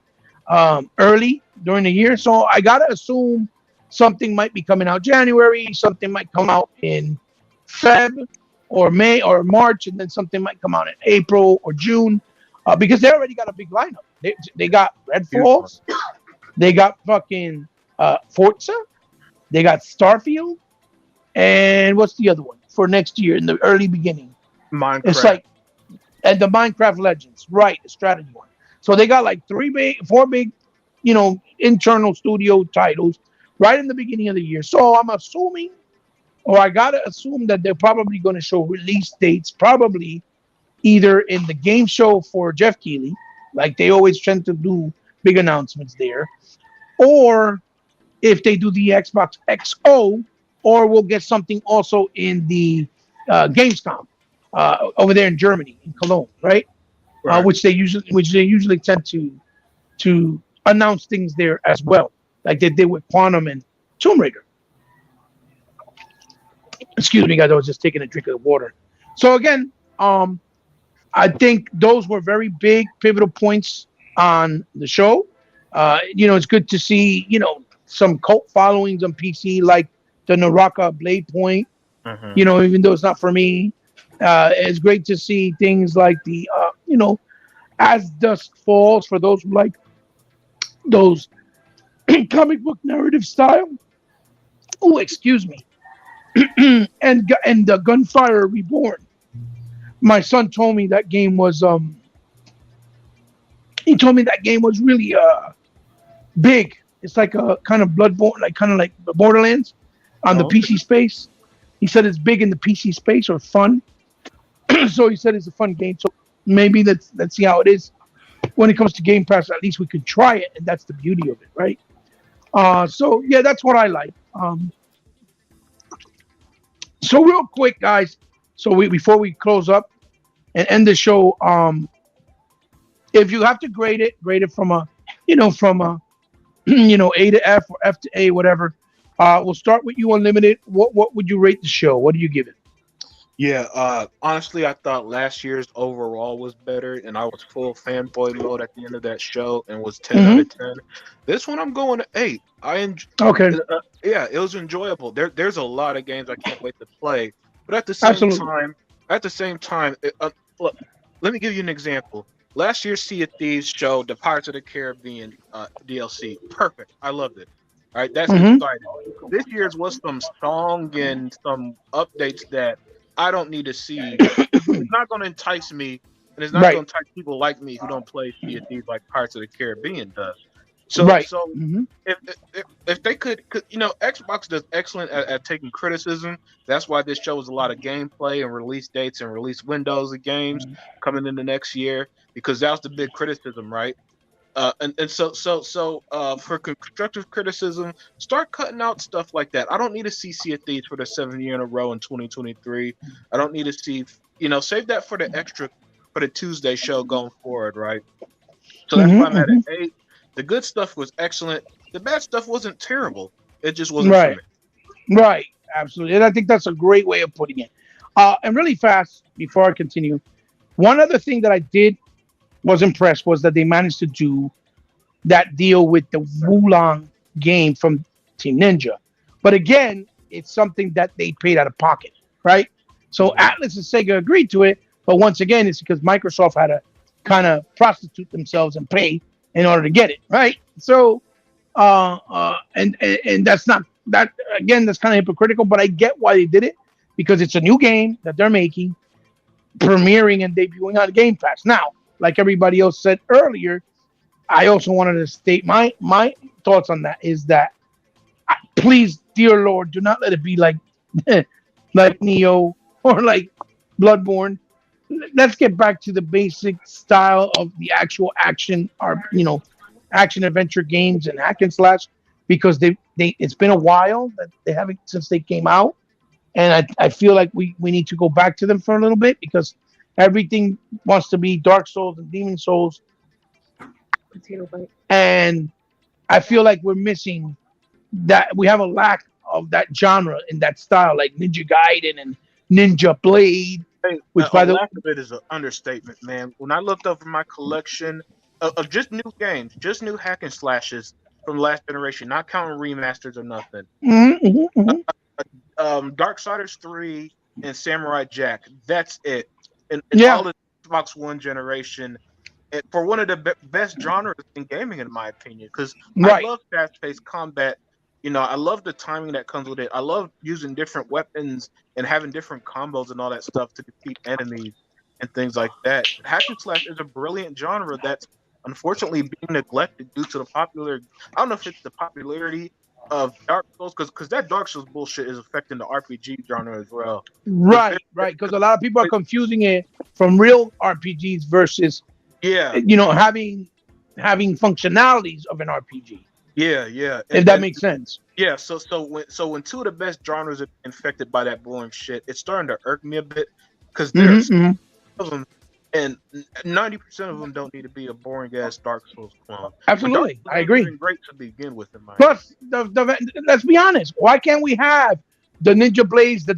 early during the year. So I got to assume something might be coming out January, something might come out in Feb or May or March, and then something might come out in April or June because they already got a big lineup. They got Redfall, they got fucking Forza, they got Starfield, and what's the other one for next year in the early beginning? Minecraft. It's like, and the Minecraft Legends, right? The strategy one. So they got like four big, internal studio titles right in the beginning of the year. So I'm assuming, or I gotta assume that they're probably going to show release dates, probably either in the game show for Jeff Keighley, like they always tend to do big announcements there, or if they do the Xbox XO, or we'll get something also in the Gamescom over there in Germany, in Cologne, right? Which they usually tend to announce things there as well, like they did with Quantum and Tomb Raider. Excuse me, guys. I was just taking a drink of water. So again, I think those were very big pivotal points on the show. It's good to see, some cult followings on PC like the Naraka Blade Point. Even though it's not for me, it's great to see things like the, As Dusk Falls for those who like those comic book narrative style. Oh, excuse me. and the Gunfire Reborn. My son told me that game was he told me that game was really big. It's like a kind of Bloodborne, like the Borderlands on the PC space. He said it's big in the PC space or fun. So he said it's a fun game. So maybe let's see how it is when it comes to Game Pass. At least we could try it, and that's the beauty of it, right? So yeah, that's what I like. So real quick, guys. So before we close up and end the show, if you have to grade it from a A to F or F to A, whatever. We'll start with you, Unlimited. What would you rate the show? What do you give it? Yeah, honestly, I thought last year's overall was better, and I was full fanboy mode at the end of that show, and was 10 out of 10. This one, I'm going to 8. Okay. Yeah, it was enjoyable. There's a lot of games I can't wait to play, but at the same time, look, let me give you an example. Last year's Sea of Thieves show, the Pirates of the Caribbean DLC, perfect. I loved it. All right, that's exciting. This year's was some song and some updates that I don't need to see. It's not going to entice me, and it's not going to entice people like me who don't play Sea of Thieves like Pirates of the Caribbean does. So if they could, Xbox does excellent at taking criticism. That's why this shows a lot of gameplay and release dates and release windows of games coming into next year, because that was the big criticism, right? So for constructive criticism, start cutting out stuff like that. I don't need to see Sea of Thieves for the 7th year in a row in 2023. I don't need to see, save that for the Tuesday show going forward, right? So that's why I'm at an 8. The good stuff was excellent. The bad stuff wasn't terrible. It just wasn't for me. Right, absolutely. And I think that's a great way of putting it. And really fast, before I continue, one other thing that I was impressed was that they managed to do that deal with the Wulong game from Team Ninja. But again, it's something that they paid out of pocket, right? So Atlas and Sega agreed to it, but once again, it's because Microsoft had to kind of prostitute themselves and pay in order to get it, right? So, and that's not that again. That's kind of hypocritical, but I get why they did it, because it's a new game that they're making, premiering and debuting on Game Pass. Now, like everybody else said earlier, I also wanted to state my thoughts on that. Is that please, dear Lord, do not let it be like like Neo or like Bloodborne. Let's get back to the basic style of the actual action, or action adventure games and hack and slash, because it's been a while that they haven't since they came out, and I feel like we need to go back to them for a little bit, because everything wants to be Dark Souls and Demon Souls, and I feel like we're missing that. We have a lack of that genre in that style, like Ninja Gaiden and Ninja Blade. Which, by the way, lack of it is an understatement, man. When I looked over my collection of just new games, just new hack and slashes from last generation, not counting remasters or nothing. Darksiders 3 and Samurai Jack. That's it. And all the Xbox One generation, for one of the best genres in gaming, in my opinion, because I love fast-paced combat. I love the timing that comes with it. I love using different weapons and having different combos and all that stuff to defeat enemies and things like that. Hack and slash is a brilliant genre that's unfortunately being neglected due to the popular. I don't know if it's the popularity of Dark Souls, because that Dark Souls bullshit is affecting the RPG genre as well. Right. Because a lot of people are confusing it from real RPGs versus having functionalities of an RPG. Yeah. If that makes sense. Yeah, so when two of the best genres are infected by that boring shit, it's starting to irk me a bit, because there's of them, and 90% of them don't need to be a boring ass Dark Souls clone. Absolutely, I agree. Great to begin with, in my Plus, let's be honest. Why can't we have the Ninja Blades, the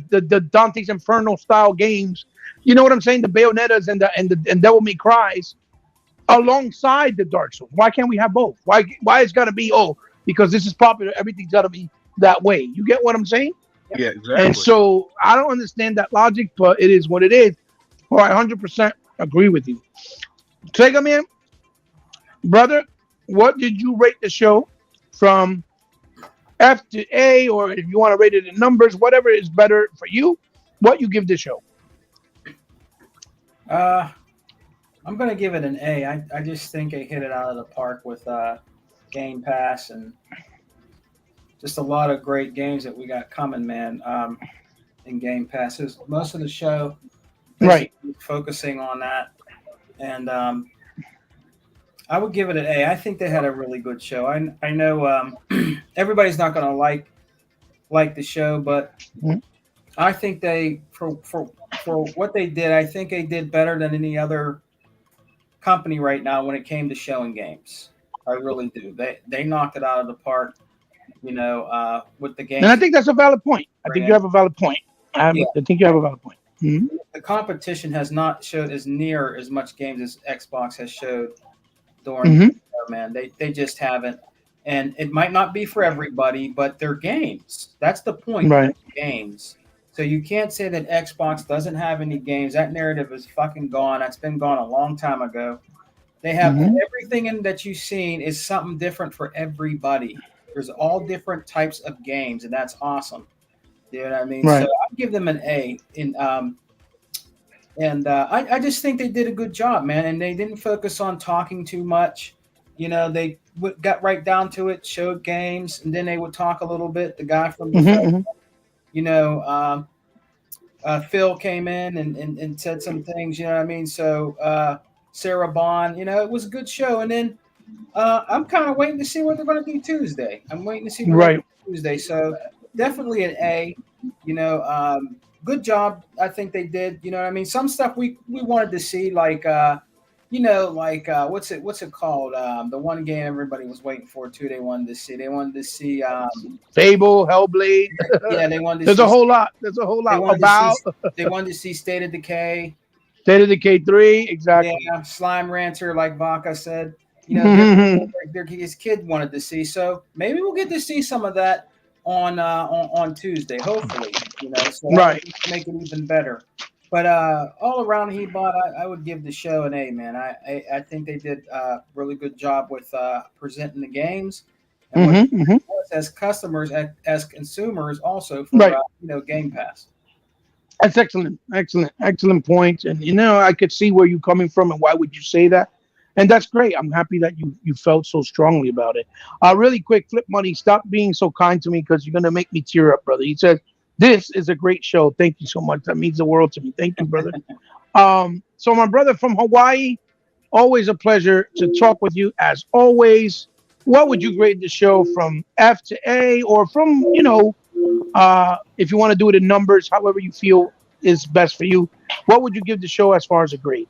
Dante's Inferno style games? You know what I'm saying? The Bayonettas and the Devil May Cries alongside the Dark Souls. Why can't we have both? Why it's got to be because this is popular, everything's got to be that way? You get what I'm saying? Yeah, exactly. And so I don't understand that logic, but it is what it is. Well, I 100% agree with you. Sega Man, brother, what did you rate the show from F to A, or if you want to rate it in numbers, whatever is better for you, what you give the show? I'm going to give it an A. I just think it hit it out of the park with Game Pass and just a lot of great games that we got coming, man. in Game Passes. Most of the show, Right. focusing on that, and I would give it an A. I think they had a really good show. I know everybody's not going to like the show, but Mhm. I think they for what they did, I think they did better than any other company right now when it came to showing games. I really do. They knocked it out of the park. With the games. And I think that's a valid point. I think you Yeah. have a valid point. I think you have a valid point. Mhm. The competition has not showed as near as much games as Xbox has showed during Mhm. the show, man. They just haven't. And it might not be for everybody, but they're games. That's the point. Right. They're games. So you can't say that Xbox doesn't have any games. That narrative is fucking gone. That's been gone a long time ago. They have Mhm. everything in that you've seen is something different for everybody. There's all different types of games, and that's awesome. You know what I mean? Right. So I give them an A. I just think they did a good job, man. And they didn't focus on talking too much. They got right down to it, showed games, and then they would talk a little bit. The guy from the Mhm. Phil came in and said some things. You know what I mean? So Sarah Bond, it was a good show. And then I'm kind of waiting to see what they're going to do Tuesday. I'm waiting to see what Right. Tuesday. So definitely an A. Good job. I think they did. You know what I mean? Some stuff we wanted to see, like what's it called? The one game everybody was waiting for too. They wanted to see. Fable, Hellblade. Yeah, they wanted to There's see. a whole lot. There's a whole They lot wanted about to see. They wanted to see State of Decay. State of Decay 3. Exactly. Yeah, Slime Rancher, like Vaca said. Mhm. His kid wanted to see. So maybe we'll get to see some of that on Tuesday, hopefully. So Right. make it even better. But all around, I would give the show an A, man. I think they did a really good job with presenting the games, and Mhm. as customers, as consumers, also for Right. Game Pass. That's excellent point. And I could see where you're coming from and why would you say that. And that's great. I'm happy that you felt so strongly about it. Really quick, Flip Money, stop being so kind to me because you're gonna make me tear up, brother. He says, "This is a great show. Thank you so much. That means the world to me. Thank you, brother." So my brother from Hawaii, always a pleasure to talk with you as always. What would you grade the show from F to A, or from if you want to do it in numbers, however you feel is best for you? What would you give the show as far as a grade?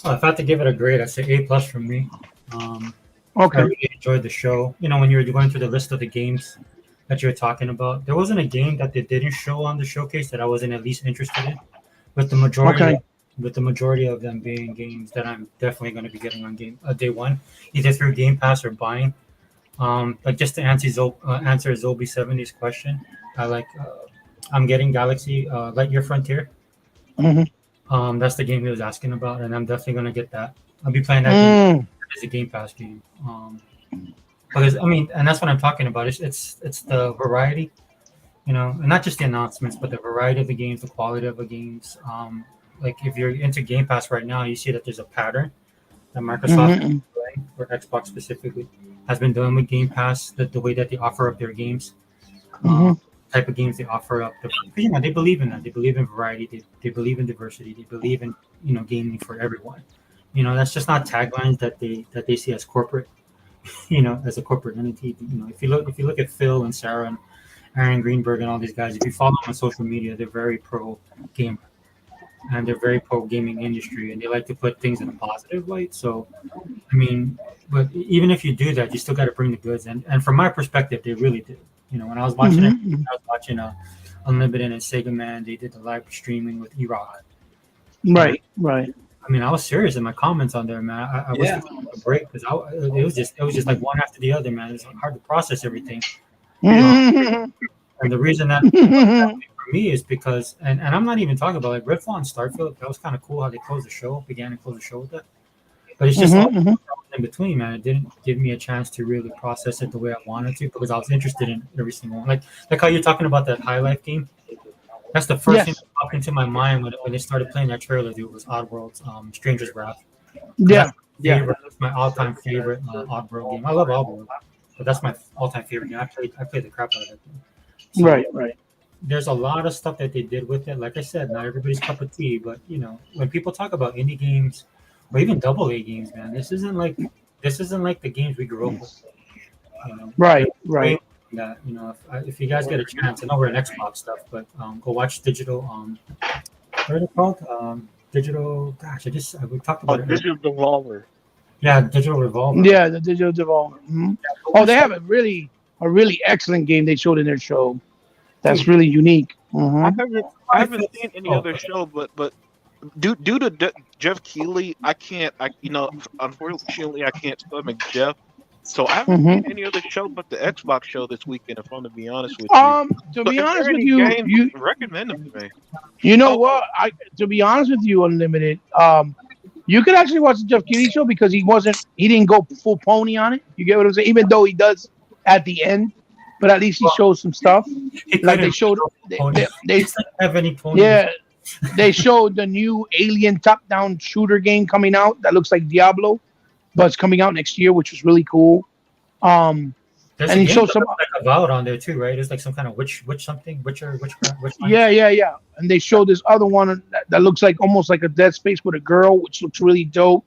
If I had to give it a grade, I'd say A+ from me. I Okay. really enjoyed the show. When you were going through the list of the games that you were talking about, there wasn't a game that they didn't show on the showcase that I wasn't at least interested in. With the majority of them being games that I'm definitely going to be getting on day one, either through Game Pass or buying. Like just to answer Zobi 70's question, I'm getting Galaxy Lightyear Frontier. Mhm. That's the game he was asking about, and I'm definitely gonna get that. I'll be playing that game as a Game Pass game. Because and that's what I'm talking about. It's the variety, and not just the announcements, but the variety of the games, the quality of the games. Like if you're into Game Pass right now, you see that there's a pattern that Microsoft Mhm. or Xbox specifically has been doing with Game Pass. The way that they offer up their games. Mhm. Type of games they offer up. They believe in that. They believe in variety. They believe in diversity. They believe in gaming for everyone. That's just not taglines that they see as corporate. As a corporate entity. If you look at Phil and Sarah and Aaron Greenberg and all these guys, if you follow them on social media, they're very pro gamer and they're very pro gaming industry, and they like to put things in a positive light. So, but even if you do that, you still got to bring the goods. And from my perspective, they really do. When I was watching Mhm. I was watching Unlimited and Sega Man. They did the live streaming with E-Rock. Right. I was serious in my comments on there, man. I wish we could take a break because it was just like one after the other, man. It's hard to process everything. Mhm. And the reason that for me is because, and I'm not even talking about like Redfall and Starfield. That was kind of cool how they began and closed the show with that. But it's just Mhm. in between, man. It didn't give me a chance to really process it the way I wanted to because I was interested in every single one. Like how you're talking about that High Life game. That's the first thing that popped into my mind when they started playing that trailer. Dude, was Oddworld's Stranger's Wrath. Yeah. That's my all-time favorite Oddworld game. I love Oddworld, but that's my all-time favorite game. I played the crap out of it. So, Right. there's a lot of stuff that they did with it. Like I said, not everybody's cup of tea, but when people talk about indie games or even double A games, man, this isn't like the games we grew up with. Right, There's way right. more than that. If you guys get a chance, I know we're in Xbox stuff, but go watch digital. What is it called? Digital. Gosh, we talked Oh, about it. Digital Devolver. Yeah, Digital Revolver. Yeah, the digital development. Mhm. Yeah, go Oh, watch they have that. a really excellent game they showed in their show. That's really unique. I Hmm. haven't seen any other show, but due to Jeff Keighley, I can't. Unfortunately, I can't stomach Jeff. So I haven't Hmm. seen any other show but the Xbox show this weekend. If I'm to be honest with you. To So be if there honest are with any you, games, recommend them to me. you know Oh, what? To be honest with you, Unlimited. You could actually watch the Jeff Keighley show because he didn't go full pony on it. You get what I'm saying? Even though he does at the end, but at least he Well, shows some stuff. he Like they couldn't showed, pony. they He doesn't have any ponies. yeah, they showed the new Alien top-down shooter game coming out that looks like Diablo, but it's coming out next year, which was really cool. Um, There's and a he game showed that some, looks like Avowed on there too, right? There's like some kind of witch something, witchcraft, witch hunt. yeah. And they showed this other one that looks like almost like a Dead Space with a girl, which looks really dope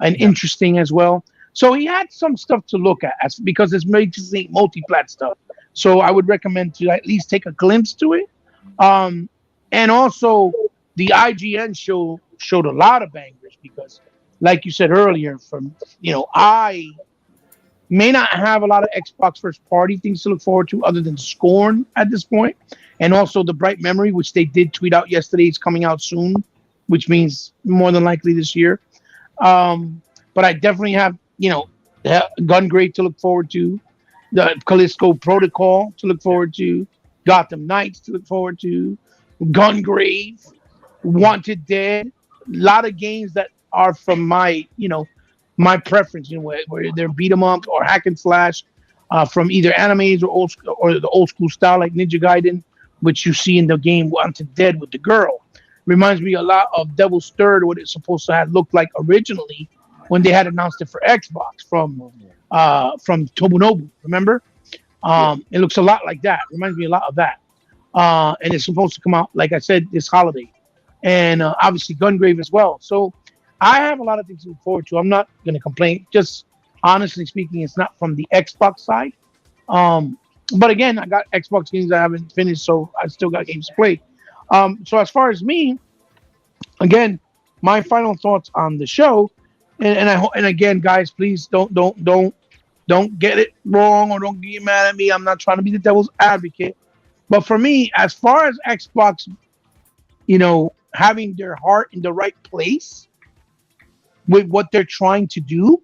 and Yeah. interesting as well. So he had some stuff to look at because it's basically multi-plat stuff. So I would recommend to at least take a glimpse to it. Um, and also the IGN show showed a lot of bangers because, like you said earlier, I may not have a lot of Xbox first party things to look forward to other than Scorn at this point, and also the Bright Memory, which they did tweet out yesterday, is coming out soon, which means more than likely this year. But I definitely have, Gungrave to look forward to, the Callisto Protocol to look forward to, Gotham Knights to look forward to, Gungrave, Wanted Dead. A lot of games that are from my preference, where they're beat 'em up or hack and slash, from either animes or the old school style like Ninja Gaiden, which you see in the game Wanted Dead with the girl. Reminds me a lot of Devil's Third, what it's supposed to have looked like originally when they had announced it for Xbox from Tomonobu. Remember? It looks a lot like that. Reminds me a lot of that. And it's supposed to come out, like I said, this holiday, and obviously Gungrave as well. So I have a lot of things to look forward to. I'm not going to complain. Just honestly speaking, it's not from the Xbox side. But again, I got Xbox games I haven't finished, so I still got games to play. So as far as me, again, my final thoughts on the show, and again, guys, please don't get it wrong or don't get mad at me. I'm not trying to be the devil's advocate, but for me, as far as Xbox, having their heart in the right place with what they're trying to do,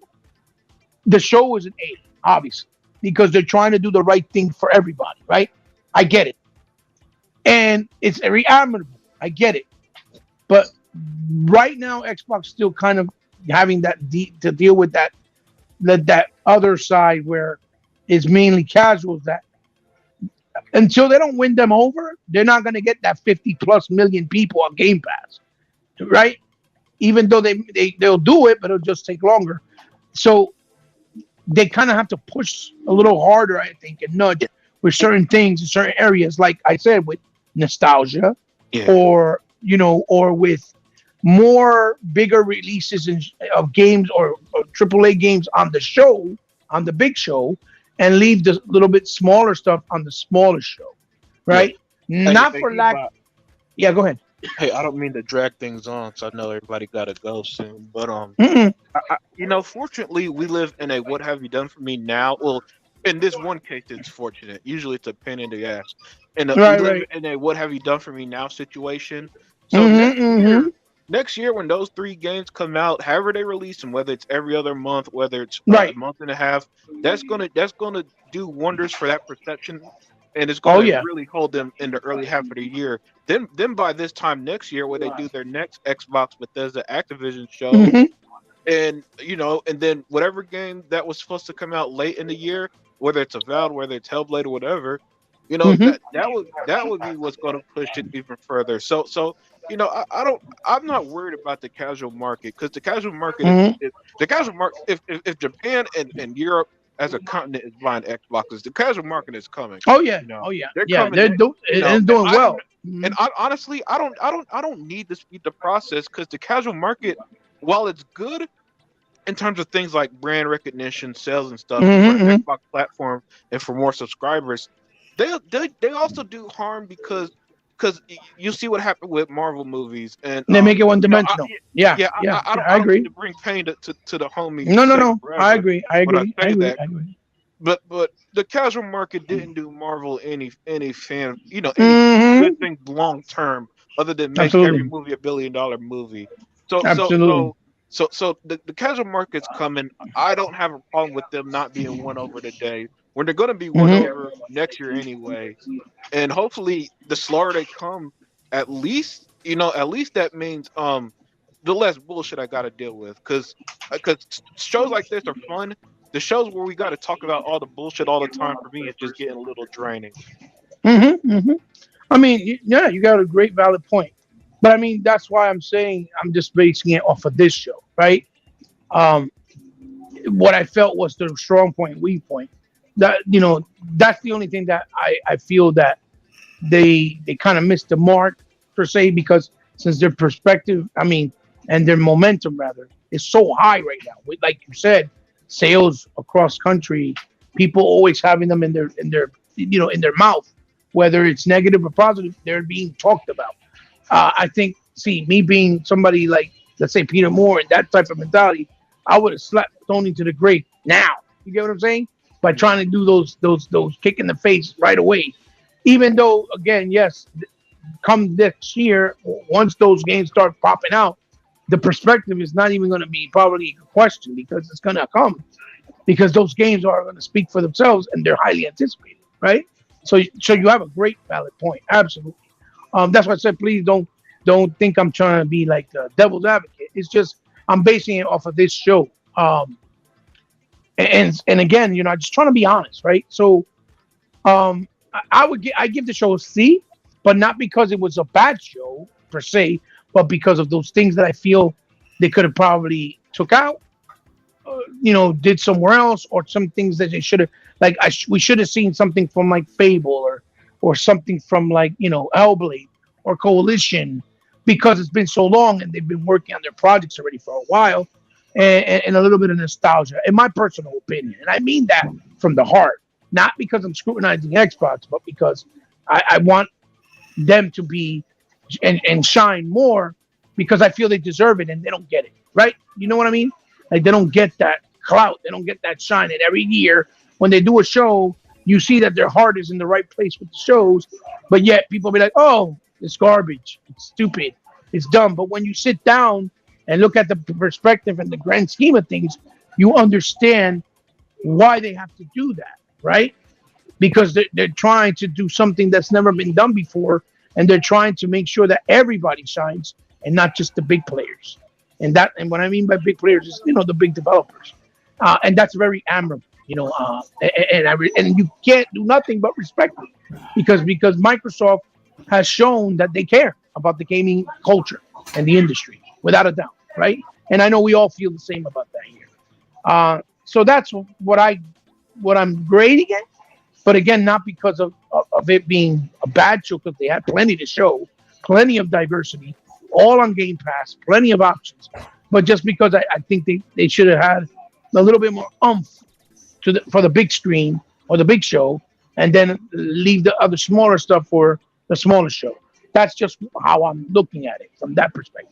the show is an A, obviously, because they're trying to do the right thing for everybody, right? I get it. And it's very admirable. I get it. But right now, Xbox still kind of having to deal with that other side where it's mainly casuals that until they don't win them over, they're not going to get that 50 plus million people on Game Pass, right? Even though they'll do it, but it'll just take longer. So they kind of have to push a little harder, I think, and nudge with certain things in certain areas, like I said, with nostalgia, or with more bigger releases of games or AAA games on the big show, and leave the little bit smaller stuff on the smaller show, right? Not for lack. Yeah, go ahead. Hey, I don't mean to drag things on, because I know everybody got to go soon. But fortunately, we live in a "what have you done for me now?" Well, in this one case, it's fortunate. Usually, it's a pain in the ass. And we live in a "what have you done for me now" situation. So next year, when those 3 games come out, however they release them, whether it's every other month, whether it's a month and a half, that's gonna do wonders for that perception. And it's going to really hold them in the early half of the year. Then by this time next year, where they do their next Xbox Bethesda Activision show, and and then whatever game that was supposed to come out late in the year, whether it's Avowed, whether it's Hellblade or whatever, that would be what's going to push it even further. So I'm not worried about the casual market, because the casual market, if Japan and Europe as a continent is buying Xboxes. The casual market is coming. Oh yeah, You know, oh yeah, they're yeah. coming. They're doing well. And honestly, I don't need to speed the process because the casual market, while it's good in terms of things like brand recognition, sales, and stuff for the Xbox platform and for more subscribers, they also do harm because you see what happened with Marvel movies and They make it one dimensional. I I don't agree. need to bring pain to the homie. No. Forever, I agree. when I say that. But the casual market didn't do Marvel any fan any good thing long term other than make every movie $1 billion movie. So the casual market's coming. I don't have a problem with them not being won over today when they're going to be won over next year anyway. And hopefully the slower they come, at least that means the less bullshit I got to deal with because shows like this are fun. The shows where we got to talk about all the bullshit all the time for me is just getting a little draining. I mean, yeah, you got a great valid point. But I mean, that's why I'm saying I'm just basing it off of this show, right? What I felt was the strong point, weak point. That that's the only thing that I feel that they kind of missed the mark per se because since their perspective, I mean, and their momentum rather is so high right now. Like you said, sales across country, people always having them in their in their mouth, whether it's negative or positive, they're being talked about. I think, me being somebody like, let's say, Peter Moore and that type of mentality, I would have slapped Tony to the grave now. You get what I'm saying? By trying to do those kick in the face right away. Even though, again, yes, come next year, once those games start popping out, the perspective is not even going to be probably a question because it's going to come. Because those games are going to speak for themselves and they're highly anticipated, right? So you have a great valid point. Absolutely. That's why I said, please don't think I'm trying to be like the devil's advocate. It's just I'm basing it off of this show. And again, I'm just trying to be honest, right? So, I give the show a C, but not because it was a bad show per se, but because of those things that I feel they could have probably took out, did somewhere else, or some things that they should have, like we should have seen something from like Fable or something from like Hellblade or Coalition, because it's been so long and they've been working on their projects already for a while, and a little bit of nostalgia, in my personal opinion, and I mean that from the heart, not because I'm scrutinizing Xbox, but because I want them to be and shine more because I feel they deserve it and they don't get it, right? You know what I mean? Like they don't get that clout, they don't get that shine, and every year when they do a show, you see that their heart is in the right place with the shows, but yet people be like, oh, it's garbage, it's stupid, it's dumb. But when you sit down and look at the perspective and the grand scheme of things, you understand why they have to do that, right? Because they're trying to do something that's never been done before, and they're trying to make sure that everybody shines and not just the big players. And what I mean by big players is, the big developers. And that's very admirable, and you can't do nothing but respect it because Microsoft has shown that they care about the gaming culture and the industry, without a doubt, right? And I know we all feel the same about that here. So that's what I'm grading it, but again, not because of it being a bad show, because they had plenty to show, plenty of diversity, all on Game Pass, plenty of options, but just because I think they should have had a little bit more oomph for the big screen or the big show, and then leave the other smaller stuff for the smaller show. That's just how I'm looking at it from that perspective.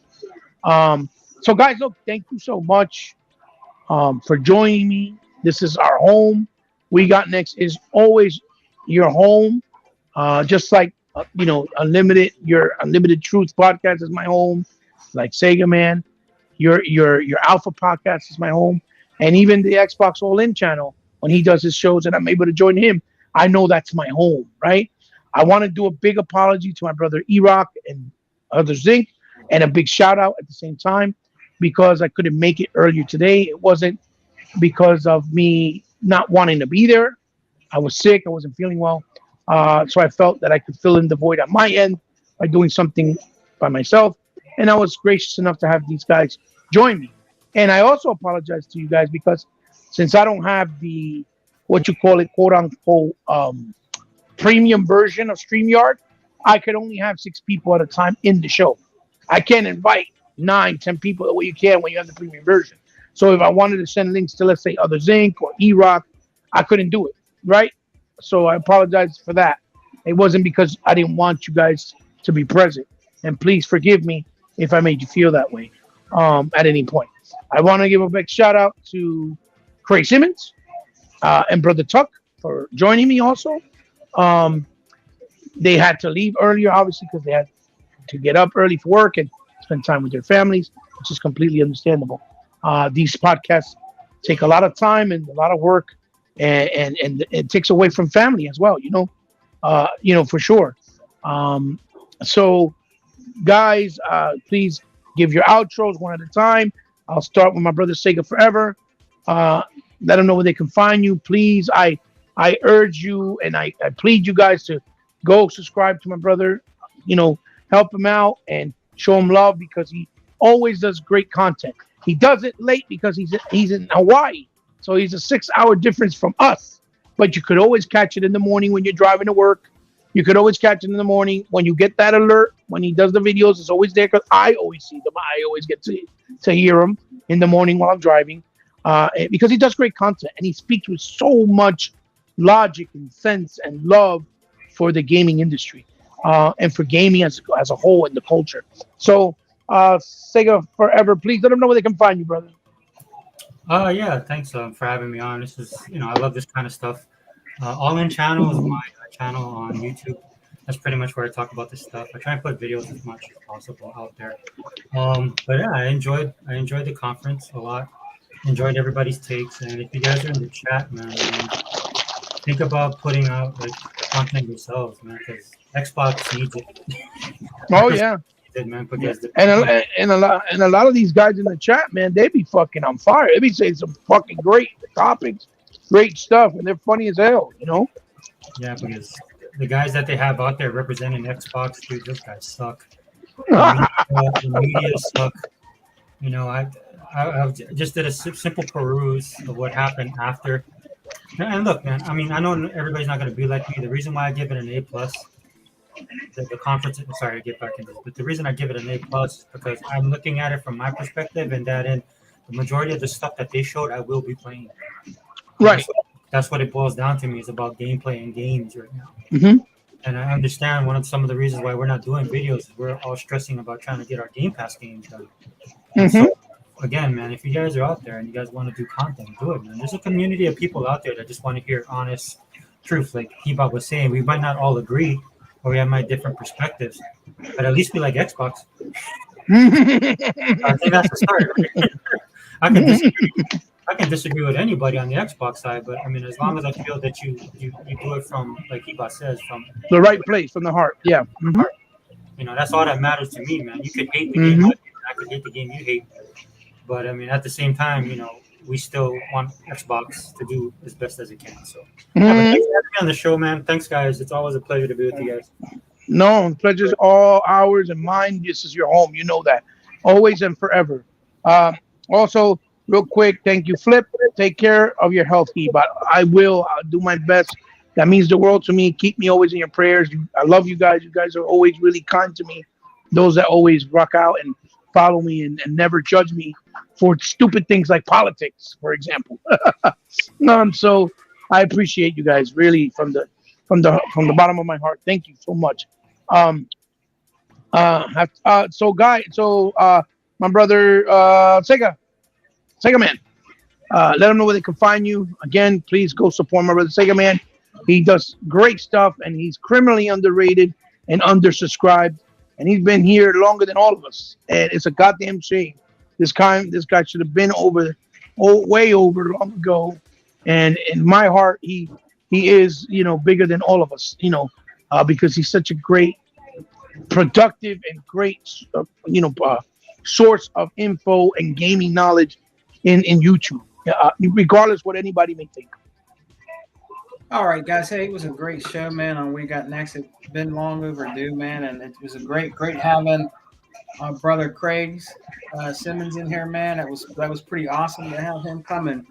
So guys, look, thank you so much for joining me. This is our home. We Got Next is always your home. Just like your Unlimited Truth podcast is my home. Like Sega Man, your Alpha podcast is my home, and even the Xbox All In channel when he does his shows and I'm able to join him, I know that's my home, right? I want to do a big apology to my brother E-Rock and other Zinc, and a big shout out at the same time because I couldn't make it earlier today. It wasn't because of me not wanting to be there. I was sick. I wasn't feeling well. So I felt that I could fill in the void on my end by doing something by myself. And I was gracious enough to have these guys join me. And I also apologize to you guys because since I don't have the what you call it, quote unquote, premium version of StreamYard, I could only have 6 people at a time in the show. I can't invite 9, 10 people the way you can when you have the premium version. So if I wanted to send links to, let's say, Other Zinc or E-Rock, I couldn't do it, right? So I apologize for that. It wasn't because I didn't want you guys to be present. And please forgive me if I made you feel that way at any point. I want to give a big shout out to Craig Simmons and Brother Tuck for joining me also. They had to leave earlier, obviously, because they had to get up early for work and spend time with their families, which is completely understandable. These podcasts take a lot of time and a lot of work, and it takes away from family as well, for sure. So, guys, please give your outros one at a time. I'll start with my brother Sega Forever. Let them know where they can find you. Please, I urge you and I plead you guys to go subscribe to my brother. Help him out and show him love because he always does great content. He does it late because he's in Hawaii, so he's a 6-hour difference from us. But you could always catch it in the morning when you're driving to work. You could always catch it in the morning when you get that alert. When he does the videos, it's always there because I always see them. I always get to hear him in the morning while I'm driving because he does great content and he speaks with so much logic and sense and love for the gaming industry and for gaming as a whole in the culture. So, Sega Forever, please let them know where they can find you, brother. Yeah, thanks for having me on. This is, I love this kind of stuff. All In Channel is my channel on YouTube. That's pretty much where I talk about this stuff. I try and put videos as much as possible out there. But yeah, I enjoyed the conference a lot. Enjoyed everybody's takes, and if you guys are in the chat, man, think about putting out like content yourselves, man, because Xbox needs it. Oh yeah. Man, because and a lot of these guys in the chat, man, they be fucking on fire. They be saying some fucking great topics, great stuff, and they're funny as hell, Yeah, because the guys that they have out there representing Xbox, dude, those guys suck. The media suck. I just did a simple peruse of what happened after. And look, man, I mean, I know everybody's not going to be like me. The reason why I give it an A+, the conference, sorry to get back into this, but the reason I give it an A+ is because I'm looking at it from my perspective, and that in the majority of the stuff that they showed, I will be playing. Right. That's what it boils down to me, is about gameplay and games right now. Mm-hmm. And I understand some of the reasons why we're not doing videos is we're all stressing about trying to get our Game Pass games done. Mm-hmm. So, again, man, if you guys are out there and you guys want to do content, do it, man. There's a community of people out there that just want to hear honest truth. Like Hibab was saying, we might not all agree, or we have my different perspectives, but at least we like Xbox. I think that's the start. Right? I can disagree with anybody on the Xbox side, but I mean, as long as I feel that you do it from, like Hibab says, from the right place, from the heart. Yeah. Mm-hmm. That's all that matters to me, man. You could hate the game, I could hate the game you hate, but I mean, at the same time, we still want Xbox to do as best as it can. So, yeah, but thanks for having me on the show, man. Thanks, guys. It's always a pleasure to be with you guys. No, pleasure's all ours and mine. This is your home. You know that. Always and forever. Also, real quick, thank you, Flip. Take care of your health, but I'll do my best. That means the world to me. Keep me always in your prayers. I love you guys. You guys are always really kind to me. Those that always rock out and follow me and never judge me for stupid things like politics, for example. So I appreciate you guys really from the bottom of my heart. Thank you so much. My brother Sega Man, let them know where they can find you. Again, please go support my brother Sega Man. He does great stuff, and he's criminally underrated and undersubscribed. And he's been here longer than all of us, and it's a goddamn shame. This guy should have been way over long ago. And in my heart, he is bigger than all of us. Because he's such a great, productive, and great source of info and gaming knowledge in YouTube. Regardless what anybody may think. All right, guys. Hey, it was a great show, man. On We Got Next. It's been long overdue, man, and it was a great having our brother Craig Simmons in here, man. That was pretty awesome to have him come and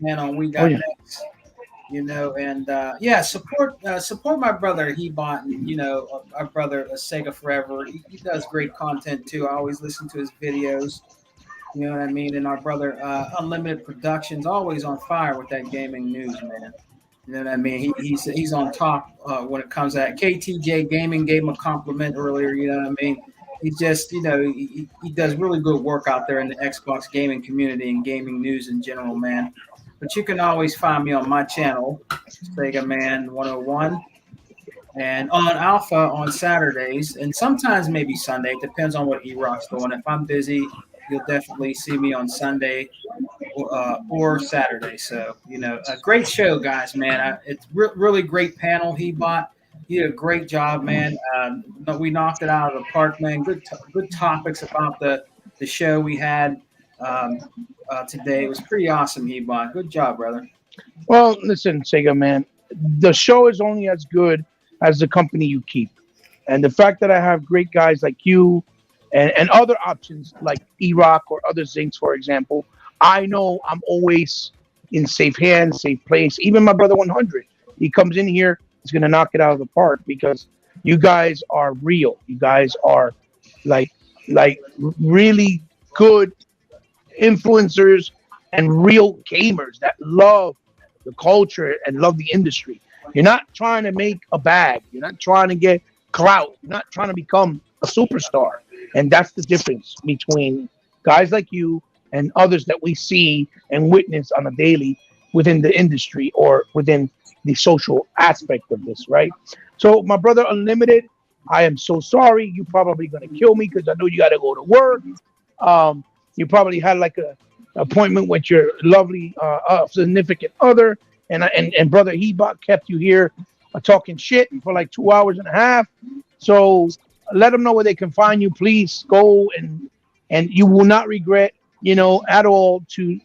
man, on We Got Next. And support my brother Hebot, and our brother Sega Forever. He does great content too. I always listen to his videos. You know what I mean? And our brother Unlimited Productions, always on fire with that gaming news, man. You know what I mean? He's on top when it comes to that. KTJ Gaming gave him a compliment earlier. You know what I mean? He's just, he does really good work out there in the Xbox gaming community and gaming news in general, man. But you can always find me on my channel, Sega Man 101, and on Alpha on Saturdays, and sometimes maybe Sunday. It depends on what E-Rock's doing. If I'm busy, you'll definitely see me on Sunday or Saturday. So, a great show, guys, man. It's really great panel he bought. He did a great job, man. We knocked it out of the park, man. Good topics about the show we had today. It was pretty awesome, Hebot. Good job, brother. Well, listen, Sega man, the show is only as good as the company you keep, and the fact that I have great guys like you and other options like E-Rock or other Zincs, for example, I know I'm always in safe hands, safe place. Even my brother 100, he comes in here, he's gonna knock it out of the park because you guys are real. You guys are like really good influencers and real gamers that love the culture and love the industry. You're not trying to make a bag. You're not trying to get clout. You're not trying to become a superstar. And that's the difference between guys like you and others that we see and witness on a daily within the industry or within the social aspect of this, right? So my brother Unlimited, I am so sorry. You're probably going to kill me because I know you got to go to work. You probably had like a appointment with your lovely significant other, and brother Hebot kept you here talking shit for like 2 hours and a half. So let them know where they can find you. Please go and you will not regret, at all to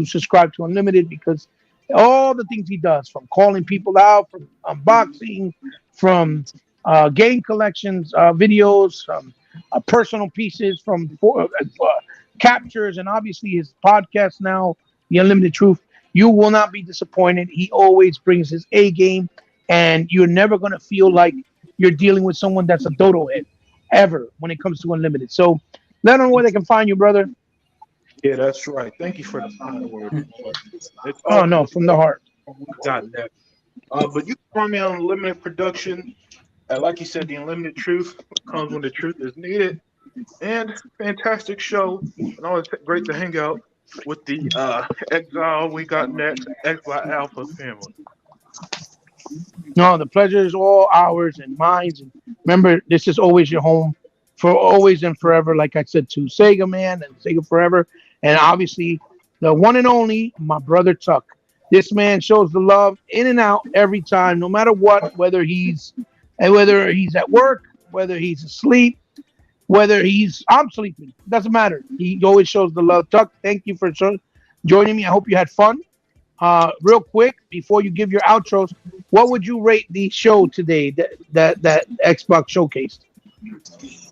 subscribe to Unlimited, because all the things he does, from calling people out, from unboxing, from game collections, videos, from personal pieces, from captures, and obviously his podcast now, The Unlimited Truth. You will not be disappointed. He always brings his A game, and you're never going to feel like you're dealing with someone that's a dodo head ever when it comes to Unlimited. So let them know where they can find you, brother. Yeah, that's right. Thank you for the kind word. Oh no, from the heart. Got that. But you can find me on Unlimited Production. Like you said, The Unlimited Truth comes when the truth is needed. And fantastic show. And always great to hang out with the Exile We Got Next, Xbox Alpha family. No, the pleasure is all ours and mine. And remember, this is always your home for always and forever. Like I said, to Sega Man and Sega Forever. And obviously, the one and only, my brother Tuck. This man shows the love in and out every time, no matter what, whether he's at work, whether he's asleep, whether I'm sleeping. Doesn't matter. He always shows the love. Tuck, thank you for joining me. I hope you had fun. Real quick, before you give your outros, what would you rate the show today that Xbox showcased?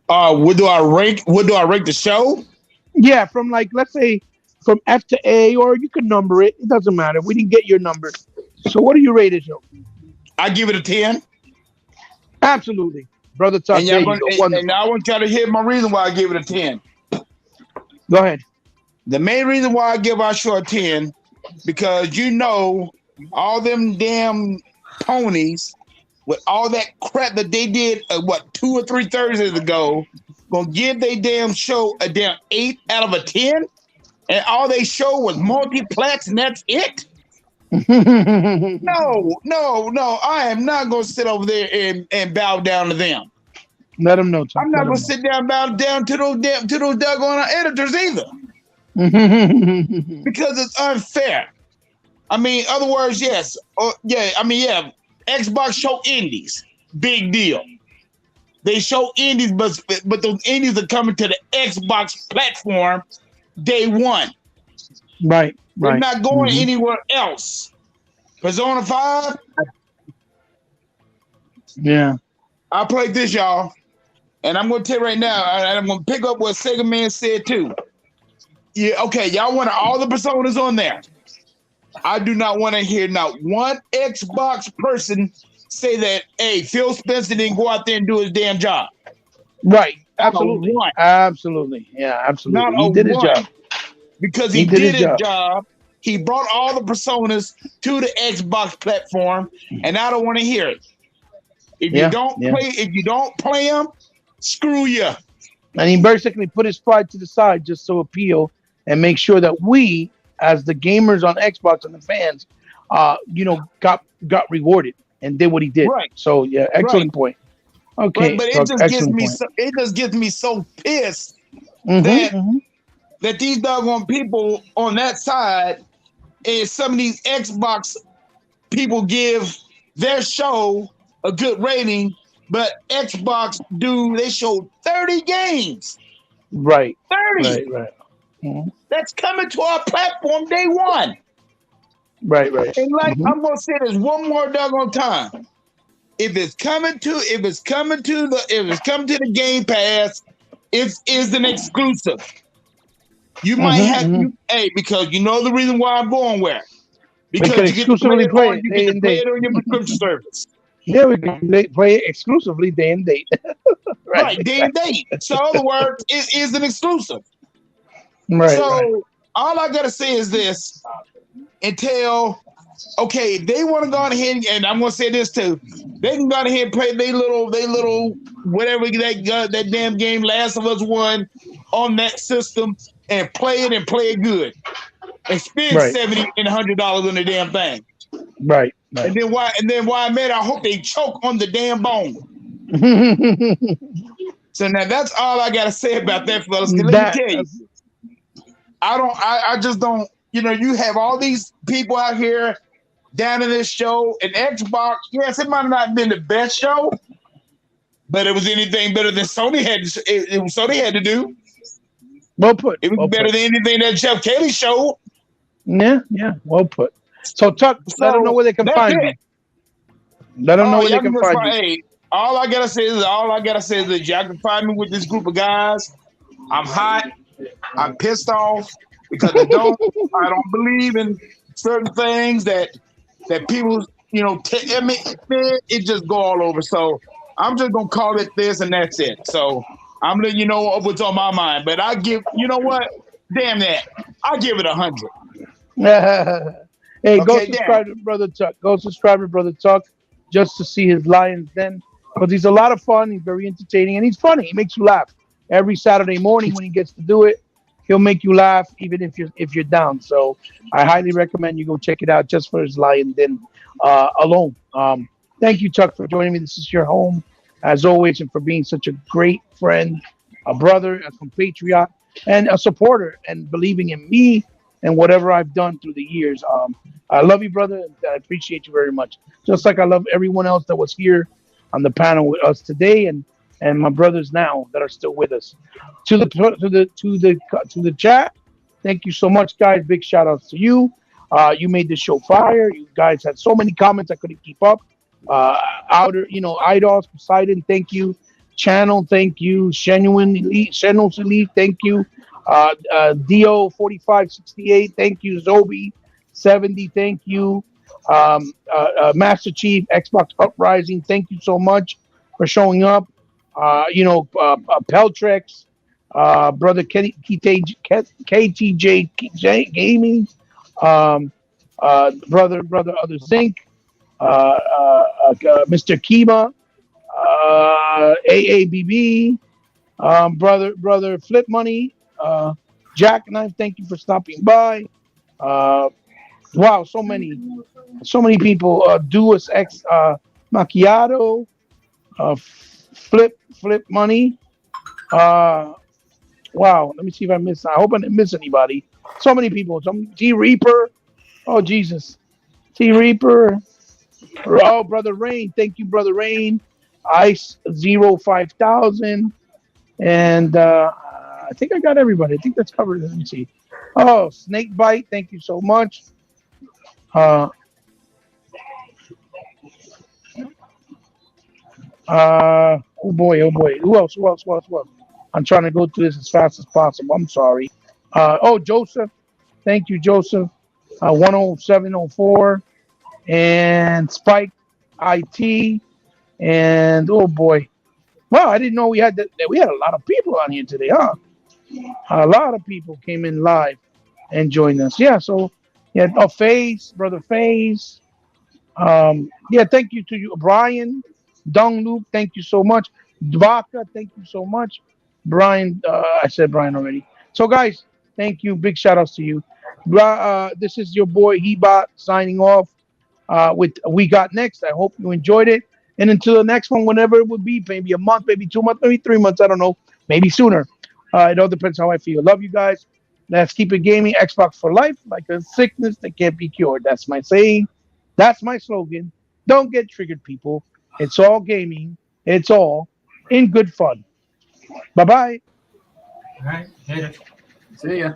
What do I rank the show? Yeah, from let's say from F to A, or you can number it. It doesn't matter. We didn't get your number. So what do you rate it, show? I give it a 10. Absolutely. Brother Tuck, and I want y'all to hear my reason why I give it a 10. Go ahead. The main reason why I give our show a 10, because all them damn ponies with all that crap that they did 2 or 3 Thursdays ago, gonna give they damn show a damn 8 out of a 10, and all they show was multiplex, and that's it. No, I am not gonna sit over there and bow down to them. Let them know. I'm not gonna sit down, bow down to those doggone editors either. Because it's unfair. I mean, other words, yes. Xbox show indies. Big deal. They show indies, but those indies are coming to the Xbox platform day one. Right. They're not going anywhere else. Persona 5. Yeah. I played this, y'all. And I'm going to tell you right now, and I'm going to pick up what Sega Man said too. Yeah, okay, y'all wanted all the personas on there. I do not want to hear not one Xbox person say that, hey, Phil Spencer didn't go out there and do his damn job. Right. Not a Absolutely. one. Absolutely. Yeah, absolutely. Not He a did his one. job. Because he did his job. He brought all the personas to the Xbox platform, and I don't want to hear it. If you don't play them, screw you. And he basically put his pride to the side just to appeal and make sure that we, as the gamers on Xbox and the fans, got rewarded and did what he did. Right. So yeah, excellent point. Okay, but it just gets me so pissed that these doggone people on that side and some of these Xbox people give their show a good rating, but Xbox they showed 30 games. Right. 30. Right. That's coming to our platform day one. Right. And I'm gonna say this one more doggone time. If it's coming to the Game Pass, it is an exclusive. You might have because you know the reason why I'm going where. Because you get to play it on your subscription service. Yeah, we can play it exclusively day and date. Right, day and date. So in other words, it is an exclusive. Right. So all I gotta say is this: until they want to go ahead and I'm gonna say this too, they can go ahead and play they little whatever that damn game Last of Us 1 on that system and play it good. And spend $70 and $100 on the damn thing. Right. And then why man, I hope they choke on the damn bone. So now that's all I gotta say about that, fellas. Let me tell you. I just don't, you have all these people out here down in this show, and Xbox, yes, it might not have been the best show, but it was anything better than Sony had to do. Well put. It was better than anything that Jeff Kelly showed. Yeah, well put. So Tuck, let them know where they can find you. Let them know where they can find you. Hey, all I gotta say is that y'all can find me with this group of guys. I'm hot. I'm pissed off because I don't believe in certain things that people, it just go all over. So I'm just gonna call it this and that's it. So I'm letting you know what's on my mind. But I give, you know what? Damn that. I give it 100. Hey, go subscribe to Brother Tuck. Go subscribe to Brother Tuck just to see his Lions Den. Because he's a lot of fun. He's very entertaining. And he's funny. He makes you laugh. Every Saturday morning when he gets to do it, he'll make you laugh even if you're down. So I highly recommend you go check it out just for his Lions Den alone. Thank you, Tuck, for joining me. This is your home, as always, and for being such a great friend, a brother, a compatriot, and a supporter, and believing in me and whatever I've done through the years. I love you, brother. And I appreciate you very much. Just like I love everyone else that was here on the panel with us today, and my brothers now that are still with us. To the chat, thank you so much, guys. Big shout outs to you. You made the show fire. You guys had so many comments I couldn't keep up. Idos, Poseidon, thank you. Channel, thank you. Genuine Elite, thank you. Dio 4568, thank you. Zobi 70, thank you. Master Chief, Xbox Uprising, thank you so much for showing up. Peltrex, brother KTJ Gaming, brother Other Zinc, Mr. Kiba, AABB, brother Flip Money, Jackknife, thank you for stopping by. Wow, so many people. Duos X Macchiato, Flip Money. Wow, let me see if I miss. I hope I didn't miss anybody. So many people. T Reaper. Oh Jesus, T Reaper. Oh, Brother Rain. Thank you, Brother Rain. Ice 5000. And I think I got everybody. I think that's covered. Let me see. Oh, Snake Bite. Thank you so much. Oh boy. Who else? I'm trying to go through this as fast as possible. I'm sorry. Joseph. Thank you, Joseph. 10704, and Spike IT, and oh boy, wow! I didn't know we had that. We had a lot of people on here today, huh? A lot of people came in live and joined us. Yeah, so yeah, Faze, brother Faze. Yeah, thank you to you, Brian, Dong Loop. Thank you so much, Dvaka. Thank you so much, Brian. I said Brian already. So guys, thank you. Big shout outs to you. This is your boy Hebot signing off with We Got Next. I hope you enjoyed it. And until the next one, whenever it would be, maybe a month, maybe 2 months, maybe 3 months, I don't know, maybe sooner. It all depends how I feel. Love you guys. Let's keep it gaming. Xbox for life, like a sickness that can't be cured. That's my saying. That's my slogan. Don't get triggered, people. It's all gaming. It's all in good fun. Bye bye. All right. Later. See ya.